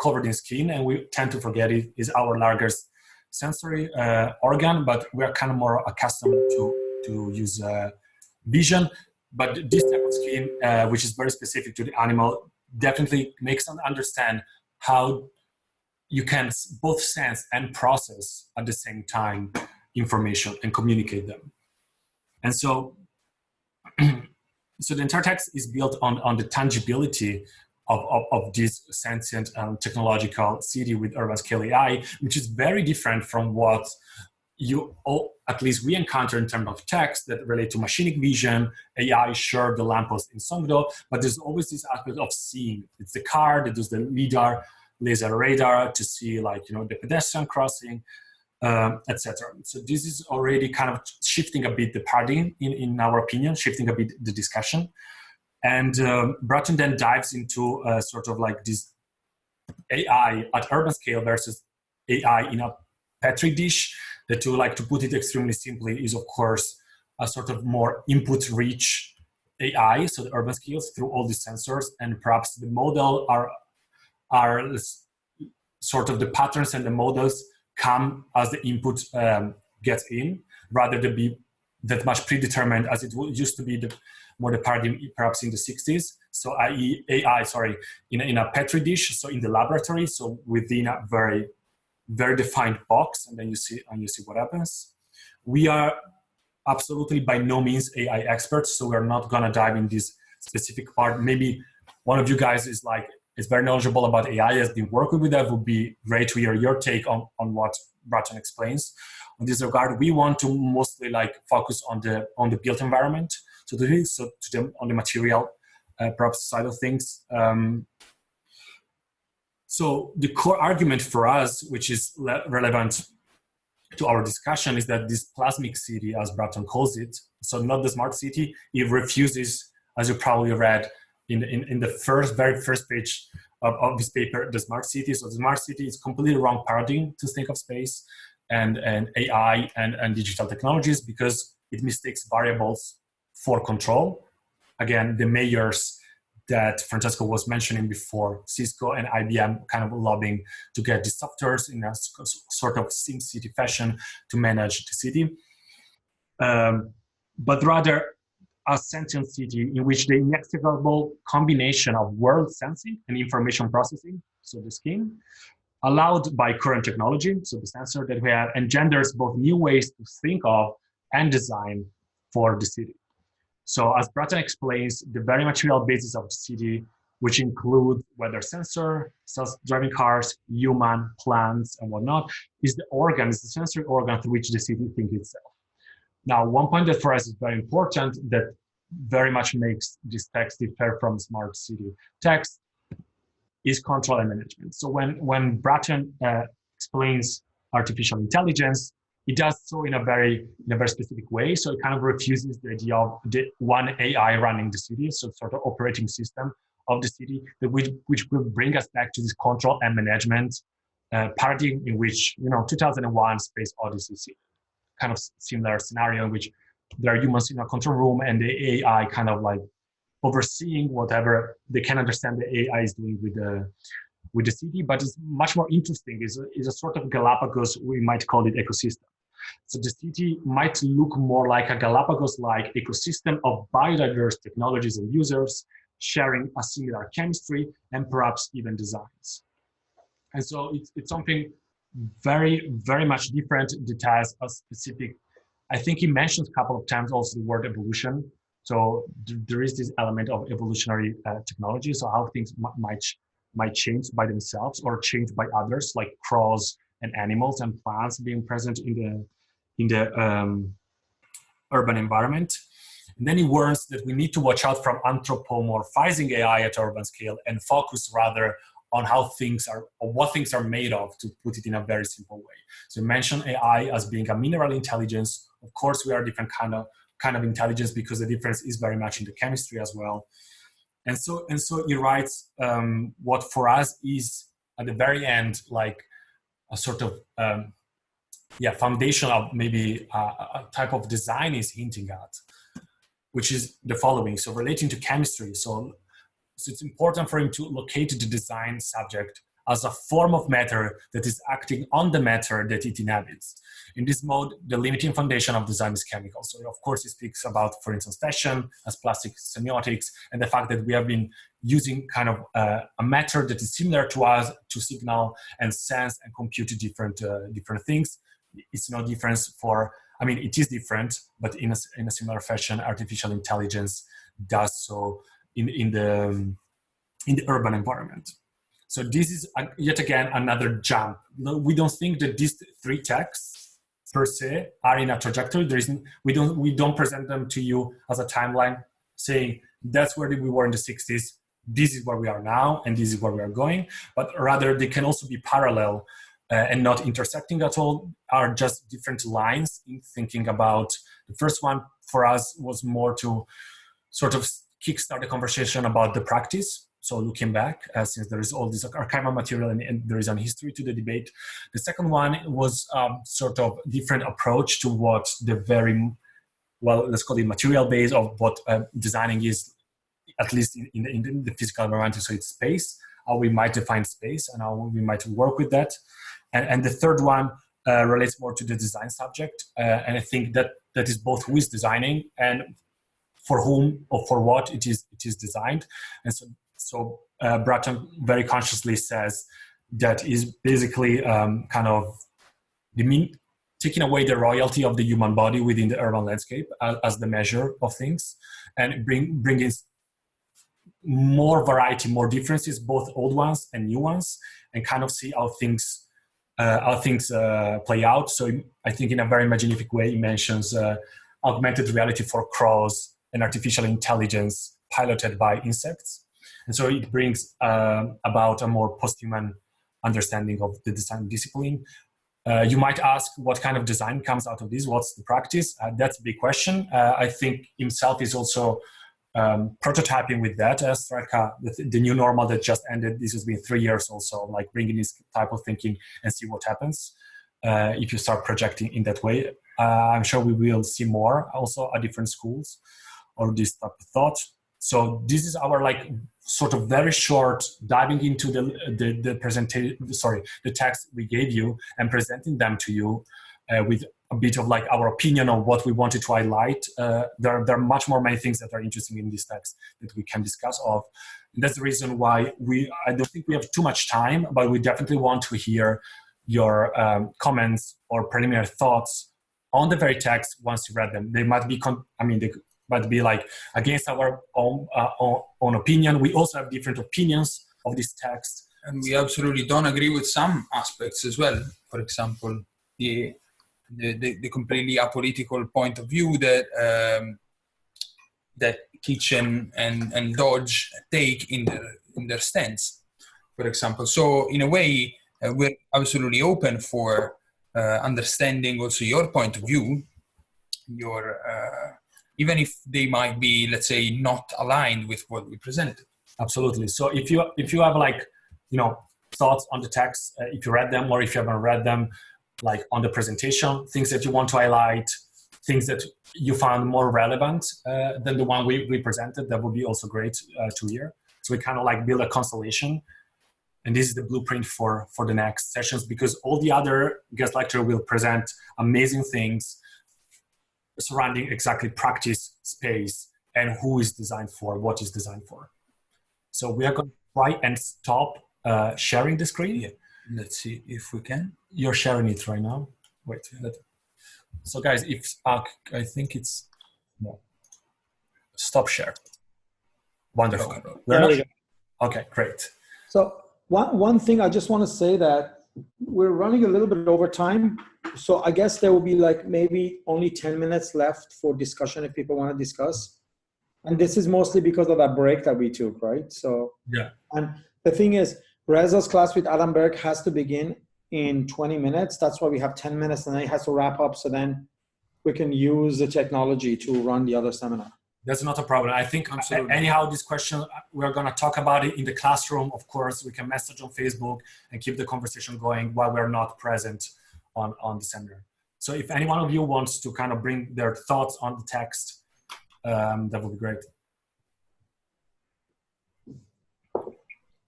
covered in skin, and we tend to forget it is our largest sensory organ, but we are kind of more accustomed to to use vision. But this type of skin, which is very specific to the animal, definitely makes them understand how you can both sense and process at the same time information and communicate them. And so, so the entire text is built on the tangibility of this sentient technological city with urban scale AI, which is very different from what at least we encounter in terms of text that relate to machinic vision, AI, sure, the lamppost in Songdo, but there's always this aspect of seeing. It's the car that does the LiDAR, laser radar to see, like, you know, the pedestrian crossing, etc. So this is already kind of shifting a bit the paradigm, in our opinion, shifting a bit the discussion. And Bratton then dives into sort of like this AI at urban scale versus AI in a petri dish. The two, like, to put it extremely simply, is of course a sort of more input-rich AI, so the urban skills through all these sensors, and perhaps the model are sort of the patterns and the models come as the input gets in, rather than be that much predetermined as it used to be the paradigm perhaps in the 60s. So i.e. AI, in a petri dish, so in the laboratory, so within a very defined box, and then you see what happens. We are absolutely by no means AI experts, so we're not gonna dive in this specific part. Maybe one of you guys is very knowledgeable about AI, has been working with that. Would be great to hear your take on what Bratton explains. On this regard, we want to mostly focus on the built environment, on the material perhaps side of things. So the core argument for us, which is relevant to our discussion, is that this plasmic city, as Bratton calls it, so not the smart city, it refuses, as you probably read in the very first page of this paper, the smart city. So the smart city is completely wrong paradigm to think of space and AI and digital technologies, because it mistakes variables for control. Again, the mayors that Francesco was mentioning before, Cisco and IBM kind of lobbying to get the softwares in a sort of SimCity fashion to manage the city. But rather a sentient city in which the inextricable combination of world sensing and information processing, so the skin, allowed by current technology, so the sensor that we have, engenders both new ways to think of and design for the city. So as Bratton explains, the very material basis of the city, which include weather sensor, self-driving cars, human, plants, and whatnot, is the sensory organ through which the city thinks itself. Now, one point that for us is very important that very much makes this text differ from smart city text is control and management. So when Bratton explains artificial intelligence, it does so in a very specific way. So it kind of refuses the idea of the one AI running the city, so sort of operating system of the city, which will bring us back to this control and management paradigm in which, 2001 Space Odyssey, kind of similar scenario in which there are humans in a control room and the AI kind of like overseeing whatever they can understand the AI is doing with the city. But it's much more interesting, is a sort of Galapagos, we might call it, ecosystem. So the city might look more like a Galapagos-like ecosystem of biodiverse technologies and users sharing a similar chemistry and perhaps even designs. And so it's something very, very much different that has a specific, I think he mentions a couple of times also the word evolution. So there is this element of evolutionary technology, so how things might change by themselves or change by others, like crows and animals and plants being present in the urban environment. And then he warns that we need to watch out from anthropomorphizing AI at urban scale and focus rather on how things are, or what things are made of, to put it in a very simple way. So you mentioned AI as being a mineral intelligence. Of course, we are a different kind of intelligence, because the difference is very much in the chemistry as well. And so he writes what for us is at the very end like a sort of foundation of maybe a type of design is hinting at, which is the following. So relating to chemistry, so it's important for him to locate the design subject as a form of matter that is acting on the matter that it inhabits. In this mode, the limiting foundation of design is chemical. So of course, it speaks about, for instance, fashion as plastic semiotics, and the fact that we have been using kind of a matter that is similar to us to signal and sense and compute different things. It's no difference for, I mean, it is different, but in a similar fashion, artificial intelligence does so in the urban environment. So this is yet again another jump. We don't think that these three texts per se are in a trajectory. We don't present them to you as a timeline saying that's where we were in the 60s, this is where we are now, and this is where we are going. But rather they can also be parallel and not intersecting at all, are just different lines in thinking about. The first one for us was more to sort of kickstart the conversation about the practice. So looking back, since there is all this archival material and there is a history to the debate. The second one was sort of different approach to what the very, well, let's call it material base of what designing is, at least in the physical environment, so it's space, how we might define space and how we might work with that. And the third one relates more to the design subject. And I think that is both who is designing and for whom or for what it is designed. And so Bratton very consciously says that is basically kind of taking away the royalty of the human body within the urban landscape as the measure of things, and bringing more variety, more differences, both old ones and new ones, and kind of see how things play out. So I think in a very imaginative way, he mentions augmented reality for crows and artificial intelligence piloted by insects. And so it brings about a more post-human understanding of the design discipline. You might ask what kind of design comes out of this, what's the practice? That's a big question. I think himself is also prototyping with that as the new normal that just ended. This has been 3 years also, like bringing this type of thinking and see what happens if you start projecting in that way. I'm sure we will see more also at different schools or this type of thought. So this is our like sort of very short diving into the presentation, the text we gave you and presenting them to you with a bit of like our opinion on what we wanted to highlight. There are much more many things that are interesting in this text that we can discuss of. And that's the reason why I don't think we have too much time, but we definitely want to hear your comments or preliminary thoughts on the very text once you read them. They might be, they might be like against our own opinion. We also have different opinions of this text. And we absolutely don't agree with some aspects as well. For example, the completely apolitical point of view that Kitchen and Dodge take in their stance, for example. So in a way, we're absolutely open for understanding also your point of view, even if they might be, let's say, not aligned with what we presented. Absolutely. So if you have like, thoughts on the text, if you read them or if you haven't read them, like on the presentation, things that you want to highlight, things that you found more relevant than the one we presented, that would be also great to hear. So we kind of like build a constellation. And this is the blueprint for the next sessions, because all the other guest lecturers will present amazing things surrounding exactly practice, space, and who is designed for, what is designed for. So we are going to try and stop sharing the screen. Yeah. Let's see if we can. You're sharing it right now. Wait. So guys, if I think it's no. Stop share. Wonderful. Okay, great. So one thing I just want to say that we're running a little bit over time. So I guess there will be like maybe only 10 minutes left for discussion if people want to discuss. And this is mostly because of that break that we took, right? So yeah. And the thing is, Reza's class with Adam Berg has to begin in 20 minutes. That's why we have 10 minutes, and then he has to wrap up so then we can use the technology to run the other seminar. That's not a problem. I think anyhow, this question, we're going to talk about it in the classroom. Of course, we can message on Facebook and keep the conversation going while we're not present on the seminar. So if any one of you wants to kind of bring their thoughts on the text, that would be great.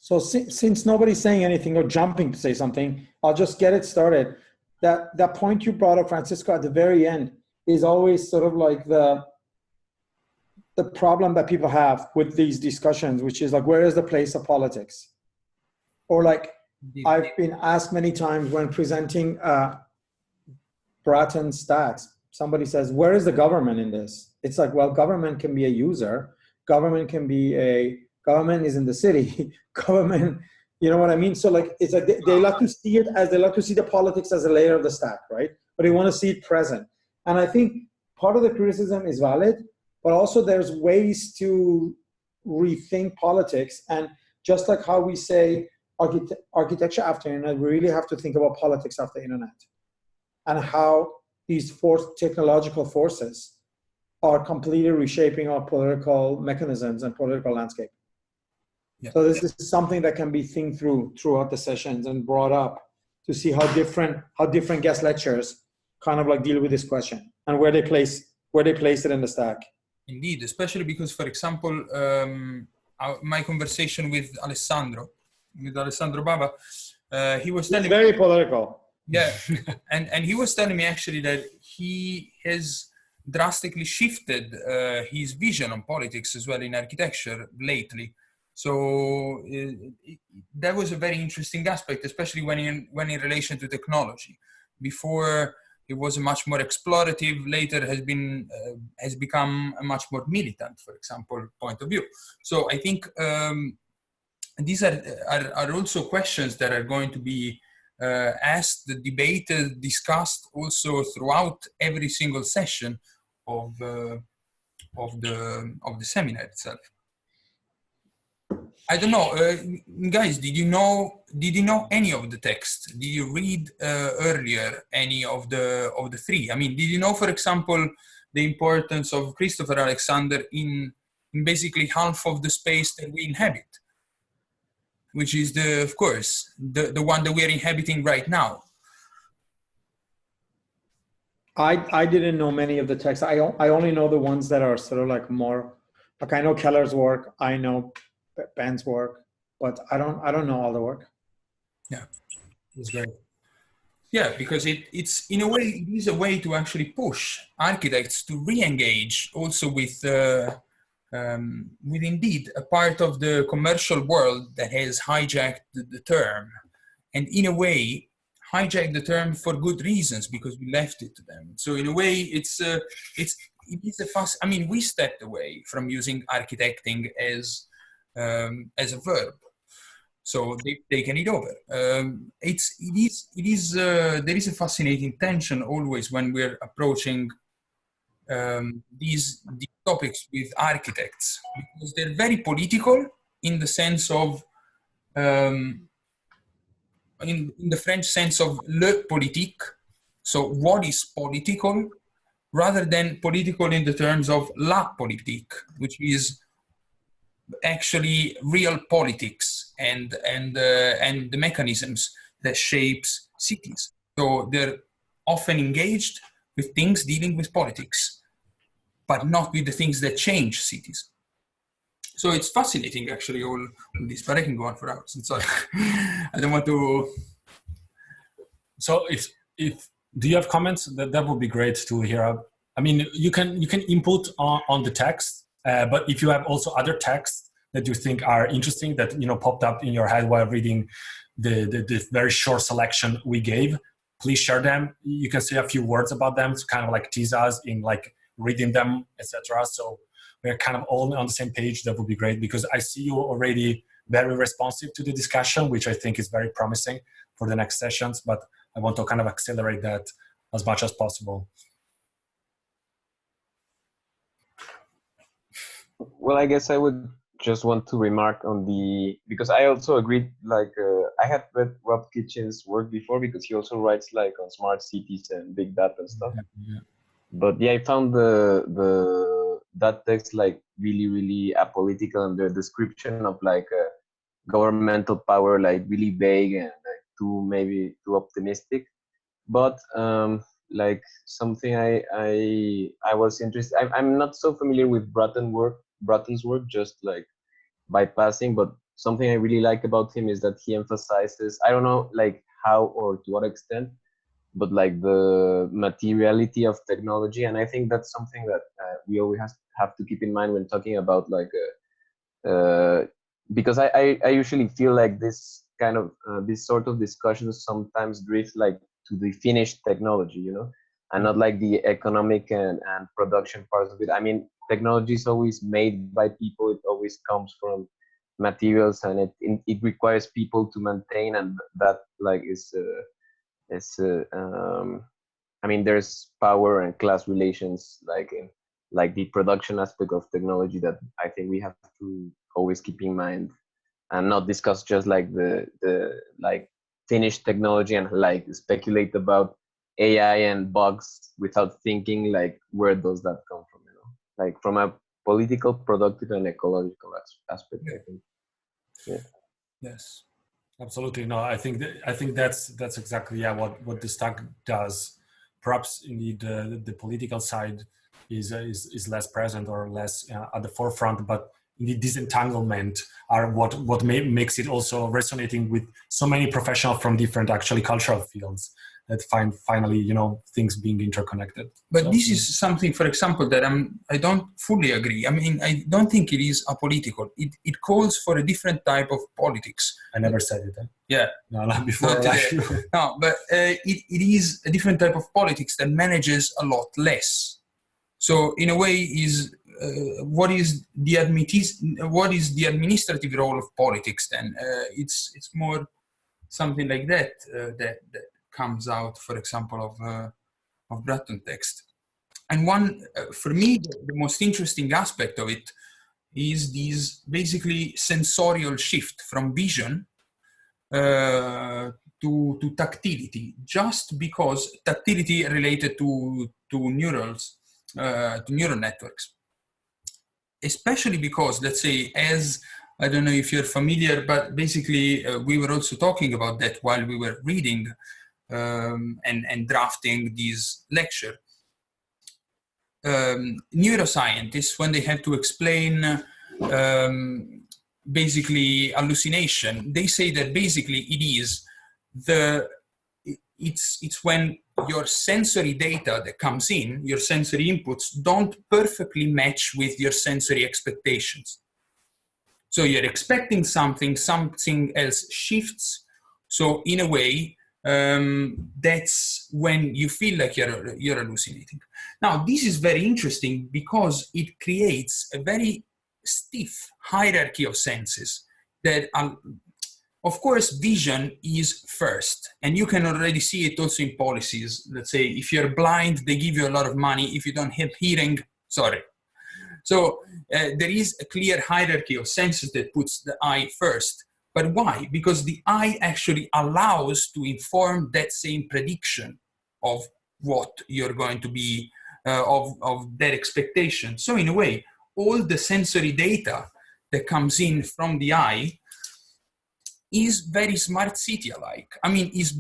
So since nobody's saying anything or jumping to say something, I'll just get it started. That point you brought up, Francisco, at the very end is always sort of like the problem that people have with these discussions, which is like, where is the place of politics? Or like, I've been asked many times when presenting Bratton stats, somebody says, where is the government in this? It's like, well, government can be a user. Government is in the city. Government, you know what I mean? So like, it's like they like to see it as, they like to see the politics as a layer of the stack, right? But they want to see it present. And I think part of the criticism is valid, but also there's ways to rethink politics. And just like how we say architecture after internet, we really have to think about politics after internet and how these technological forces are completely reshaping our political mechanisms and political landscape. Yeah. So this is something that can be think through throughout the sessions and brought up to see how different guest lectures kind of like deal with this question and where they place it in the stack. Indeed, especially because, for example, my conversation with Alessandro Baba, he was telling very political. Yeah, and he was telling me actually that he has drastically shifted his vision on politics as well in architecture lately. So that was a very interesting aspect, especially when in relation to technology. Before it was a much more explorative, later has become a much more militant, for example, point of view. So I think these are also questions that are going to be asked, debated, discussed also throughout every single session of the seminar itself. I don't know, guys. Did you know any of the text? Did you read earlier any of the three? I mean, did you know, for example, the importance of Christopher Alexander in basically half of the space that we inhabit, which is of course the one that we are inhabiting right now? I didn't know many of the texts. I only know the ones that are sort of like more, like I know Keller's work, I know Ben's work, but I don't know all the work. Yeah, that's great. Yeah, because it's in a way, it is a way to actually push architects to re-engage also with indeed a part of the commercial world that has hijacked the term, and in a way hijacked the term for good reasons because we left it to them. So in a way, it is a fast. I mean, we stepped away from using architecting as a verb, so they've taken it over. There is a fascinating tension always when we're approaching these topics with architects, because they're very political in the sense of in the French sense of le politique, so what is political, rather than political in the terms of la politique, which is actually real politics and the mechanisms that shapes cities. So they're often engaged with things dealing with politics, but not with the things that change cities. So it's fascinating, actually, all this, but I can go on for hours. Sorry, I don't want to. So if do you have comments? That would be great to hear. I mean, you can input on the text, but if you have also other texts that you think are interesting that popped up in your head while reading the very short selection we gave, please share them. You can say a few words about them to kind of like tease us in like reading them, etc. So we're kind of all on the same page. That would be great, because I see you already very responsive to the discussion, which I think is very promising for the next sessions, but I want to kind of accelerate that as much as possible. Well, I guess I would just want to remark on because I also agreed, like I had read Rob Kitchen's work before, because he also writes like on smart cities and big data and stuff. Yeah. But yeah, I found that text like really apolitical, and the description of like governmental power like really vague and like too optimistic. But like something I was interested. I'm not so familiar with Bratton's work, just like by passing. But something I really like about him is that he emphasizes, I don't know like how or to what extent, but like the materiality of technology. And I think that's something that we always have to keep in mind when talking about like because I usually feel like this kind of this sort of discussions sometimes drift like to the finished technology, you know, and not like the economic and production parts of it. I mean, technology is always made by people. It always comes from materials, and it requires people to maintain, and that like is I mean, there's power and class relations like in like the production aspect of technology that I think we have to always keep in mind, and not discuss just like the like finished technology and like speculate about AI and bugs without thinking like where does that come from, you know, like from a political, productive, and ecological aspect. I think. Yeah. Yes, absolutely. No, I think that's exactly what the stack does. Perhaps indeed the political side is less present or less at the forefront, but indeed disentanglement are what makes it also resonating with so many professionals from different actually cultural fields that find finally, you know, things being interconnected. But so, this is something, for example, that I don't fully agree. I mean, I don't think it is apolitical. It calls for a different type of politics. I never said it. Yeah. No, not before. No, but it is a different type of politics that manages a lot less. So in a way, is what is the administrative role of politics? Then it's more something like that that comes out, for example, of Breton text. And one, for me, the most interesting aspect of it is this basically sensorial shift from vision to tactility, just because tactility related to neurals, to neural networks. Especially because, let's say, as I don't know if you're familiar, but basically we were also talking about that while we were reading and drafting this lecture. Neuroscientists, when they have to explain basically hallucination, they say that basically it's when your sensory data that comes in, your sensory inputs, don't perfectly match with your sensory expectations. So you're expecting something else shifts. So in a way, that's when you feel like you're hallucinating. Now, this is very interesting because it creates a very stiff hierarchy of senses that, of course, vision is first. And you can already see it also in policies. Let's say if you're blind, they give you a lot of money. If you don't have hearing, sorry. So there is a clear hierarchy of senses that puts the eye first. But why? Because the eye actually allows to inform that same prediction of what you're going to be, of their expectation. So in a way, all the sensory data that comes in from the eye is very smart city-alike. I mean, is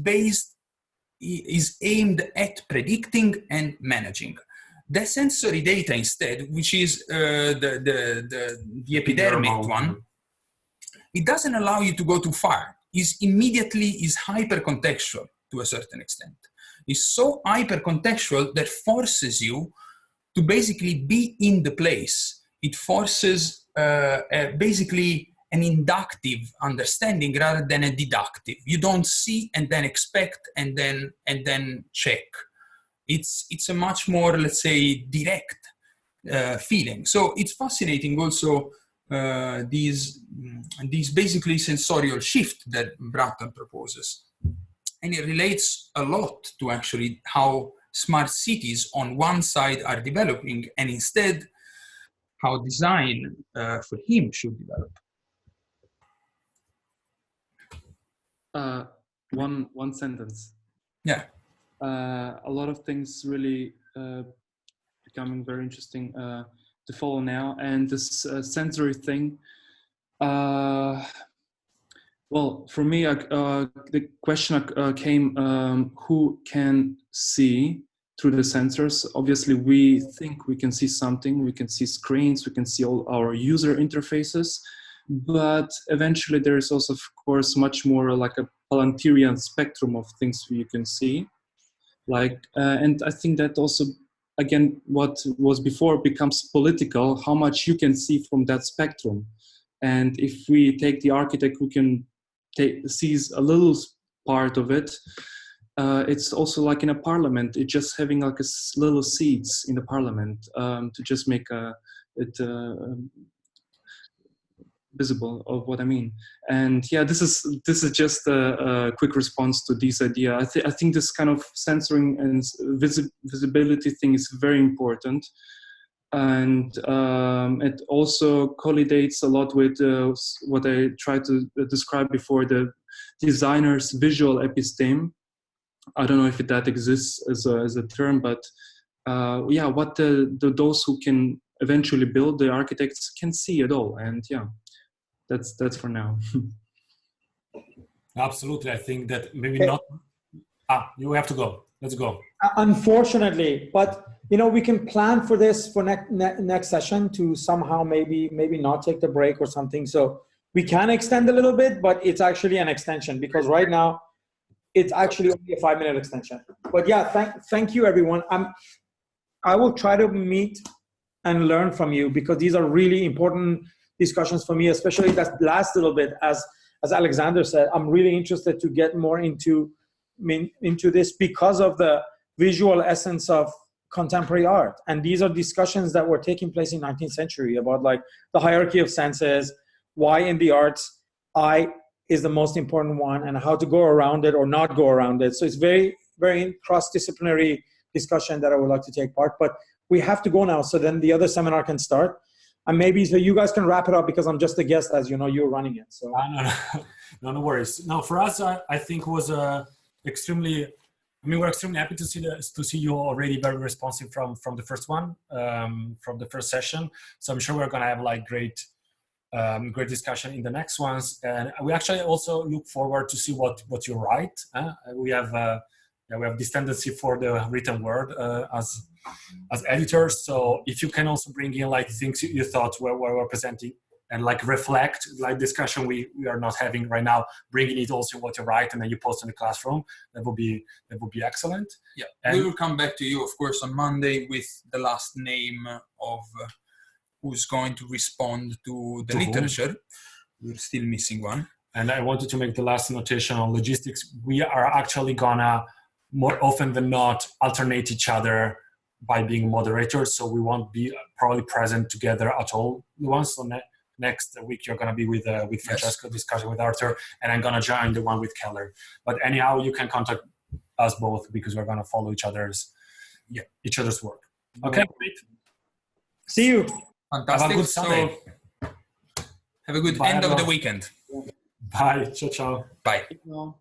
aimed at predicting and managing. The sensory data instead, which is the epidermic one, it doesn't allow you to go too far. Is hyper-contextual to a certain extent. It's so hyper-contextual that forces you to basically be in the place. It forces basically an inductive understanding rather than a deductive. You don't see and then expect and then check. It's a much more, let's say, direct feeling. So it's fascinating also these basically sensorial shift that Breton proposes. And it relates a lot to actually how smart cities on one side are developing, and instead how design for him should develop. One sentence. Yeah. A lot of things really becoming very interesting to follow now, and this sensory thing. Well, for me, the question came: who can see through the sensors? Obviously, we think we can see something. We can see screens. We can see all our user interfaces. but eventually there is also, of course, much more like a Palantirean spectrum of things you can see. And I think that also, again, what was before becomes political, how much you can see from that spectrum. And if we take the architect who can sees a little part of it, it's also like in a parliament, it's just having like little seats in the parliament to just make it visible of what I mean. And yeah, this is just a quick response to this idea. I think this kind of censoring and visibility thing is very important. And it also collidates a lot with what I tried to describe before, the designer's visual episteme. I don't know if that exists as a term, but yeah, what those who can eventually build, the architects, can see at all. And yeah, that's for now. Absolutely. I think that maybe Okay. not. You have to go. Let's go. Unfortunately, but we can plan for this for next session to somehow maybe not take the break or something. So we can extend a little bit, but it's actually an extension because right now it's actually only a 5-minute extension. But yeah, thank you everyone. I will try to meet and learn from you because these are really important discussions for me, especially that last little bit. As Alexander said, I'm really interested to get more into this because of the visual essence of contemporary art. And these are discussions that were taking place in 19th century about like the hierarchy of senses, why in the arts eye is the most important one, and how to go around it or not go around it. So it's very, very cross-disciplinary discussion that I would like to take part, but we have to go now. So then the other seminar can start. And maybe so you guys can wrap it up because I'm just a guest, as you know, you're running it. So no worries. No, for us, I think was extremely. I mean, we're extremely happy to see you already very responsive from the first one, from the first session. So I'm sure we're gonna have like great discussion in the next ones. And we actually also look forward to see what you write. We have this tendency for the written word as editors. So if you can also bring in like things you thought we're presenting and like reflect like discussion we are not having right now, bringing it also what you write and then you post in the classroom, that would be excellent. Yeah, and we will come back to you, of course, on Monday with the last name of who's going to respond to the literature. We're still missing one. And I wanted to make the last notation on logistics. We are actually gonna more often than not alternate each other by being moderators. So we won't be probably present together at all once. So next week you're gonna be with Francesco, discussing with Arthur, and I'm gonna join the one with Keller. But anyhow, you can contact us both because we're gonna follow each other's work. Okay, great. See you. Fantastic. Have a good Sunday. Have a good Bye, end everyone. of the weekend. Bye. Ciao, ciao. Bye. No.